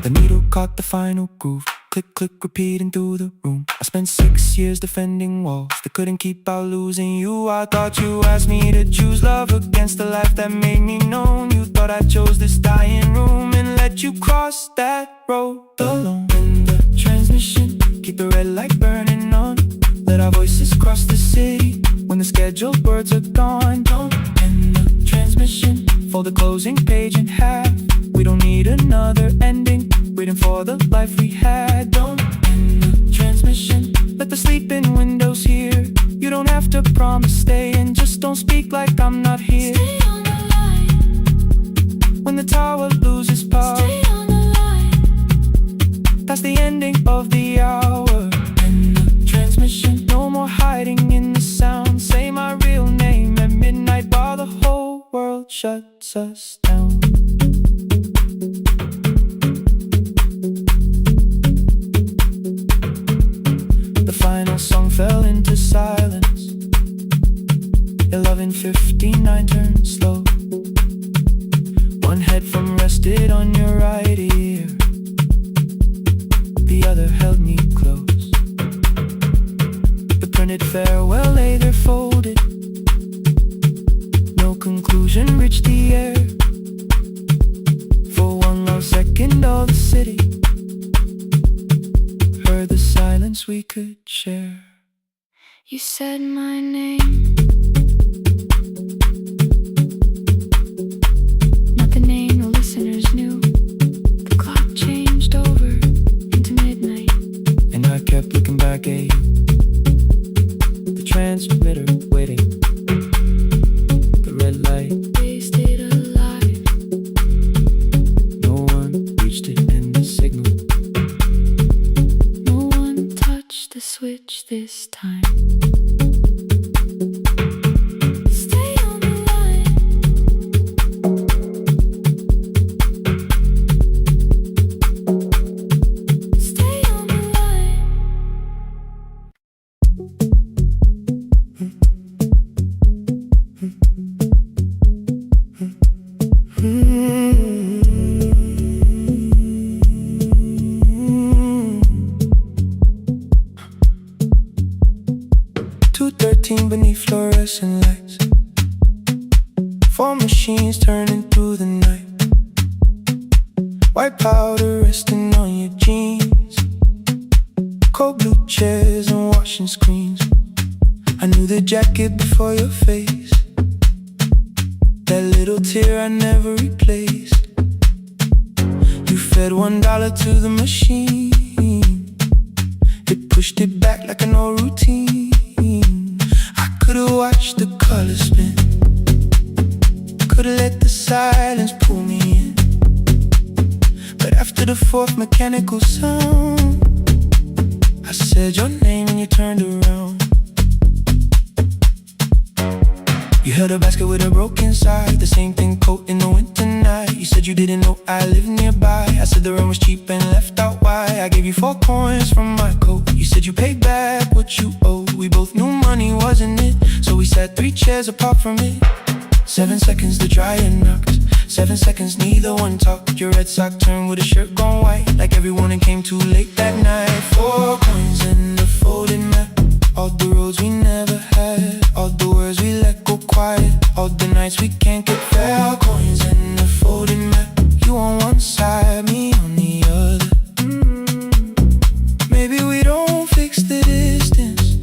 The needle caught the final groove, click, click, repeating through the room. I spent 6 years defending walls that couldn't keep out losing you. I thought you asked me to choose love against the life that made me known. You thought I chose this dying room and let you cross that road alone. In the transmission, keep the red light burning on. Let our voices cross the city when the scheduled words are gone. Don't end the transmission, fold the closing page in half. We don't need another ending, waiting for the life we had. Don't end the transmission, let the sleeping windows hear. You don't have to promise staying, just don't speak like I'm not here. Stay on the line When the tower loses power, Stay on the line that's the ending of the hour. End the transmission, no more hiding in the sound. Say my real name at midnight while the whole world shuts us down. The final song fell into silence. 11:59 turned slow. One headphone rested on your right ear, the other held me close. The printed farewell lay there folded. No conclusion reached the air. For one long second all the city heard the silence we could share. You said my name, not the name the listeners knew. The clock changed over into midnight, and I kept looking back at you, the transmitter waiting, the red light. They stayed alive. No one reached it in the signal. No one touched the switch this time. Stay on the line. Stay on the line. 2:13 beneath fluorescent lights, 4 machines turning through the night. White powder resting on your jeans, cold blue chairs and washing screens. I knew the jacket before your face, that little tear I never replaced. You fed $1 to the machine, it pushed it back like an old routine. I could've watched the colors spin, could've let the silence pull me in. But after the 4th mechanical sound, I said your name and you turned around. You held a basket with a broken side, the same thing coat in the winter night. You said you didn't know I lived nearby. I said the rent was cheap and left out why. I gave you 4 coins from my coat. You said you paid back what you owed. We both knew money wasn't it, so we sat 3 chairs apart from it. 7 seconds the dryer knocked, 7 seconds neither one talked. Your red sock turned with a shirt gone white, like everyone that came too late that night. 4 coins in the folded map, all the roads we never had, all the words we let go quiet, all the nights we can't get fair. Coins in the folded map, you on one side, me on the other. Maybe we don't fix the distance,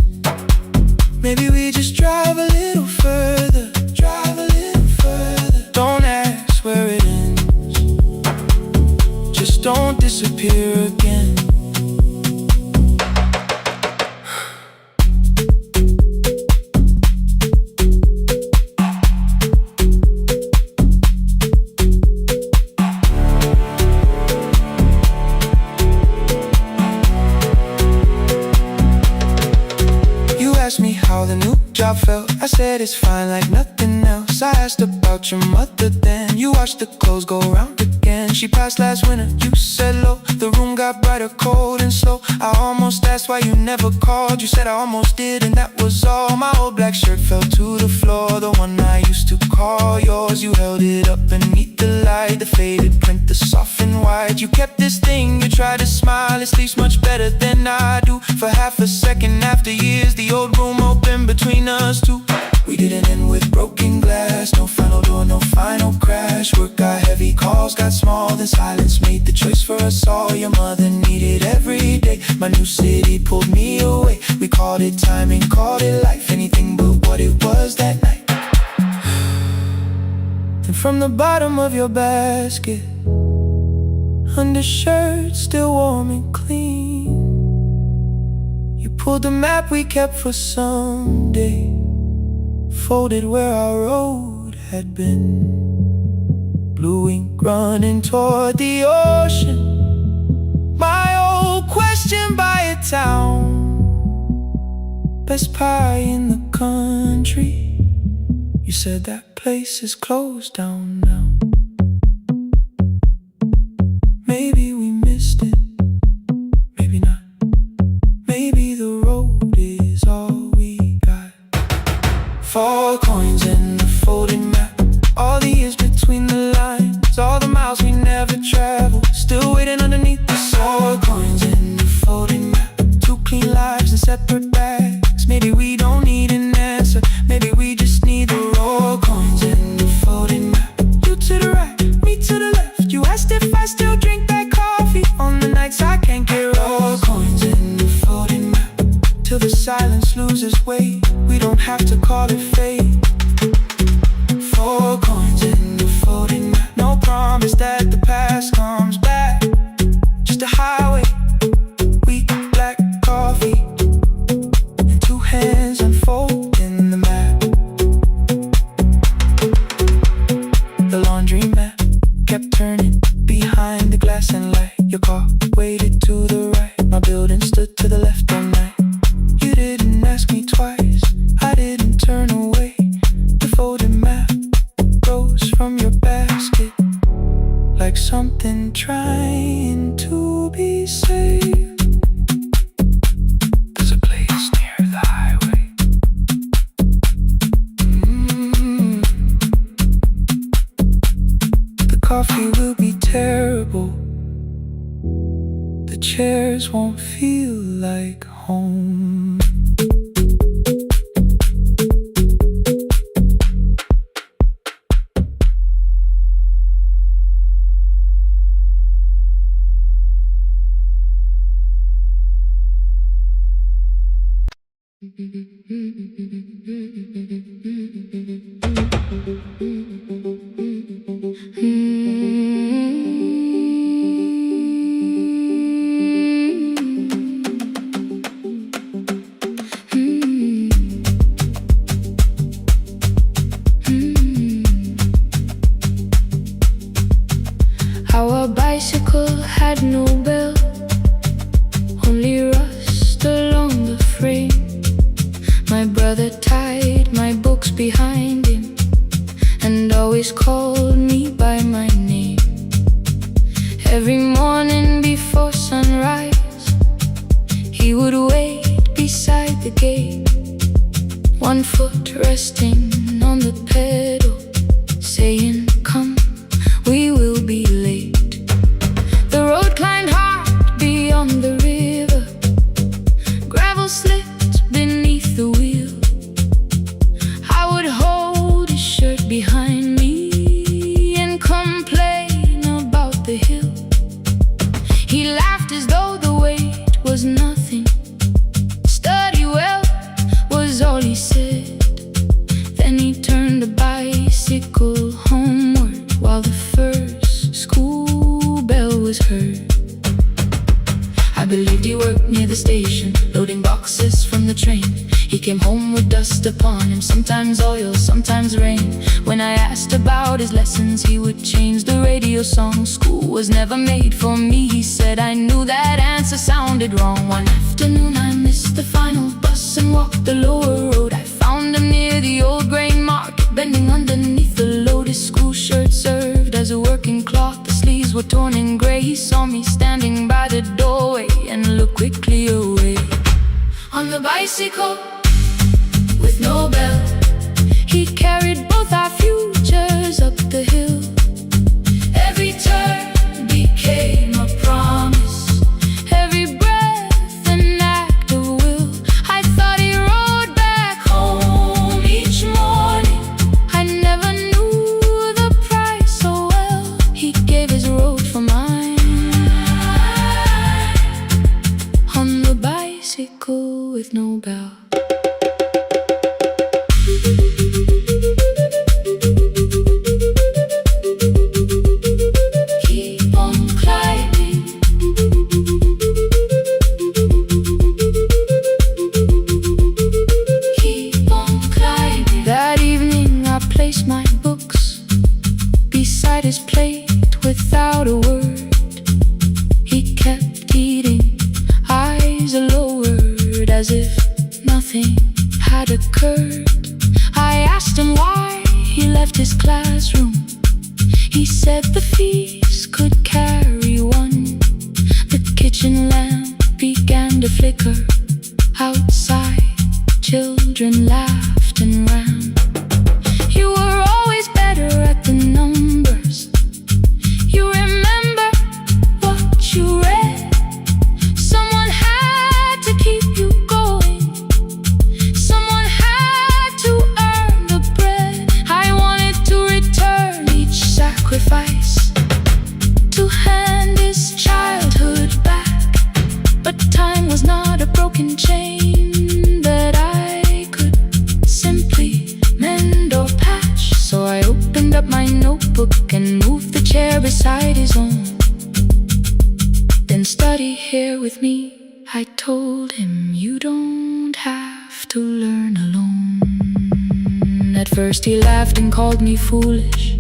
maybe we just drive a little further, drive a little further. Don't ask where it ends, just don't disappear again. Asked me how the new job felt, I said it's fine like nothing else. I asked about your mother then, you watched the clothes go round again. She passed last winter, you said low, the room got brighter, cold and slow. I almost asked why you never called, you said I almost did and that was all. My old black shirt fell to the floor, the one I used to call yours. You held it up beneath the light, the faded print, the soft and white. You kept this thing, you tried to smile, it sleeps much better than I do. For half a second after years, the old room opened between us two. We didn't end with broken glass, no final door, no final crash. Work got heavy, calls got small, then silence made the choice for us all. Your mother needed every day, my new city pulled me away. We called it timing, called it life, anything but what it was that night. And from the bottom of your basket, undershirt still warm and clean, you pulled the map we kept for someday, folded where our road had been. Blue ink running toward the ocean, my old question by a town. Best pie in the country, you said that place is closed down now. Maybe we missed it, maybe not. Maybe the road is all we got. 4 coins in the folded map, all the years between the lines, We don't have to call it fate. 4 coins in the folding map. No promise that the past comes back. Just a highway, weak black coffee, and 2 hands unfolding the map. The laundry mat kept turning behind the glass and light. Your car waited to the right. My building stood to the left all night. You didn't ask me twice, I didn't turn away. The folded map rose from your basket like something trying to be saved. There's a place near the highway. The coffee will be terrible. The chairs won't feel like home. Our bicycle had no bell, only rust along the frame. My brother tied my books behind him and always called me by my name. Every morning before sunrise, he would wait beside the gate, 1 foot resting on the pedal, saying, "Come, we will be late." The road climbed hard beyond the river, gravel slipped beneath the wheel. I would hold his shirt behind me and complain about the hill. He laughed as though the weight was nothing. Study well was all he said. Then he turned the bicycle homeward while the first school bell was heard. I believed he worked near the station, loading boxes from the train. He came home with dust upon him, sometimes oil, sometimes rain. When I asked about his lessons, he would change the radio song. School was never made for me, he said. I knew that answer sounded wrong. One afternoon I missed the final bus and walked the lower road. I found him near the old grain market, bending underneath the load. His school shirt served as a working cloth, the sleeves were torn and gray. He saw me standing by the doorway and looked quickly away. On the bicycle with no bell, he carried both our futures up the hill. Every turn became a promise, every breath an act of will. I thought he rode back home each morning. I never knew the price so well. He gave his road for mine. On the bicycle with no bell. His plate without a word. He kept eating, eyes lowered, as if nothing had occurred. I asked him why he left his classroom. He said the fees could carry one. The kitchen lamp began to flicker. Outside, children laughed and ran. You were always better at the numbers. You remember what you read. Someone had to keep you going. Someone had to earn the bread. I wanted to return each sacrifice, to hand his childhood back. But time was not a broken chain that I could up my notebook and moved the chair beside his own. Then study here with me, I told him. You don't have to learn alone. At first he laughed and called me foolish.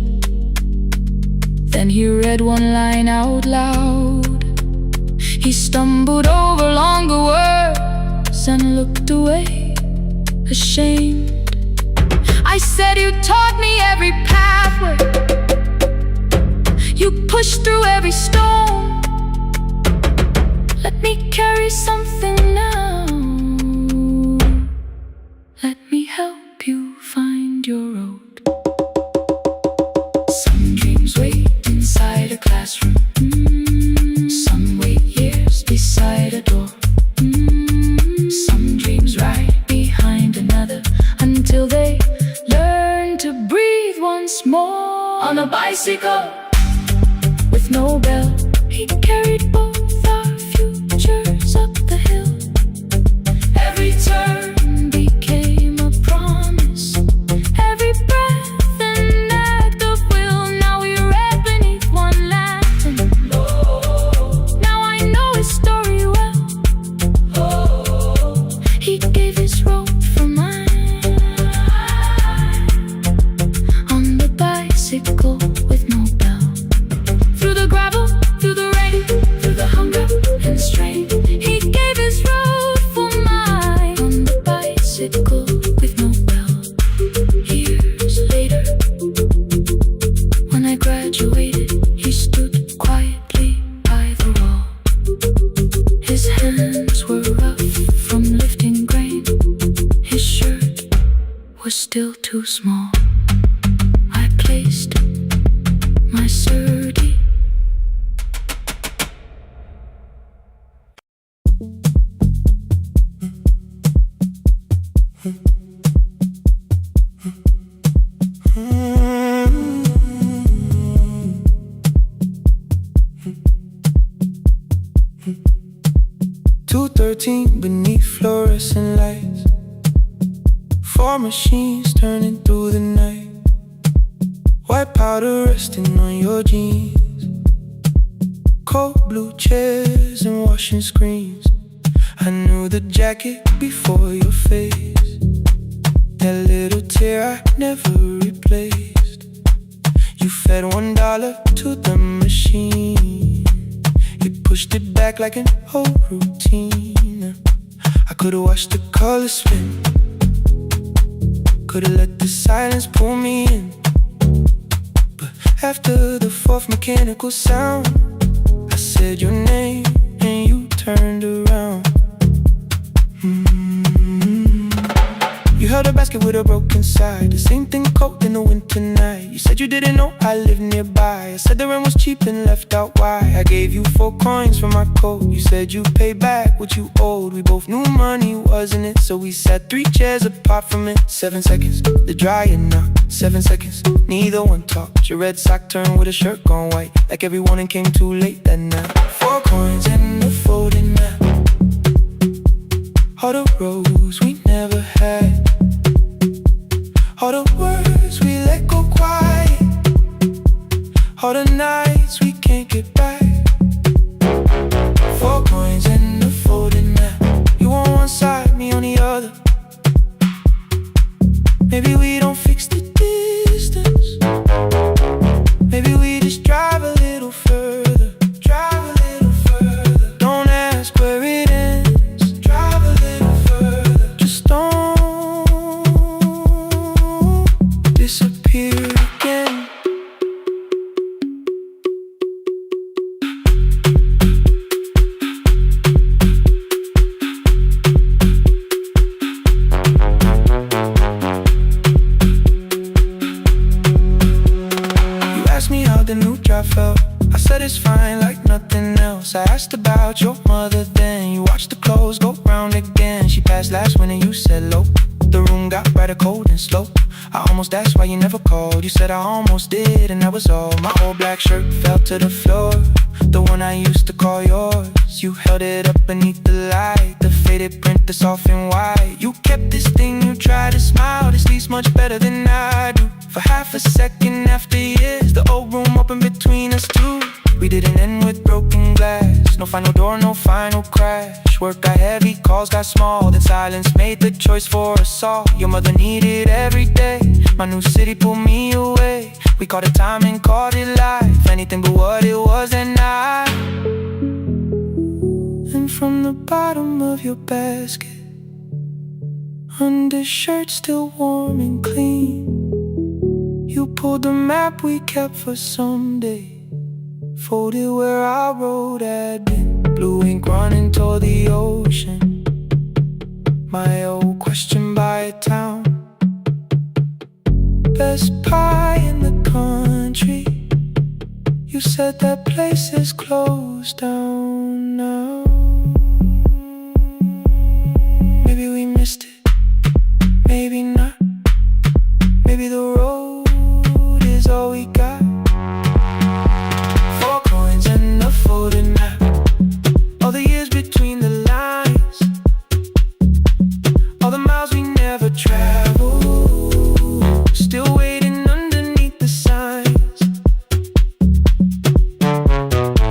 Then he read one line out loud. He stumbled over longer words and looked away, ashamed. I said, you taught me every pathway, you pushed through every stone. Let me carry something now. Let me help you find your road. Some dreams wait inside a classroom. Some wait years beside a door. Some dreams right behind another until they learn to breathe once more. On a bicycle with no bell, he carried both our futures up the hill. Every turn became a promise, every breath an act of will. Now we read beneath one lantern. Now I know his story well. He gave his road for mine. On the bicycle with no bell, through the gravel, through the rain, through the hunger and strain, he gave his road for mine. On the bicycle with no bell. Years later, when I graduated, he stood quietly by the wall. His hands were rough from lifting grain. His shirt was still too small. I placed my sturdy beneath fluorescent lights, 4 machines turning through the night. White powder resting on your jeans, cold blue chairs and washing screens. I knew the jacket before your face, that little tear I never replaced. You fed $1 to the machine, you pushed it back like an old routine. I could've watched the colors spin, could've let the silence pull me in. But after the 4th mechanical sound, I said your name and you turned around. You held a basket with a broken side, the same thing cold in the winter night. You said you didn't know I lived nearby. I said the rent was cheap and left out why. I gave you 4 coins for my coat. You said you'd pay back what you owed. We both knew money wasn't it, so we sat 3 chairs apart from it. 7 seconds, the dryer knocked. 7 seconds, neither one talked. Your red sock turned with a shirt gone white, like every warning came too late that night. 4 coins and a folding map, all the roads we never had, all the words we let go quiet, all the nights we can't get back. 4 coins and a folding map, you on one side, me on the other. Maybe we don't fix the distance, maybe we just drive a little further. Drive a little further, don't ask where it ends. Drive a little further, just don't disappear again. I felt, I said it's fine like nothing else. I asked about your mother then. You watched the clothes go round again. She passed last winter, you said low. The room got brighter, cold and slow. I almost asked why you never called. You said I almost did and that was all. My old black shirt fell to the floor, the one I used to call yours. You held it up beneath the light, the faded print that's off in white. You kept this thing, you tried to smile. This leaves much better than I do. For half a second after final door, no final crash. Work got heavy, calls got small, then silence made the choice for us all. Your mother needed every day. My new city pulled me away. We called it time and called it life. Anything but what it was at night. And from the bottom of your basket, undershirt still warm and clean, you pulled the map we kept for someday, folded where our road had been. Blue ink running toward the ocean, my old question by a town. Best pie in the country, you said that place is closed down now. Maybe we missed it, maybe not. Maybe the road is all we got. 4 coins and a folded map, all the years between the lines, all the miles we never traveled, still waiting underneath the signs.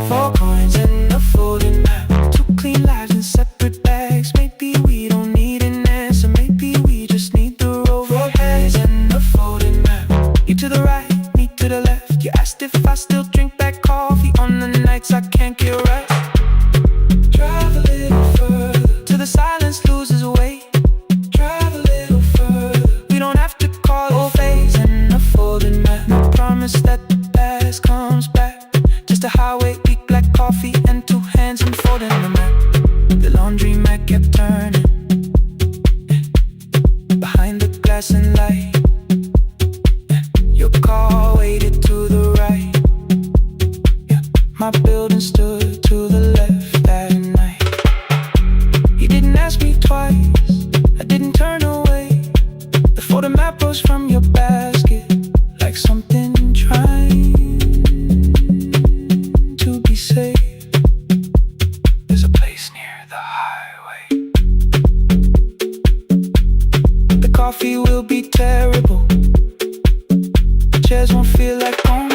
4 coins and a folded map, 2 clean lives in separate bags. Maybe we don't need an answer, maybe we just need the road. 4 coins and a folded map, you to the right, me to the left. You asked if I still drink that coffee on the nights I can't get right. Drive a little further till the silence loses weight. Drive a little further, we don't have to call it phase and a folded map. No promise that the past comes back, just a highway, weak black coffee and 2 hands unfolding the map. The laundry mat kept turning behind the glass and light. Your car waited to the right. My building stood to the left that night. You didn't ask me twice, I didn't turn away. The photo map rose from your basket like something trying to be safe. There's a place near the highway. The coffee will be terrible, the chairs won't feel like home.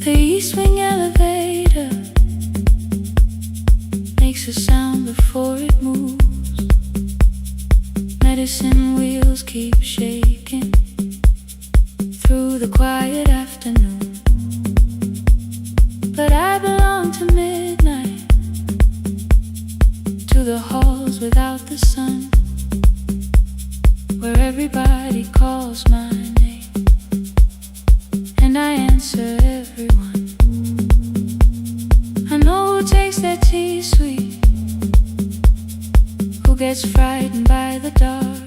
The east wing elevator makes a sound before it moves. Medicine wheels keep shaking through the quiet afternoon. But I belong to midnight, to the halls without the sun, where everybody calls my name and I answer everyone. I know who takes their tea sweet, who gets frightened by the dark.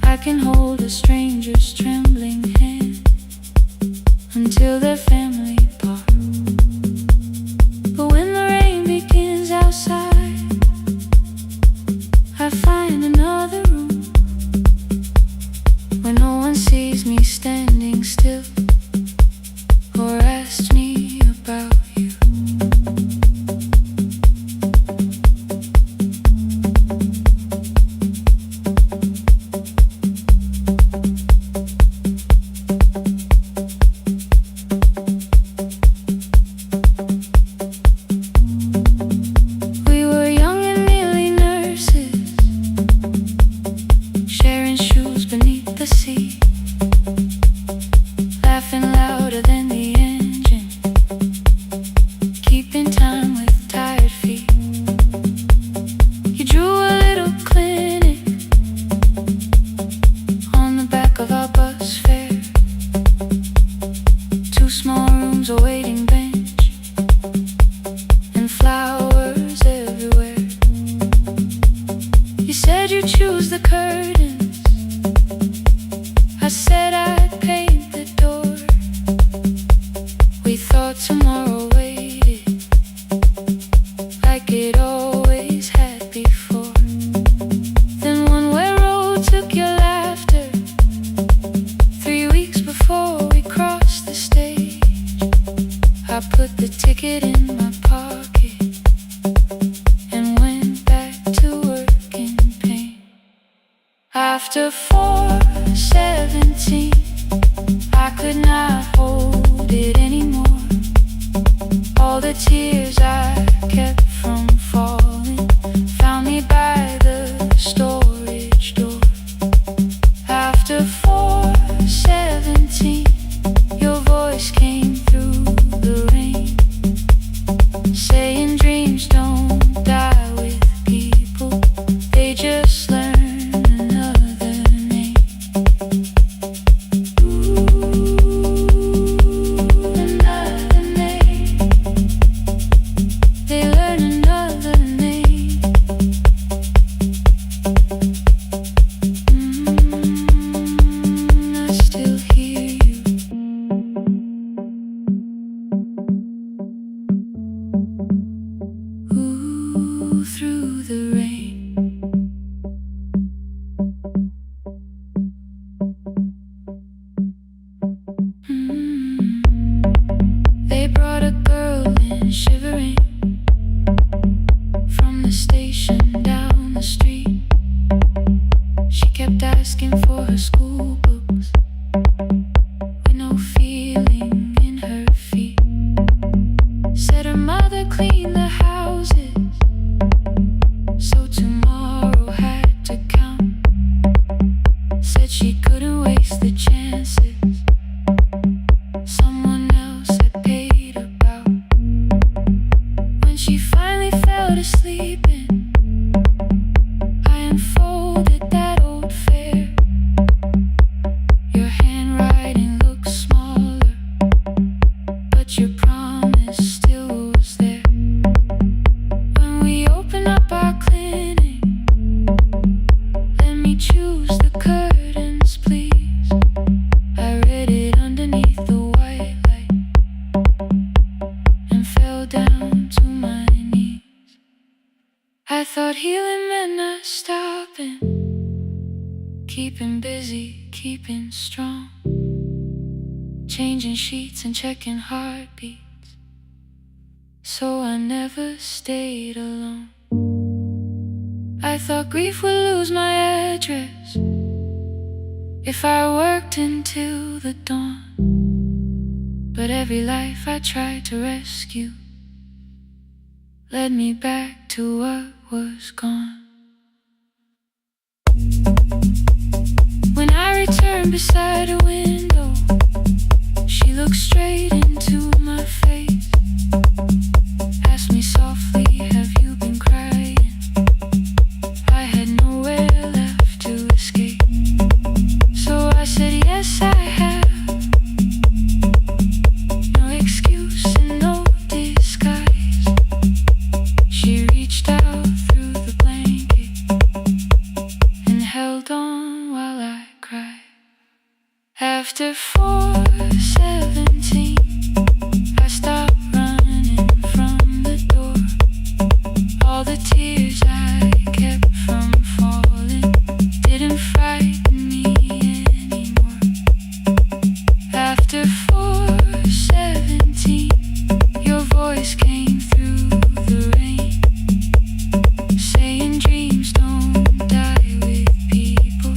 I can hold a stranger's trembling hand until their family part. But when the rain begins outside, I find another room where no one sees me standing still or asks me about you. I put the ticket in my pocket and went back to work in pain. After 4:17, I could not hold it anymore. All the tears I kept from falling found me by the storage door. After 4:17, your voice came through the rain, saying dreams don't die with people, they just learn another name. Another name. They learn another name. I still hear you. Ooh, through the rain. They brought a girl in shivering from the station down the street. She kept asking for her school books with no feeling in her feet. Said her mother cleaned the houses, so tomorrow had to count. Said she couldn't waste the chances someone else had paid about. When she finally fell to sleeping, I unfolded that old fare. Your handwriting looks smaller, but your promise still was there. When we open up our clinic, let me choose the curtains, please. I read it underneath the white light and fell down to my knees. I thought healing meant not stopping, keeping busy, keeping strong, changing sheets and checking heartbeats, so I never stayed alone. I thought grief would lose my address if I worked until the dawn. But every life I tried to rescue led me back to what was gone. When I returned beside a window, she looked straight into my face, asked me softly, have you been crying? I had nowhere left to escape, so I said yes I have. No excuse and no disguise. She reached out through the blanket and held on while I cried. After 4:17, I stopped running from the door. All the tears I kept from falling didn't frighten me anymore. After 4:17, your voice came through the rain, saying dreams don't die with people,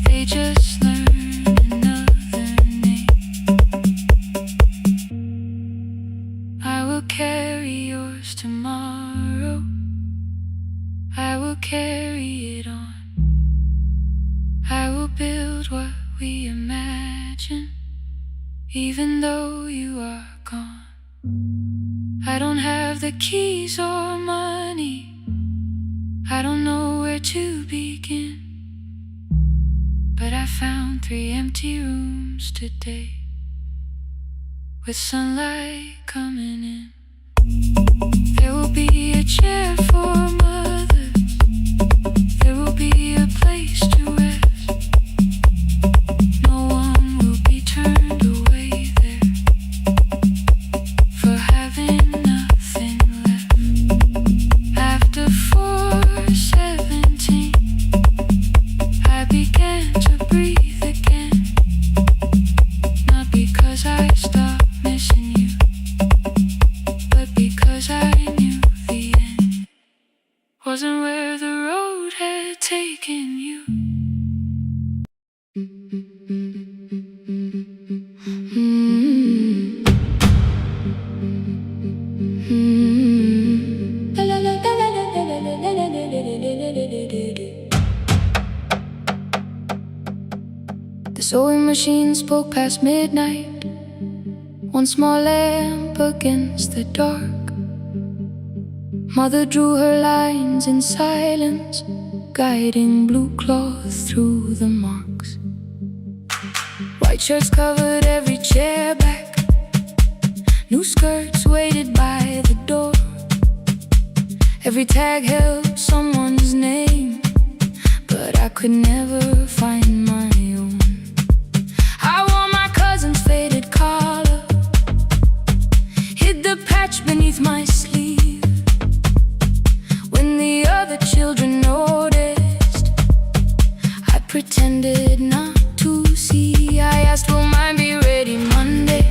they just learn another name. I will carry yours tomorrow, I will carry it on. I will build what we imagine, even though you are gone. I don't have the keys or money, I don't know where to begin, but I found 3 empty rooms today, with sunlight coming in. There will be a chair for mothers, there will be a place to rest. No one will be turned away there for having nothing left. After 4:17, I began to breathe again, not because I stopped missing you, machine spoke past midnight, one small lamp against the dark. Mother drew her lines in silence, guiding blue cloth through the marks. White shirts covered every chair back, new skirts waited by the door. Every tag held someone's name, but I could never find my own. I wore my cousin's faded collar, hid the patch beneath my sleeve. When the other children noticed, I pretended not to see. I asked, will mine be ready Monday?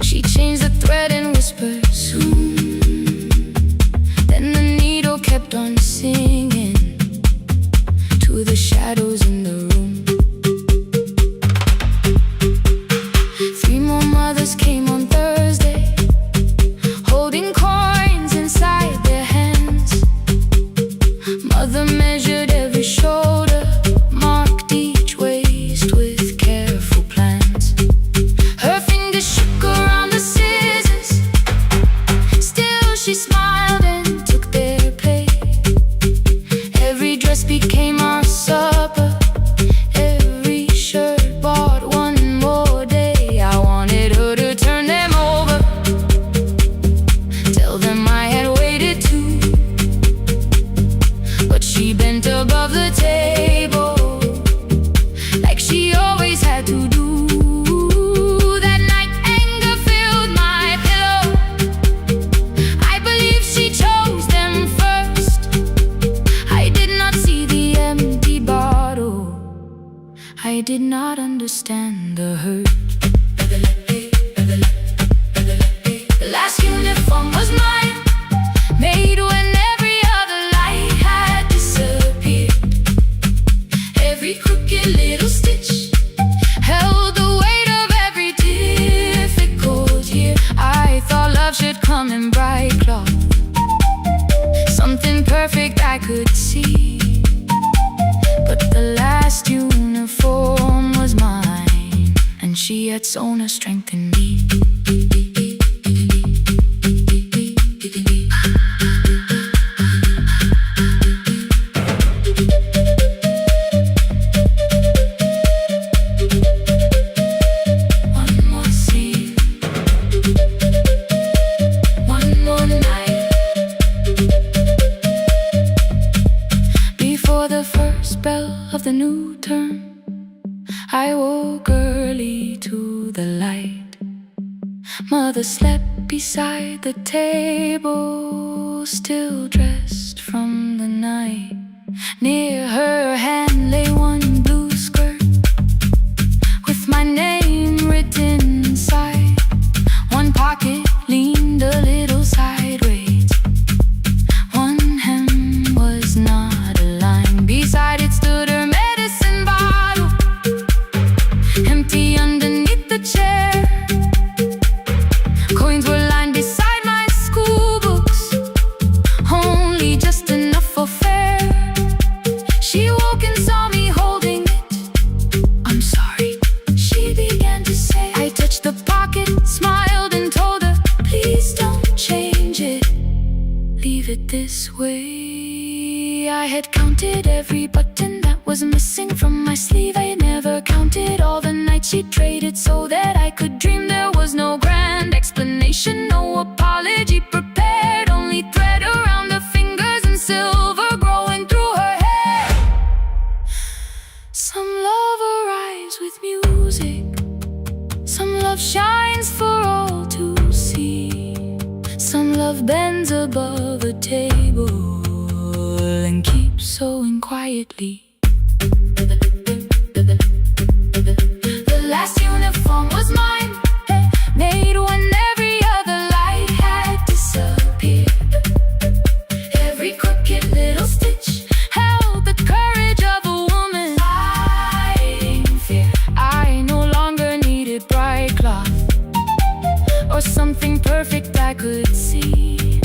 She changed the thread and whispered, soon. Then the needle kept on singing to the shadows in the room. 3 more mothers came on Thursday, holding coins inside their hands. Mother measured every shoulder, marked each waist with careful plans. Her fingers shook around the scissors, still she smiled and took their place. Every dress became our supper, every shirt bought one more day. I wanted her to turn them over, tell them I had waited too. But she bent above the table, like she always had to do. That night anger filled my pillow, I believe she chose them first. I did not see the empty bottle, I did not understand the hurt. The last uniform was mine, made when every other light had disappeared. Every crooked little stitch held the weight of every difficult year. I thought love should come in bright cloth, something perfect I could see. But the last uniform was mine, and she had sewn her strength in me. One more scene, one more night. Before the first bell of the new term, I woke early to the light. Mother slept beside the table, still dressed from the night. Near her hand lay one blue skirt with my name written inside. One pocket leaned a little sideways, one hem was not aligned. Beside it stood her medicine bottle, empty underneath the chair. Coins were lined beside my school books, only just enough for fare. She woke and saw me holding it. I'm sorry, she began to say. I touched the pocket, smiled and told her, please don't change it, leave it this way. I had counted every button that was missing from my sleeve. I had never counted all the nights she traded so that I could dream. There was no grand explanation, no apology prepared, only thread around the fingers and silver growing through her hair. Some love arrives with music, some love shines for all to see. Some love bends above a table and keeps sewing quietly. The last uniform was mine, made when every other light had disappeared. Every crooked little stitch held the courage of a woman fighting fear. I no longer needed bright cloth or something perfect I could see.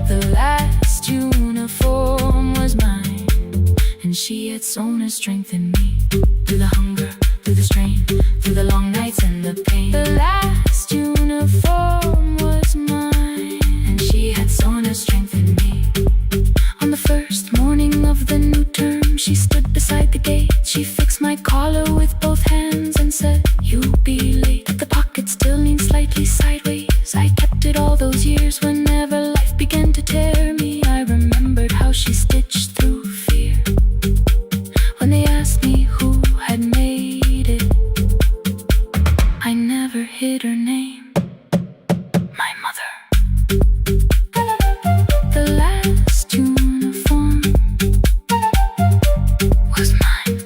The last uniform was mine, and she had sewn her strength in me. Through the hunger the long nights and the pain. The last uniform was mine, and she had sown her strength in me. On the first morning of the new term, she stood beside the gate. She fixed my collar with both hands and said, "You'll be late." The pocket still leaned slightly sideways. I kept it all those years. Whenever life began to tear me, I remembered how she stitched through fear. When they asked me who had made it, I never hid her name. My mother. The last uniform was mine.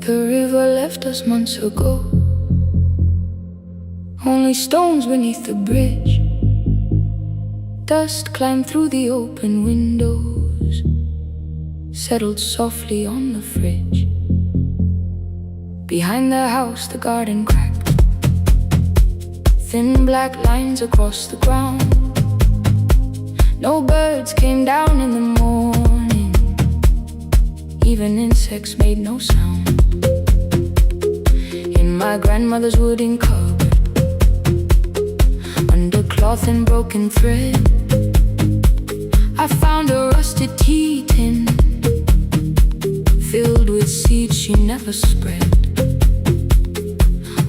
The river left us months ago. Only stones beneath the bridge. Dust climbed through the open windows, settled softly on the fridge. Behind the house the garden cracked, thin black lines across the ground. No birds came down in the morning, even insects made no sound. In my grandmother's wooden cupboard, under cloth and broken thread, I found a rusted tea tin filled with seeds she never spread.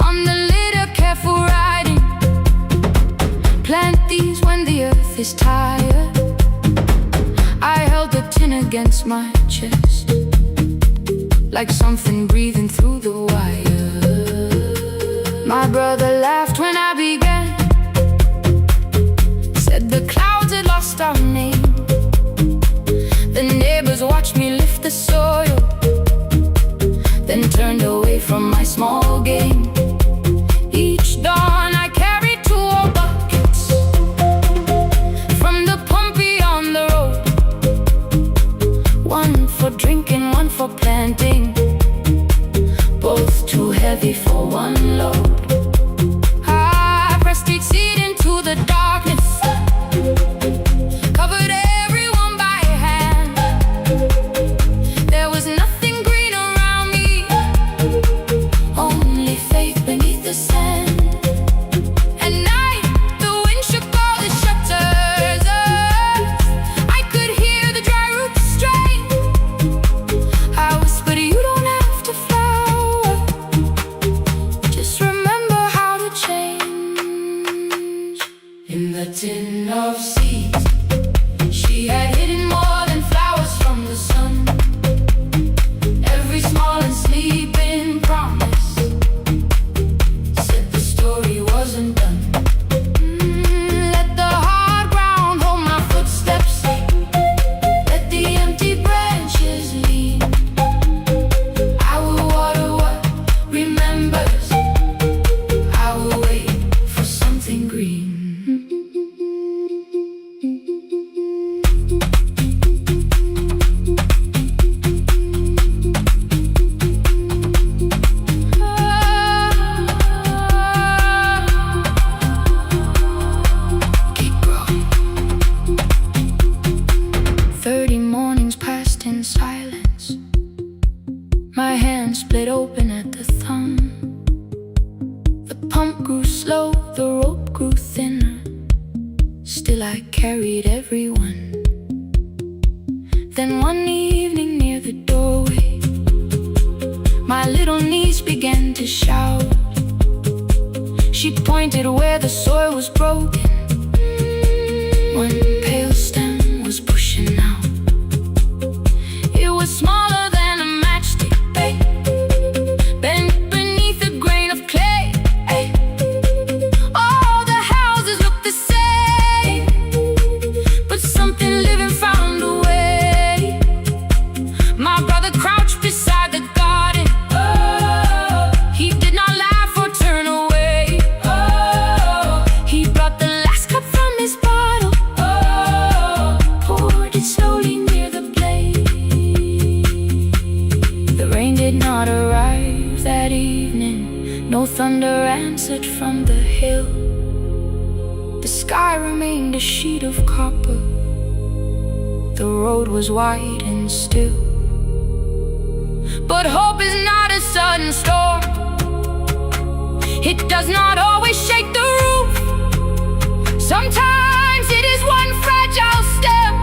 On the lid a careful writing, plant these when the earth is tired. I held the tin against my chest, like something breathing through the wire. My brother laughed when I began, said the clouds had lost our name. The neighbors watched me lift the soil, then turned away from my small game. Each dawn I carried 2 old buckets from the pump beyond the road, one for drinking, one for planting, both too heavy for one load. I pressed each seed into the darkness, covered everyone by hand. There was nothing green around me, only faith beneath the sand. At night, the wind shook all the shutters. I could hear the dry roots strain. I whispered, "You don't have to flower, just remember how to change." In the tin of seeds, she had hidden more than flowers from the sun. Every small and sleeping promise said the story wasn't done. Let the hard ground hold my footsteps, let the empty branches lean. I will water what remembers, I will wait for something green. Keep growing. 30 mornings passed in silence. My hand split open at the thumb. The pump grew slow, the rope grew thinner. Still I carried everyone. Then one evening near the doorway, my little niece began to shout. She pointed where the soil was broken. One pale stem was pushing out. It was smaller than a matchstick, babe, bent beneath a grain of clay. All the houses looked the same, but something living found a way. My brother crouched beside the garden. He did not laugh or turn away. He brought the last cup from his bottle, poured it slowly near the blaze. The rain did not arrive that evening. No thunder answered from the hill. The sky remained a sheet of copper. The road was wide and still. But hope is not a sudden storm. It does not always shake the roof. Sometimes it is one fragile step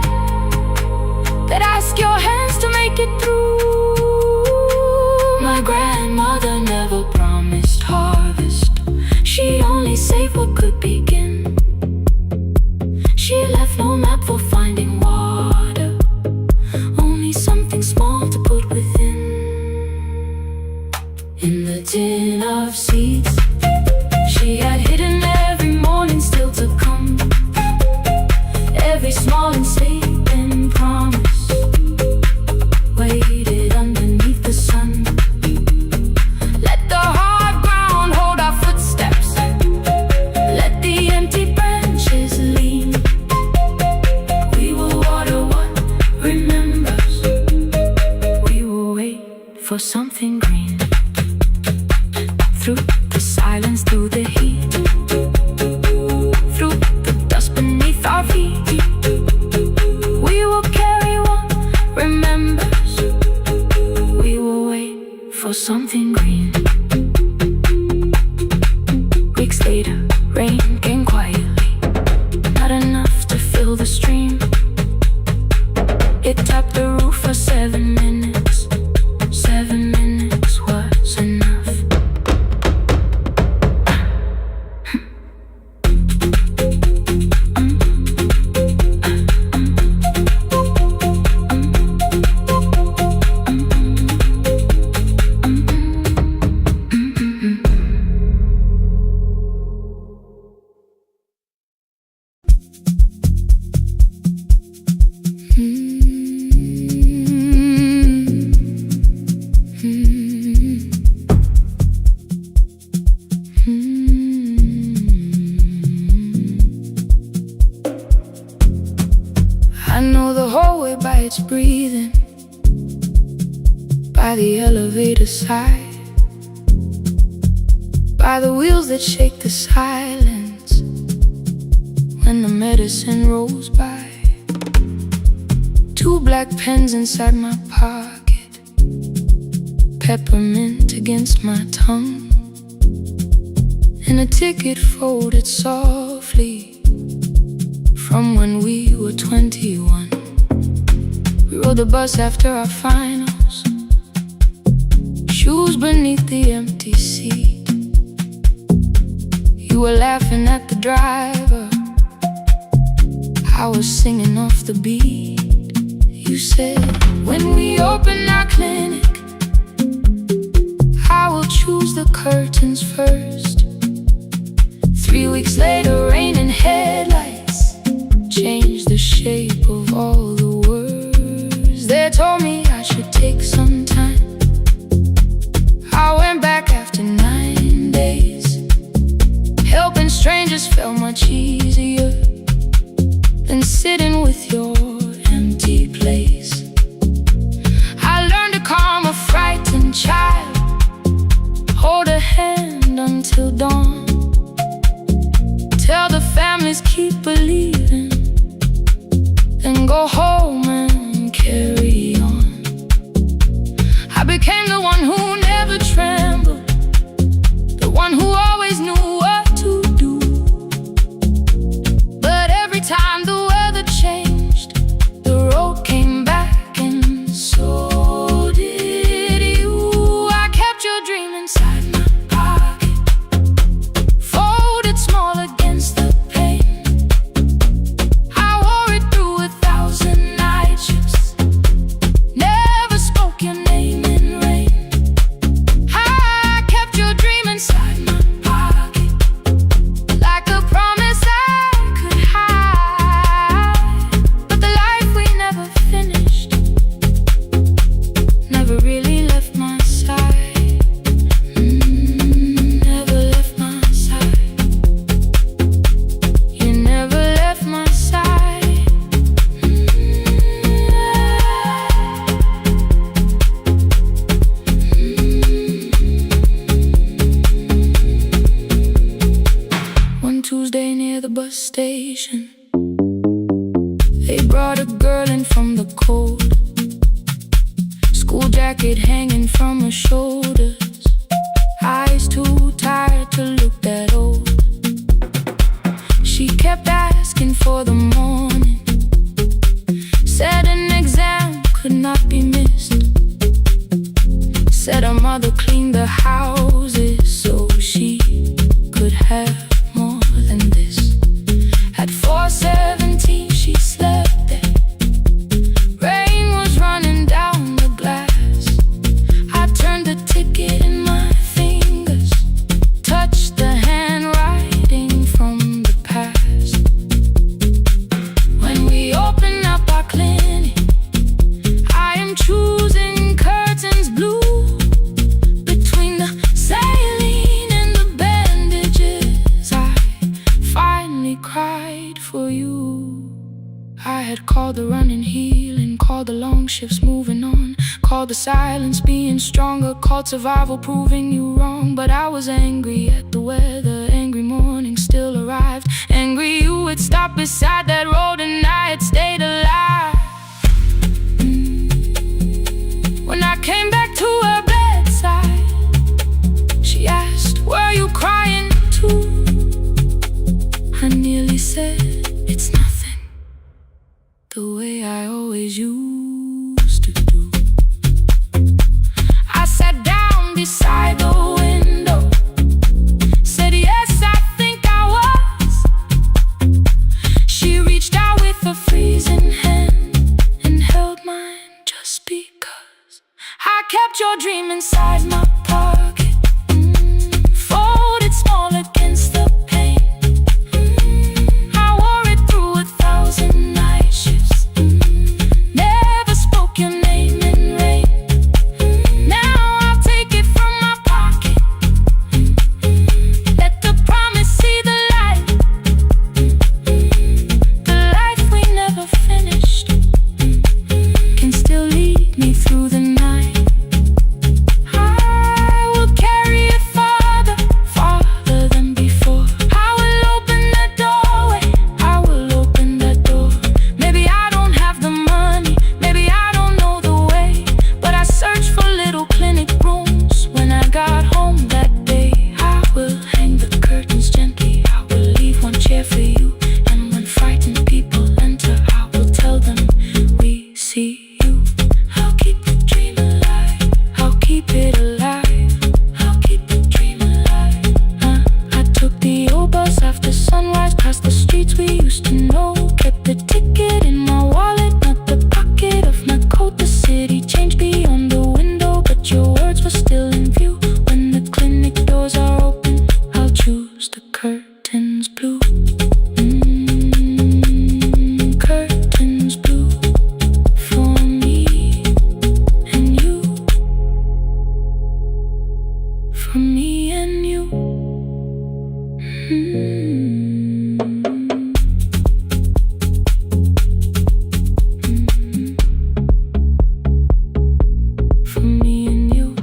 that asks your hands to make it through. My grandmother never promised harvest. She only saved what could begin. She left no map for finding water, only something small to put within. In the tin of seeds she had hidden every morning still to come, every small and sleeping promise waited underneath the sun. Let the hard ground hold our footsteps, let the empty branches lean. We will water what remembers, we will wait for something green. Through the silence, through the heat, through the dust beneath our feet, we will carry what remembers, we will wait for something green. Weeks later, rain came quietly, not enough to fill the stream. It tapped the roof for 7 minutes. 7 minutes was enough. I know the hallway by its breathing, by the elevator side, by the wheels that shake the silence when the medicine rolls by. 2 black pens inside my pocket, peppermint against my tongue, and a ticket folded softly from when we were 21. We rode the bus after our finals, shoes beneath the empty seat. You were laughing at the driver, I was singing off the beat. You said, when we open our clinic, I will choose the curtains first. 3 weeks later, rain and headlights changed the shape of all the words. They told me I should take some time. I went back after 9 days. Helping strangers felt much easier than sitting with your empty place. I learned to calm a frightened child, hold a hand until dawn, tell the families keep believing, then go home and carry on. I became the one who never trembled, the one who always knew what to do. But every time the weather changed, the road came back, and so did you. I kept your dream inside my pocket, folded small against the pain. I wore it through 1,000 night shifts, never spoke your name in rain. station. They brought a girl in from the cold, school jacket hanging from her shoulders, eyes too tired to look that old. She kept asking for the morning, said an exam could not be missed, said her mother cleaned the houses so she could have more than this. At 4:17 she slept there, rain was running down the glass. I turned the ticket in my fingers, touched the handwriting from the past. When we open up our clinic, I am choosing curtains blue. Between the saline and the bandages, I finally cried for you. I had called the running healing, called the long shifts moving on, called the silence being stronger, called survival proving you wrong. But I was angry at the weather, angry morning still arrived, angry you had stopped beside that road and I had stayed alive. When I came back to her bedside, she asked, were you crying too? I nearly said, it's nothing, the way I always used to do. I sat down beside the window, said yes, I think I was. She reached out with a freezing hand and held mine just because I kept your dream inside my pocket, folded small against the pain. I wore it through 1,000 night shifts, never spoke your name in rain. Now I'll take it from my pocket, let the promise see the light, the life we never finished can still lead me through the night. I will carry it farther, farther than before. I will open that doorway, I will open that door. Maybe I don't have the money, maybe I don't know the way, but I searched for little clinic rooms when I got home that day. I will hang the curtains gently, I will leave one chair for you, and when frightened people enter, I will tell them we see you. I'll keep the dream alive, I'll keep it alive, I'll keep the dream alive. I took the old bus after sunrise, past the streets we used to know, kept the ticket in my wallet, not the pocket of my coat. The city changed beyond the window, but your words were still in view. When the clinic doors are open, I'll choose the curtains blue. Curtains blue for me and you, for me and you. For me and you.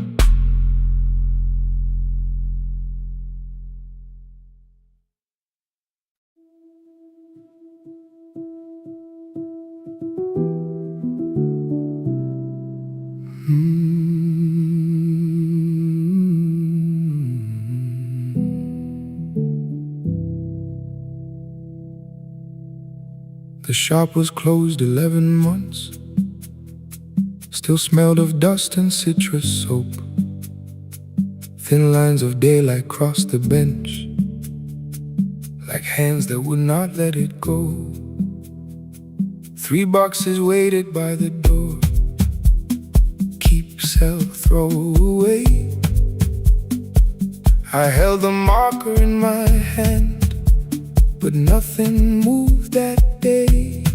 The shop was closed 11 months, still smelled of dust and citrus soap. Thin lines of daylight crossed the bench, like hands that would not let it go. 3 boxes waited by the door, keep, sell, throw away. I held the marker in my hand, but nothing moved that day.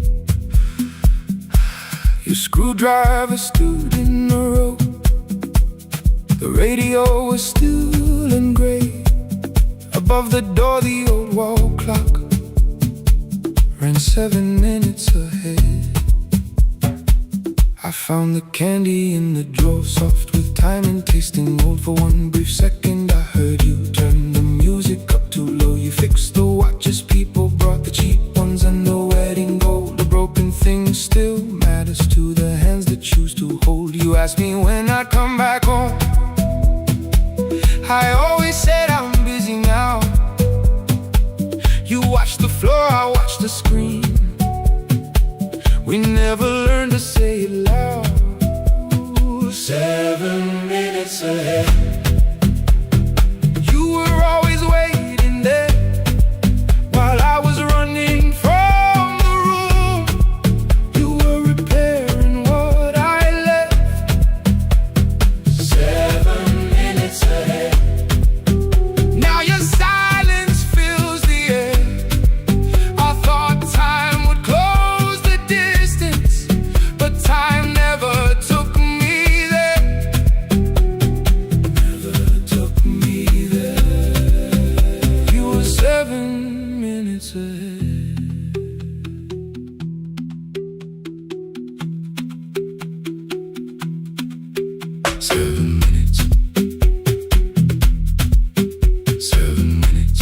Your screwdriver stood in a row, the radio was still and gray. Above the door the old wall clock ran 7 minutes ahead. I found the candy in the drawer, soft with time and tasting old. For one brief second I heard you turn the music up too low. You fixed the watches, people brought the cheap come back home. I always said I'm busy now. You watch the floor, I watch the screen. We never learned to say it loud. 7 minutes ahead. You were always waiting there while I was running from the room. You were repairing what I left. 7 minutes ahead. Now your silence fills the air. I thought time would close the distance, but time never took me there. Never took me there. You were 7 minutes ahead. 7 minutes. 7 minutes.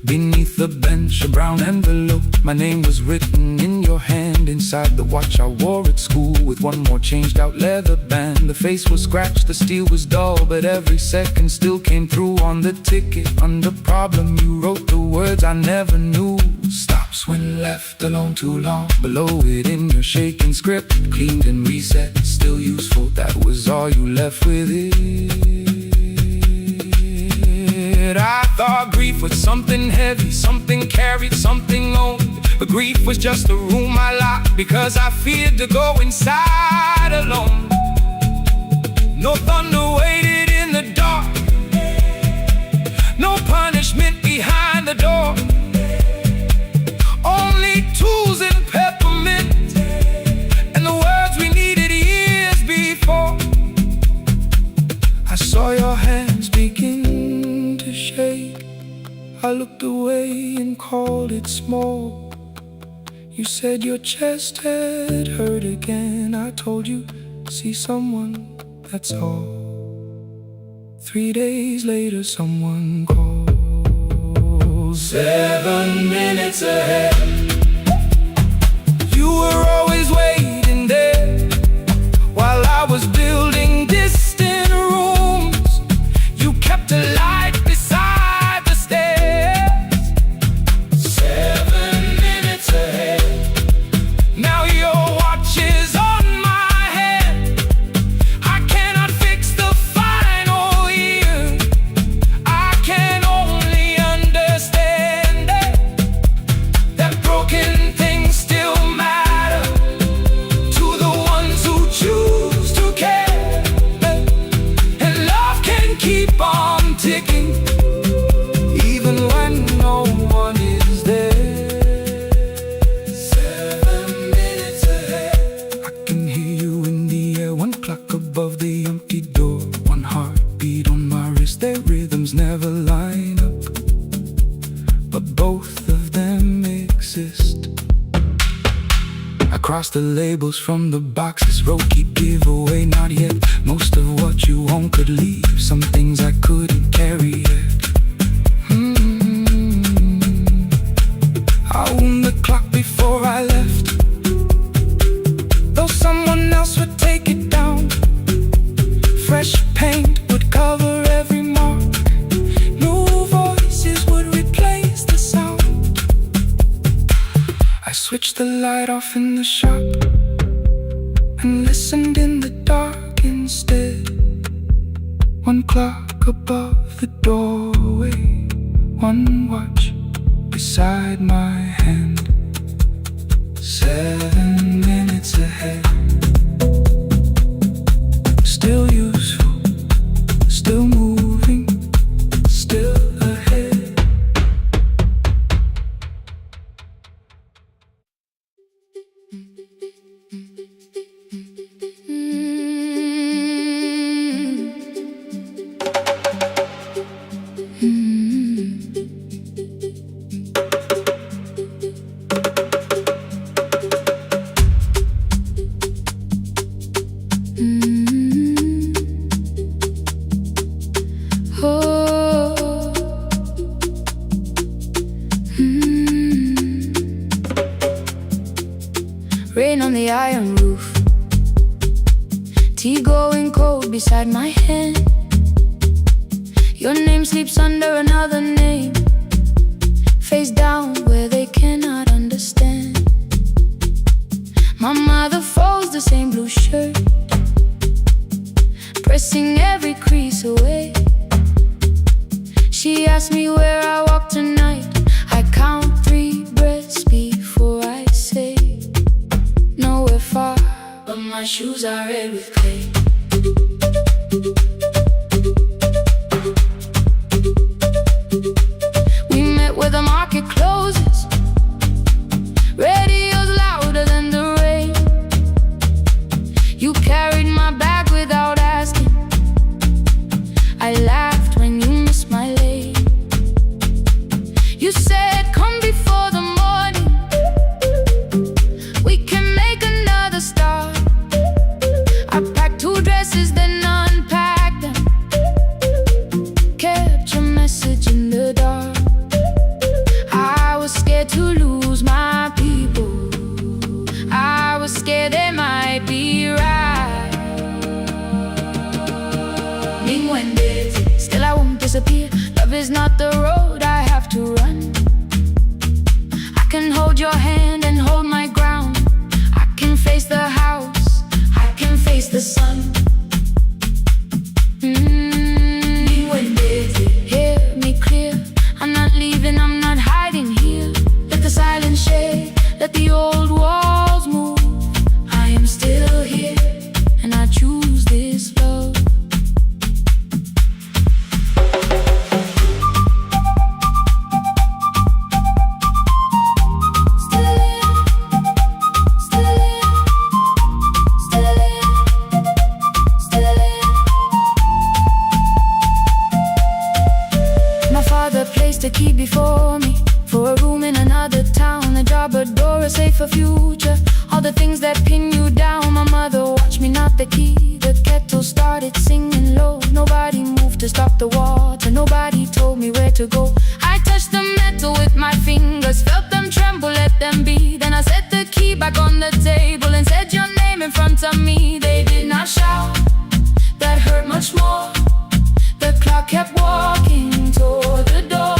Beneath the bench, a brown envelope. My name was written in your hand. Inside the watch I wore at school, with one more changed out leather band. The face was scratched, the steel was dull, but every second still came through on the ticket. Under problem you wrote the words I never knew. Stops when left alone too long. Below it in your shaking script, cleaned and reset, still useful. That was all you left with it. I thought grief was something heavy, something carried, something owned. But grief was just a room I locked because I feared to go inside alone. No thunder waited in the dark, no punishment behind the door. Only tools and peppermint, and the words we needed years before. I saw your hands begin to shake. I looked away and called it small. You said your chest had hurt again. I told you, see someone, that's all. 3 days later someone called. 7 minutes ahead. You were always waiting there while I was building distant rooms. You kept a light beside the stairs. 7 minutes ahead. Now your watch is on my head. I cannot fix the final year. I can only understand that broken things still matter to the ones who choose to care. And love can keep on ticking even when no one is there. 7 minutes ahead. I can hear you in the air, one clock above the empty door, one heartbeat on my wrist. Their rhythms never line up, but both of them exist. I cross the labels from the boxes, wrote keep, give away, not yet. Most of what you own could leave, some things I couldn't carry yet. I wound the clock before I left, though someone else would take it down. Fresh paint would cover every mark, new voices would replace the sound. I switched the light off in the shop and listened in the dark instead. One clock above the doorway, one watch beside my hand. 7 minutes ahead. Still useful, still moving, still ahead. tea going cold beside my hand. Your name sleeps under another name, face down where they cannot understand. My mother folds the same blue shirt, pressing every crease away. She asks me where I walk tonight. I count 3 breaths before I say nowhere far, but my shoes are red with clay. We met where the market closes, radio's louder than the rain. You carried my bag without asking. I laughed when you missed my lane. You said come before the morning, we can make another start. I packed 2 dresses then unpacked them, kept your message in the dark. I was scared to lose my people, I was scared they might be right. Still I won't disappear. Love is not the road I have to run. I can hold your hand and hold my ground. I can face the house, I can face the sun. Hear me clear, I'm not leaving, I'm not hiding here. Let the silence shake, let the old walls move. I am still here, and I choose this love. A key before me for a room in another town, a job, a door, a safer future. All the things that pin you down. My mother watched me knock the key. The kettle started singing low. Nobody moved to stop the water. Nobody told me where to go. I touched the metal with my fingers, felt them tremble, let them be. Then I set the key back on the table and said your name in front of me. They did not shout, that hurt much more. The clock kept walking toward the door.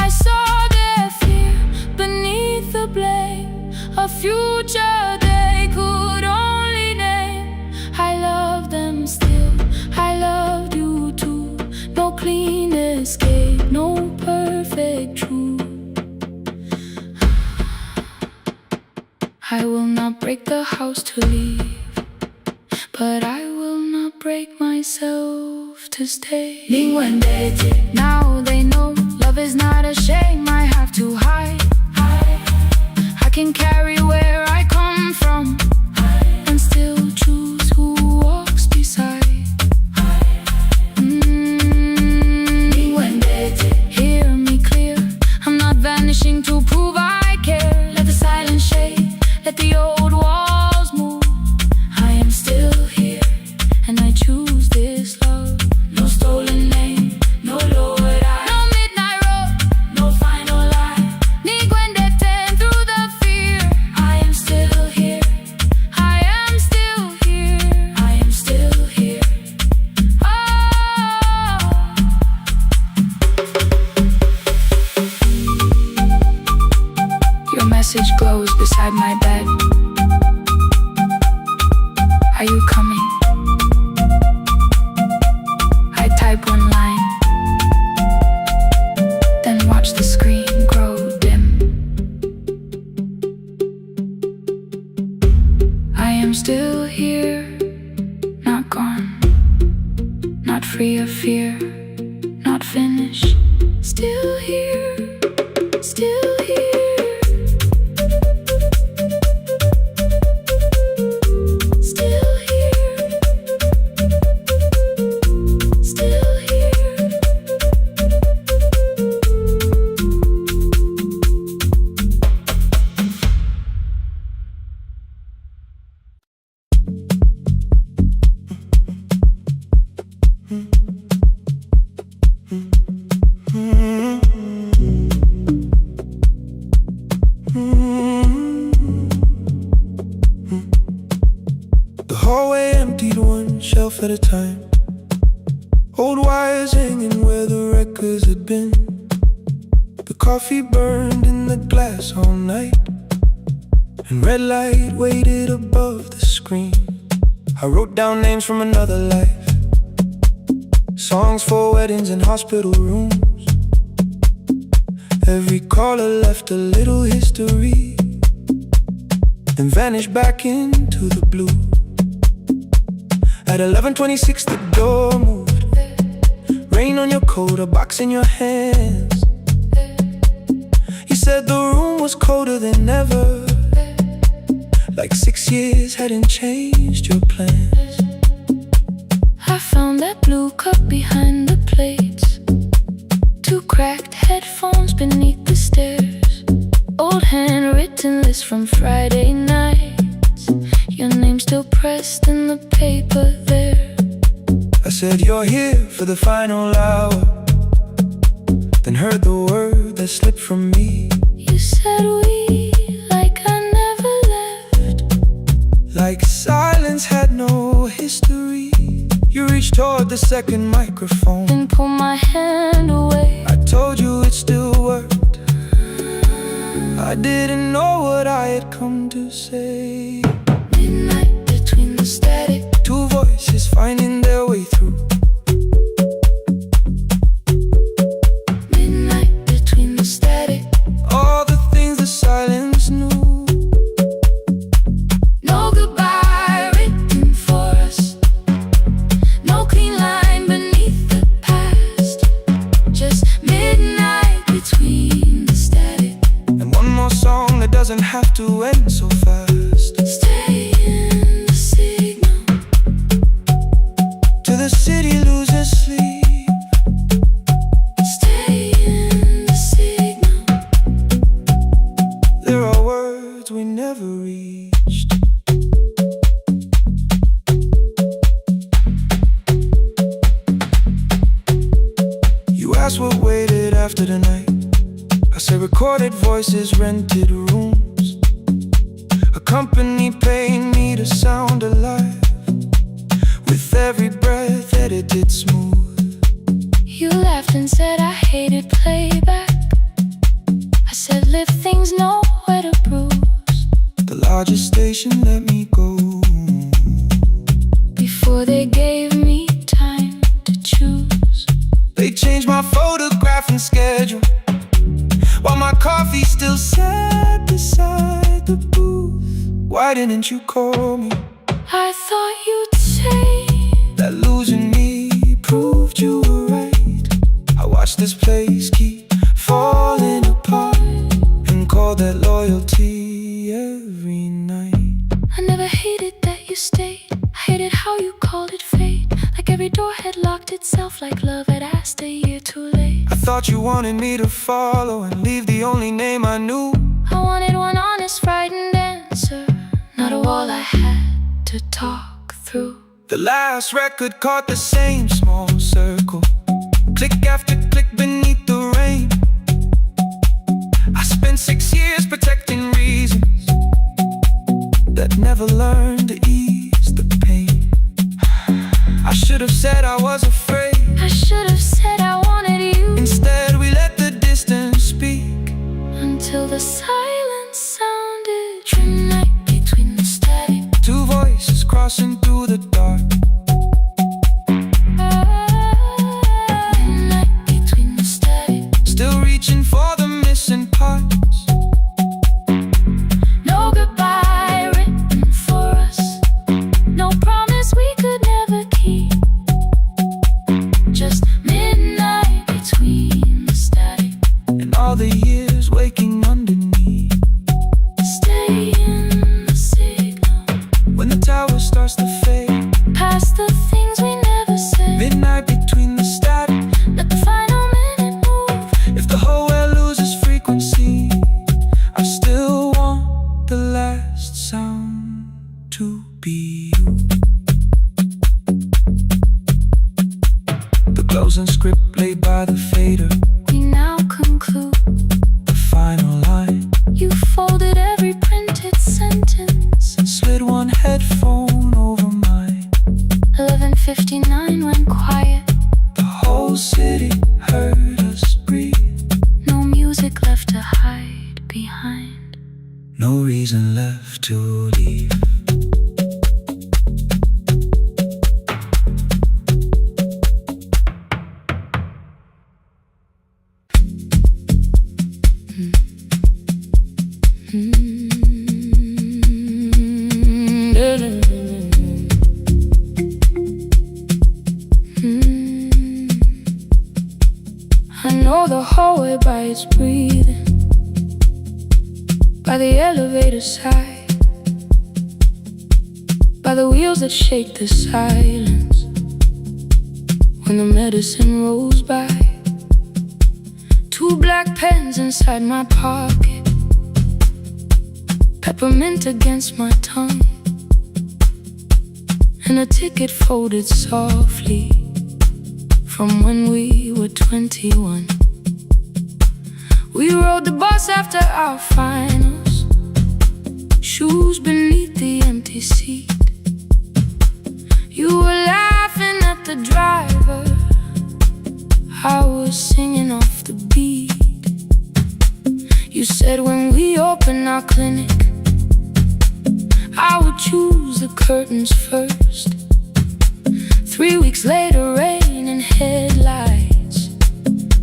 I saw their fear beneath the blame, a future they could only name. I love them still, I loved you too. No clean escape, no perfect truth. I will not break the house to leave, but I will not break myself to stay. Now they know love is not a shame I have to hide. I can carry where I come from and still choose who walks beside. Hear me clear, I'm not vanishing to prove I care. Let the silence shake, let the old walls move. I am still here, and I choose this love. No stolen name, no lowered eye, no midnight road, no final lie. Ni cuente through the fear. I am still here, I am still here, I am still here. Oh. Your message glows beside my bed. Are you coming? I type one line, then watch the screen grow dim. I am still here, not gone, not free of fear, not finished. Still here, still here. I emptied one shelf at a time. Old wires hanging where the records had been. The coffee burned in the glass all night, and red light waited above the screen. I wrote down names from another life, songs for weddings and hospital rooms. Every caller left a little history, then vanished back into the blue. At 11:26 the door moved. Rain on your coat, a box in your hands. You said the room was colder than ever, like 6 years hadn't changed your plans. I found that blue cup behind the plates, 2 cracked headphones beneath the stairs, old handwritten list from Friday nights, your name still pressed in the paper there. I said you're here for the final hour, then heard the word that slipped from me. You said we, like I never left, like silence had no history. You reached toward the second microphone, then pulled my hand away. I told you it still worked. I didn't know what I had come to say. Midnight between the static, 2 voices finding their way through. midnight between the static. All the things the silence knew. No goodbye written for us, no clean line beneath the past, just midnight between the static. And one more song that doesn't have to end so fast. Stay in the signal Till the city loses sleep. Stay in the signal. There are words we never reached. You asked what waited after the night. I say recorded voices, rented rooms, a company paying me to sound alive, with every breath edited smooth. You laughed and said I hated playback. I said live things nowhere to bruise. The largest station let me go Before they gave me time to choose. They changed my photograph and schedule, while my coffee still sat beside the booth. Why didn't you call me? I thought you'd say That losing me proved you were right. I watched this place keep falling apart, and called that loyalty every night. I never hated that you stayed. I hated how you called it fate, like every door had locked itself, like love had asked a year too late. I thought you wanted me to follow and leave the only name I knew. I wanted one honest, frightened answer, not a wall I had to talk through. The last record caught the same small circle, click after click beneath the rain. I spent 6 years protecting reasons that never learned to ease the pain. I should have said I was afraid. I should have said I wanted you. Instead we let the distance speak, Until the silence sounded midnight between the static. 2 voices crossing through the dark. Midnight between the static. Still reaching for the missing parts. No goodbye written for us, no promise we could never keep, just midnight between the static. And all the years waking underneath. Stay in the signal, When the tower starts to fade, past the things we never said. midnight between the static. Let the final minute move. If the whole world loses frequency, I still want the last sound to be you. The closing script laid by the fader, We now conclude. the final line, You folded every printed sentence. and slid one headphone over mine. 59 went quiet. The whole city heard us breathe. No music left to hide behind. No reason left to leave. I know the hallway by its breathing, by the elevator side, by the wheels that shake the silence when the medicine rolls by. Two black pens inside my pocket, peppermint against my tongue, and a ticket folded softly from when we were 21. We rode the bus after our finals, shoes beneath the empty seat. You were laughing at the driver, I was singing off the beat. You said when we open our clinic, I would choose the curtains first. 3 weeks later, rain and headlights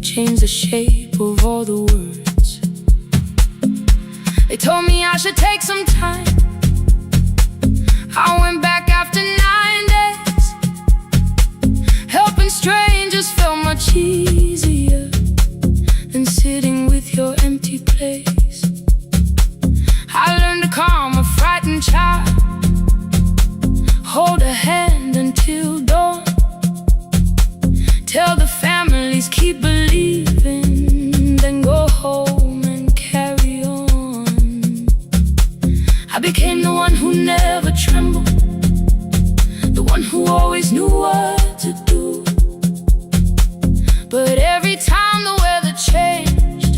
changed the shape of all the words. They told me I should take some time. I went back after 9 days. Helping strangers felt much easier than sitting with your empty place. I learned to calm a frightened child, hold a hand until dawn, tell the families keep believing, then go home and carry on. I became the one who never trembled, the one who always knew what to do. But every time the weather changed,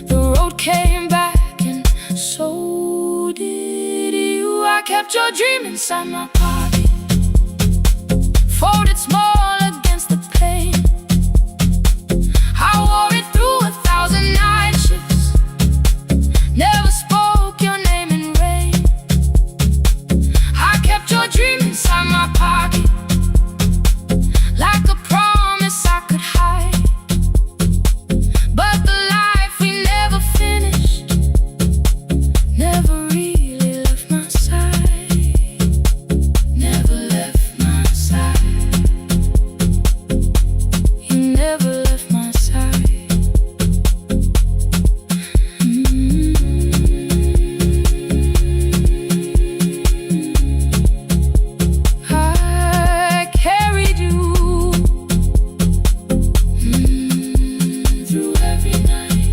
the road came back, and so did you. I kept your dream inside my pocket, folded small against the pain. I wore it through 1,000 night shifts, never spoke your name in rain. I kept your dream inside my pocket, like a promise I could hide. But the life we never finished never really left my side, never left my side. You never left my side. I carried you through every night.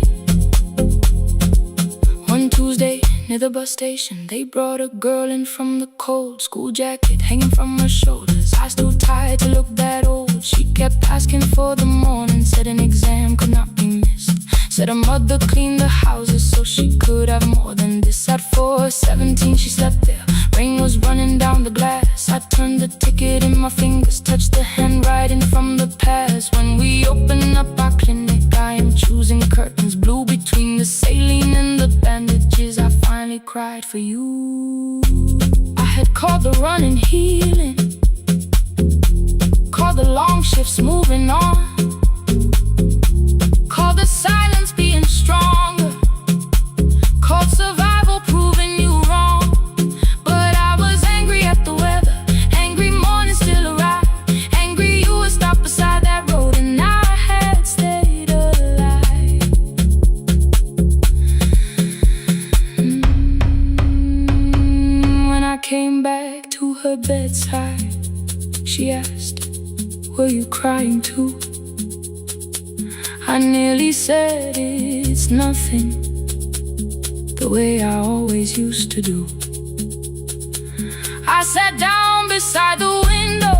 One Tuesday near the bus station, they brought a girl in from the cold, school jacket hanging from her shoulders, eyes too tired to look that old. She kept asking for the morning, said an exam could not be missed, said her mother cleaned the houses so she could have more than this. At 4:17 she slept there, rain was running down the glass. I turned the ticket in my fingers, touched the handwriting from the past. When we open up our clinic, I am choosing curtains blue between the saline and the bandages. I finally cried for you. I had called the running healing, called the long shifts moving on, called the silence being stronger, called survival proving you wrong. But I was angry at the weather, angry morning still arrived, angry you would stop beside that road and I had stayed alive. When I came back to her bedside, she asked, were you crying too? I nearly said it's nothing, the way I always used to do. I sat down beside the window,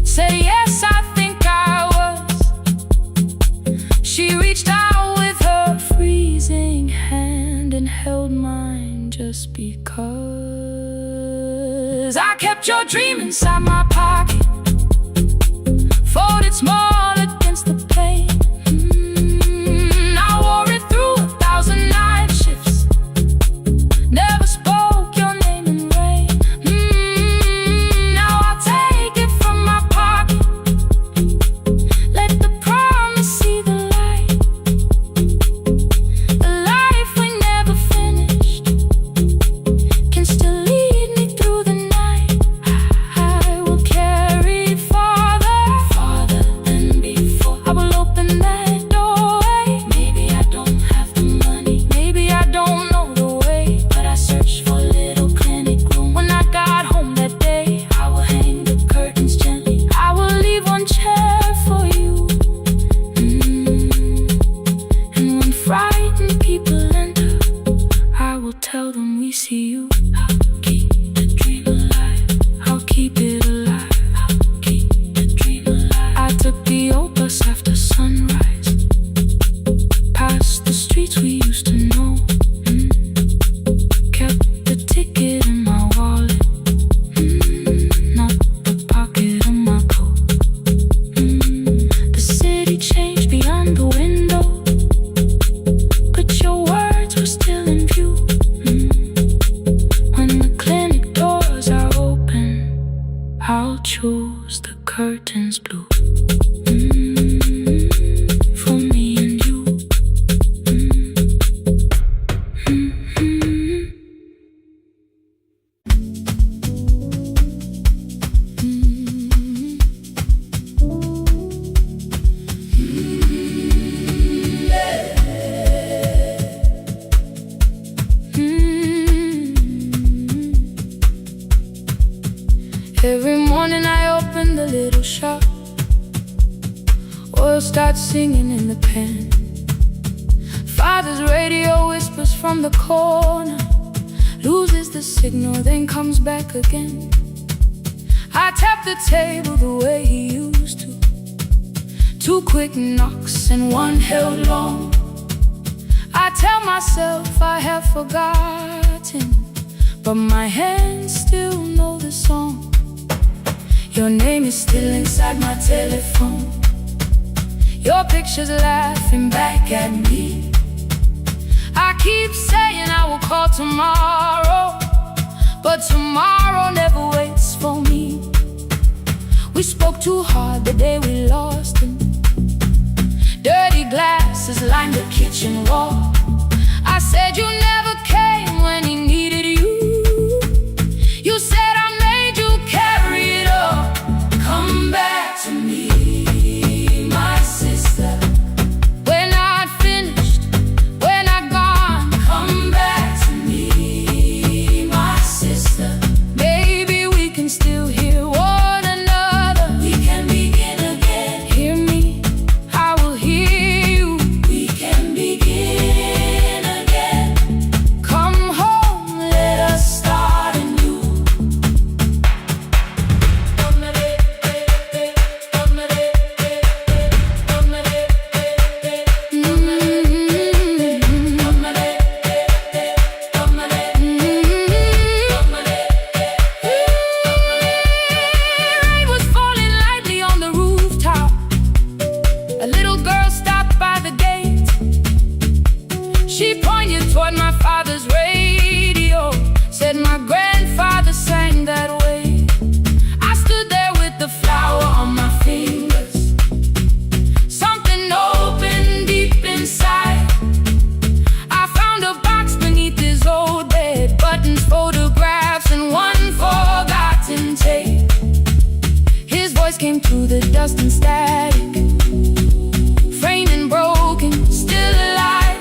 said yes, I think I was. She reached out with her freezing hand and held mine just because I kept your dream inside my pocket, folded small against the pain. I wore it through 1,000 night shifts, never spoke your name in rain. Now I'll take it from my pocket, let the promise see the light. The life we never finished can still lead me through the night. I will carry it farther, farther than before. I will open that doorway. Maybe I don't have the money, maybe I don't know the way, but I searched for a little clinic room. When I got home that day, I will hang the curtains gently. I will leave one chair for you. And when frightened people enter, I will tell them we see you. I'll keep the dream alive, I'll keep it alive, I'll keep the dream alive. I took the old bus after sunrise, past the streets we used to know. Kept the ticket in my wallet, not the pocket of my coat. The city changed beyond the window, but your words were still in view. When the clinic doors are open, I'll choose the curtains blue. For me and you. Every morning I open the little shop, oil starts singing in the pen. Father's radio whispers from the corner, loses the signal, then comes back again. I tap the table the way he used to, 2 quick knocks and 1 held long. I tell myself I have forgotten, but my hands still know the song. Your name is still inside my telephone, your picture's laughing back at me. I keep saying I will call tomorrow, but tomorrow never waits for me. We spoke too hard the day we lost him. Dirty glasses lined the kitchen wall. I said you never came when he needed you. You said I made you carry it all. Come back to me, my sister. We're not finished, we're not gone. Come back to me, my sister. Maybe we can still hear one another. We can begin again. Hear me, I will hear you. We can begin again. Come home, let us start anew. Rain was falling lightly on the rooftop. A little girl stopped by the gate. She pointed toward my father's radio, said my grandfather sang that way. I stood there with the flower on my fingers. Something opened deep inside. I found a box beneath his old bed, buttons, photographs, and 1 forgotten tape. His voice came through the dust and static, framed and broken, still alive.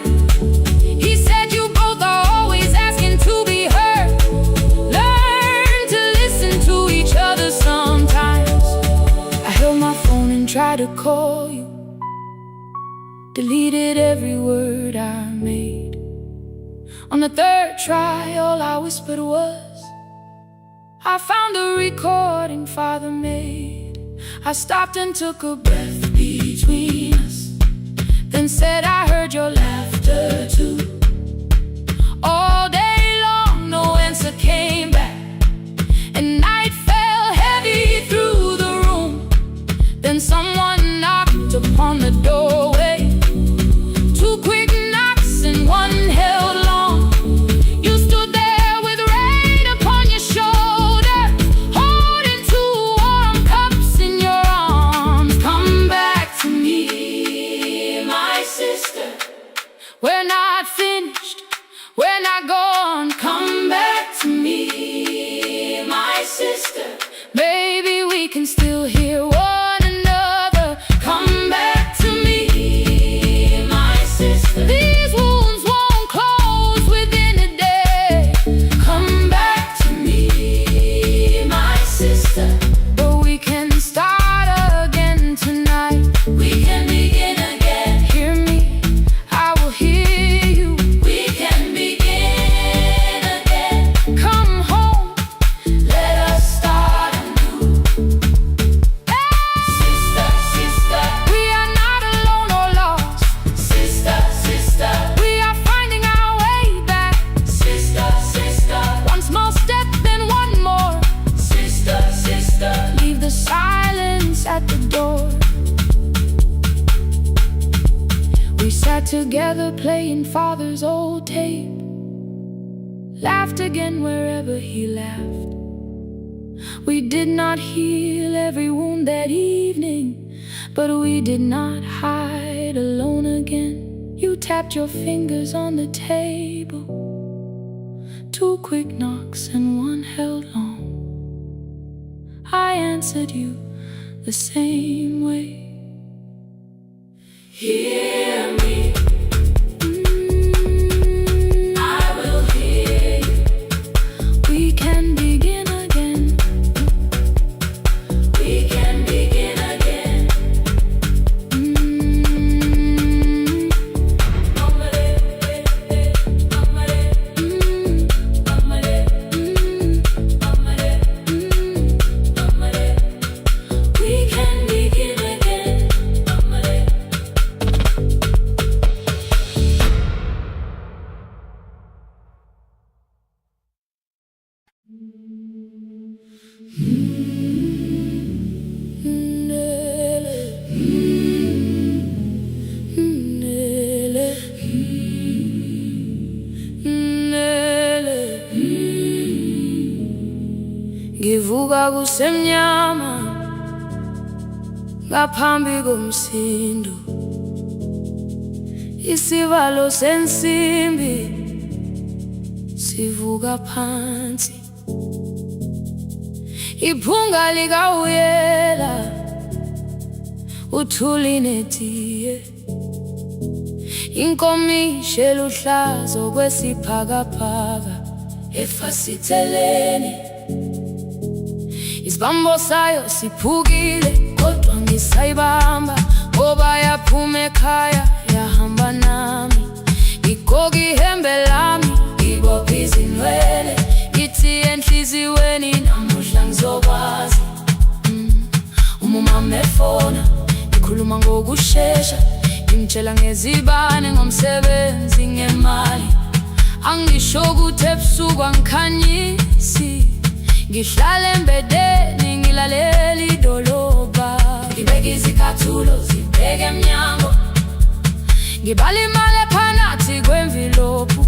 He said you both are always asking to be heard. Learn to listen to each other sometimes. I held my phone and tried to call you, deleted every word I made. On the 3rd try, all I whispered was, I found a recording Father made. I stopped and took a breath between us, then said I heard your laughter too. All day long, no answer came back, and night Maybe we can still hear one another. Come back to me, my sister. These wounds won't close within a day. Come back to me, my sister. But we can start again tonight. We can begin again. Hear me, I will hear you. We can begin again. Come home, let us start anew. Sister, sister, we are not alone or lost. Sister, sister, we are finding our way back. Sister, sister, one small step, then one more. Sister, sister, leave the silence at the door. We sat together playing father's old tape. Laughed again wherever he laughed. We did not heal every wound that evening, but we did not hide alone again. You tapped your fingers on the table. 2 quick knocks and one held long. I answered you the same way. Hear me, I will hear you. We can begin again. We can begin again. We can begin again. Ngivuka kusemnyama ngaphambi komsindo, isivalo sensimbi sivuka phansi. Iphunga likawuyela uthuli netiye, inkomishi eluhlaza okwesiphakapaka efasiteleni. Isibambo sayo siphukile kodwa ngisayibamba, ngoba yaphuma ekhaya yahamba nami. Igqoka ihembe lami, ibopha izinwele, ithi enhliziyweni namuhla ngizokwazi. Umama efona, ikhuluma ngokushesha, imtshela ngezibane, ngomsebenzi, ngemali. Angisho ukuthi ebusuku angikhanyisi, ngihlala embedeni ngilalela idolobha. Ngibeka izicathulo zibheke emnyango, ngibala imali ephakathi kwemvilophu.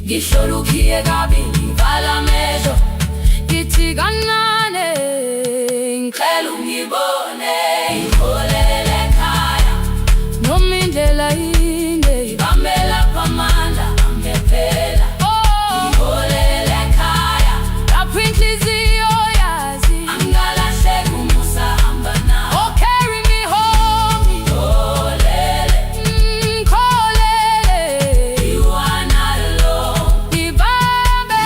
Ngihlola ukhiye kabili, ngivala amehlo, ngithi kancane ngicela ungibone. Ngiholele ekhaya noma indlela inde, ngibambela phamandla angephela. Ngiholele ekhaya lapho inhliziyo yazi angalahleki uma usahamba nawe. Oh, carry me home. Ngiholele, ngikholele, you are not alone. Ngibambe,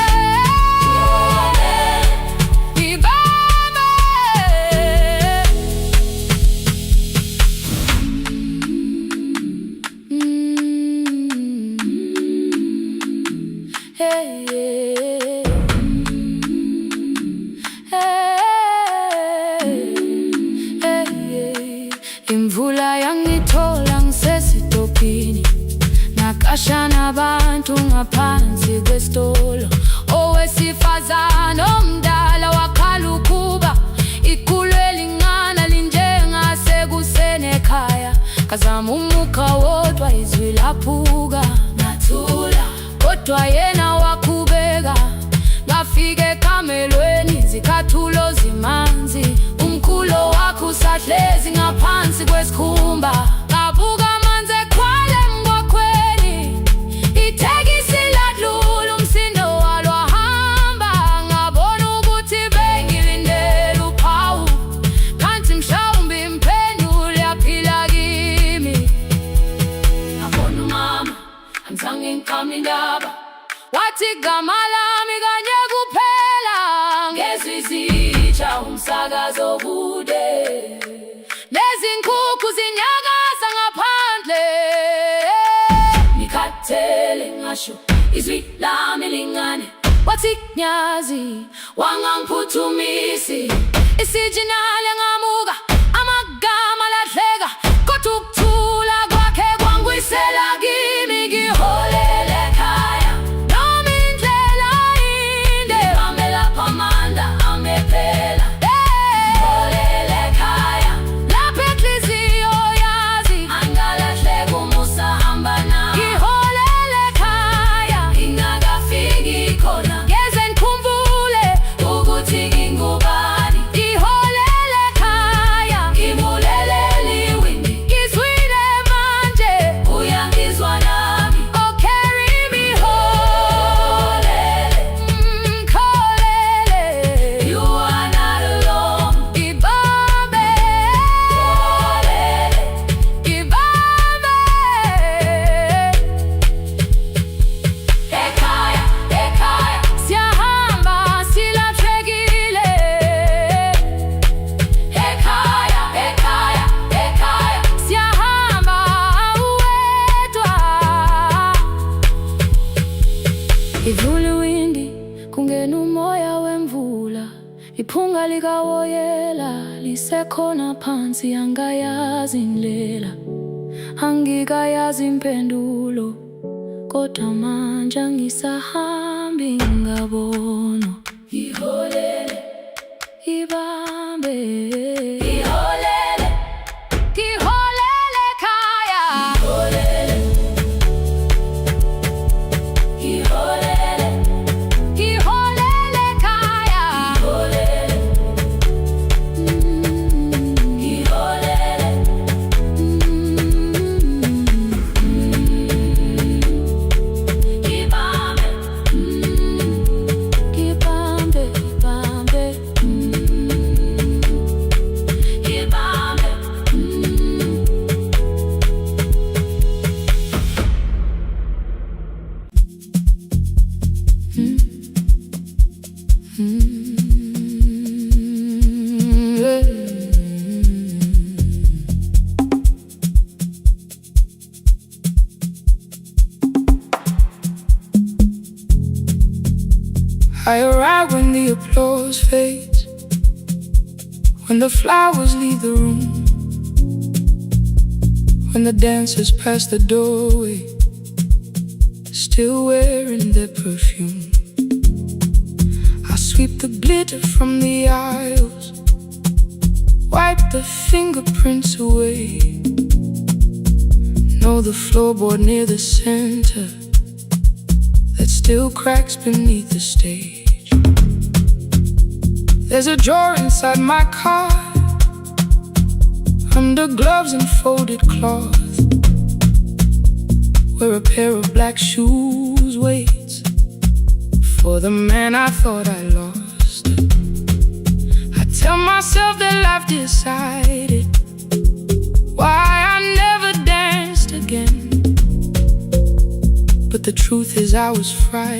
ngibambe. Hey, yeah. Hey, yeah. Imvula yangithola ngisesitopini, nakasha nabantu ngaphansi kwesitolo. Owesifazane omdala wakhala ukuba ikhulu elingana linjengasekuseni ekhaya. Kazama umuka wodwa, izwi laphuka, ngathula kodwa yena wakhubeka. Ngafika ekamelweni, izicathulo zimanzi, umkhulo wakhe usahlezi ngaphansi kwesikhumba. Ngabuka amanzi ekhwale mgwaqweni, ithekisi ladlula, umsindo walo wahamba. Ngabona ukuthi bengilinde Uthi gama lami kanye kuphela ngezizitsha umsakazo kude nezinkukhu zinyakaza ngaphandle ngikhathele ngasho izwi lami lingane wathi nyazi wangangiphuthumisi isijinali ngamuka amagama lahleka kodwa ukuthula kwakhe kwangwisela kimi ngiholele ekhaya noma indlela inde ngamela phamanda amephela ngiholele ekhaya lapha enhliziyo yazi angalahleka umusa hamba nami ngiholele ekhaya ingakafiki khona ngeze ngikhumbule ukuthi ngingubani ngiholele ekhaya ngibulelele iwindi ngizwile manje uyangizwa nami oh carry me holele kholele you are not alone ibambe holele ibambe ekhaya ekhaya siyahamba silahlekile ekhaya ekhaya ekhaya siyahamba uwedwa ivule iwindi kungena umoya wemvula iphunga likawoyela lisekhona phansi angayazi indlela angikayazi impendulo kodwa manje angisahambi ngabona ngiholele ibambe ngiholele ngiholele ekhaya ngiholele ngiholele ngiholele ekhaya ngiholele ngiholele ibambe ibambe ibambe ibambe I arrive when the applause fades, when the flowers leave the room, when the dancers pass the doorway, still wearing their perfume. I sweep the glitter from the aisles, wipe the fingerprints away. Know the floorboard near the center that still cracks beneath the stage. There's a drawer inside my car, under gloves and folded cloth, where a pair of black shoes waits for the man I thought I lost. I tell myself that life decided why I never danced again, but the truth is I was frightened.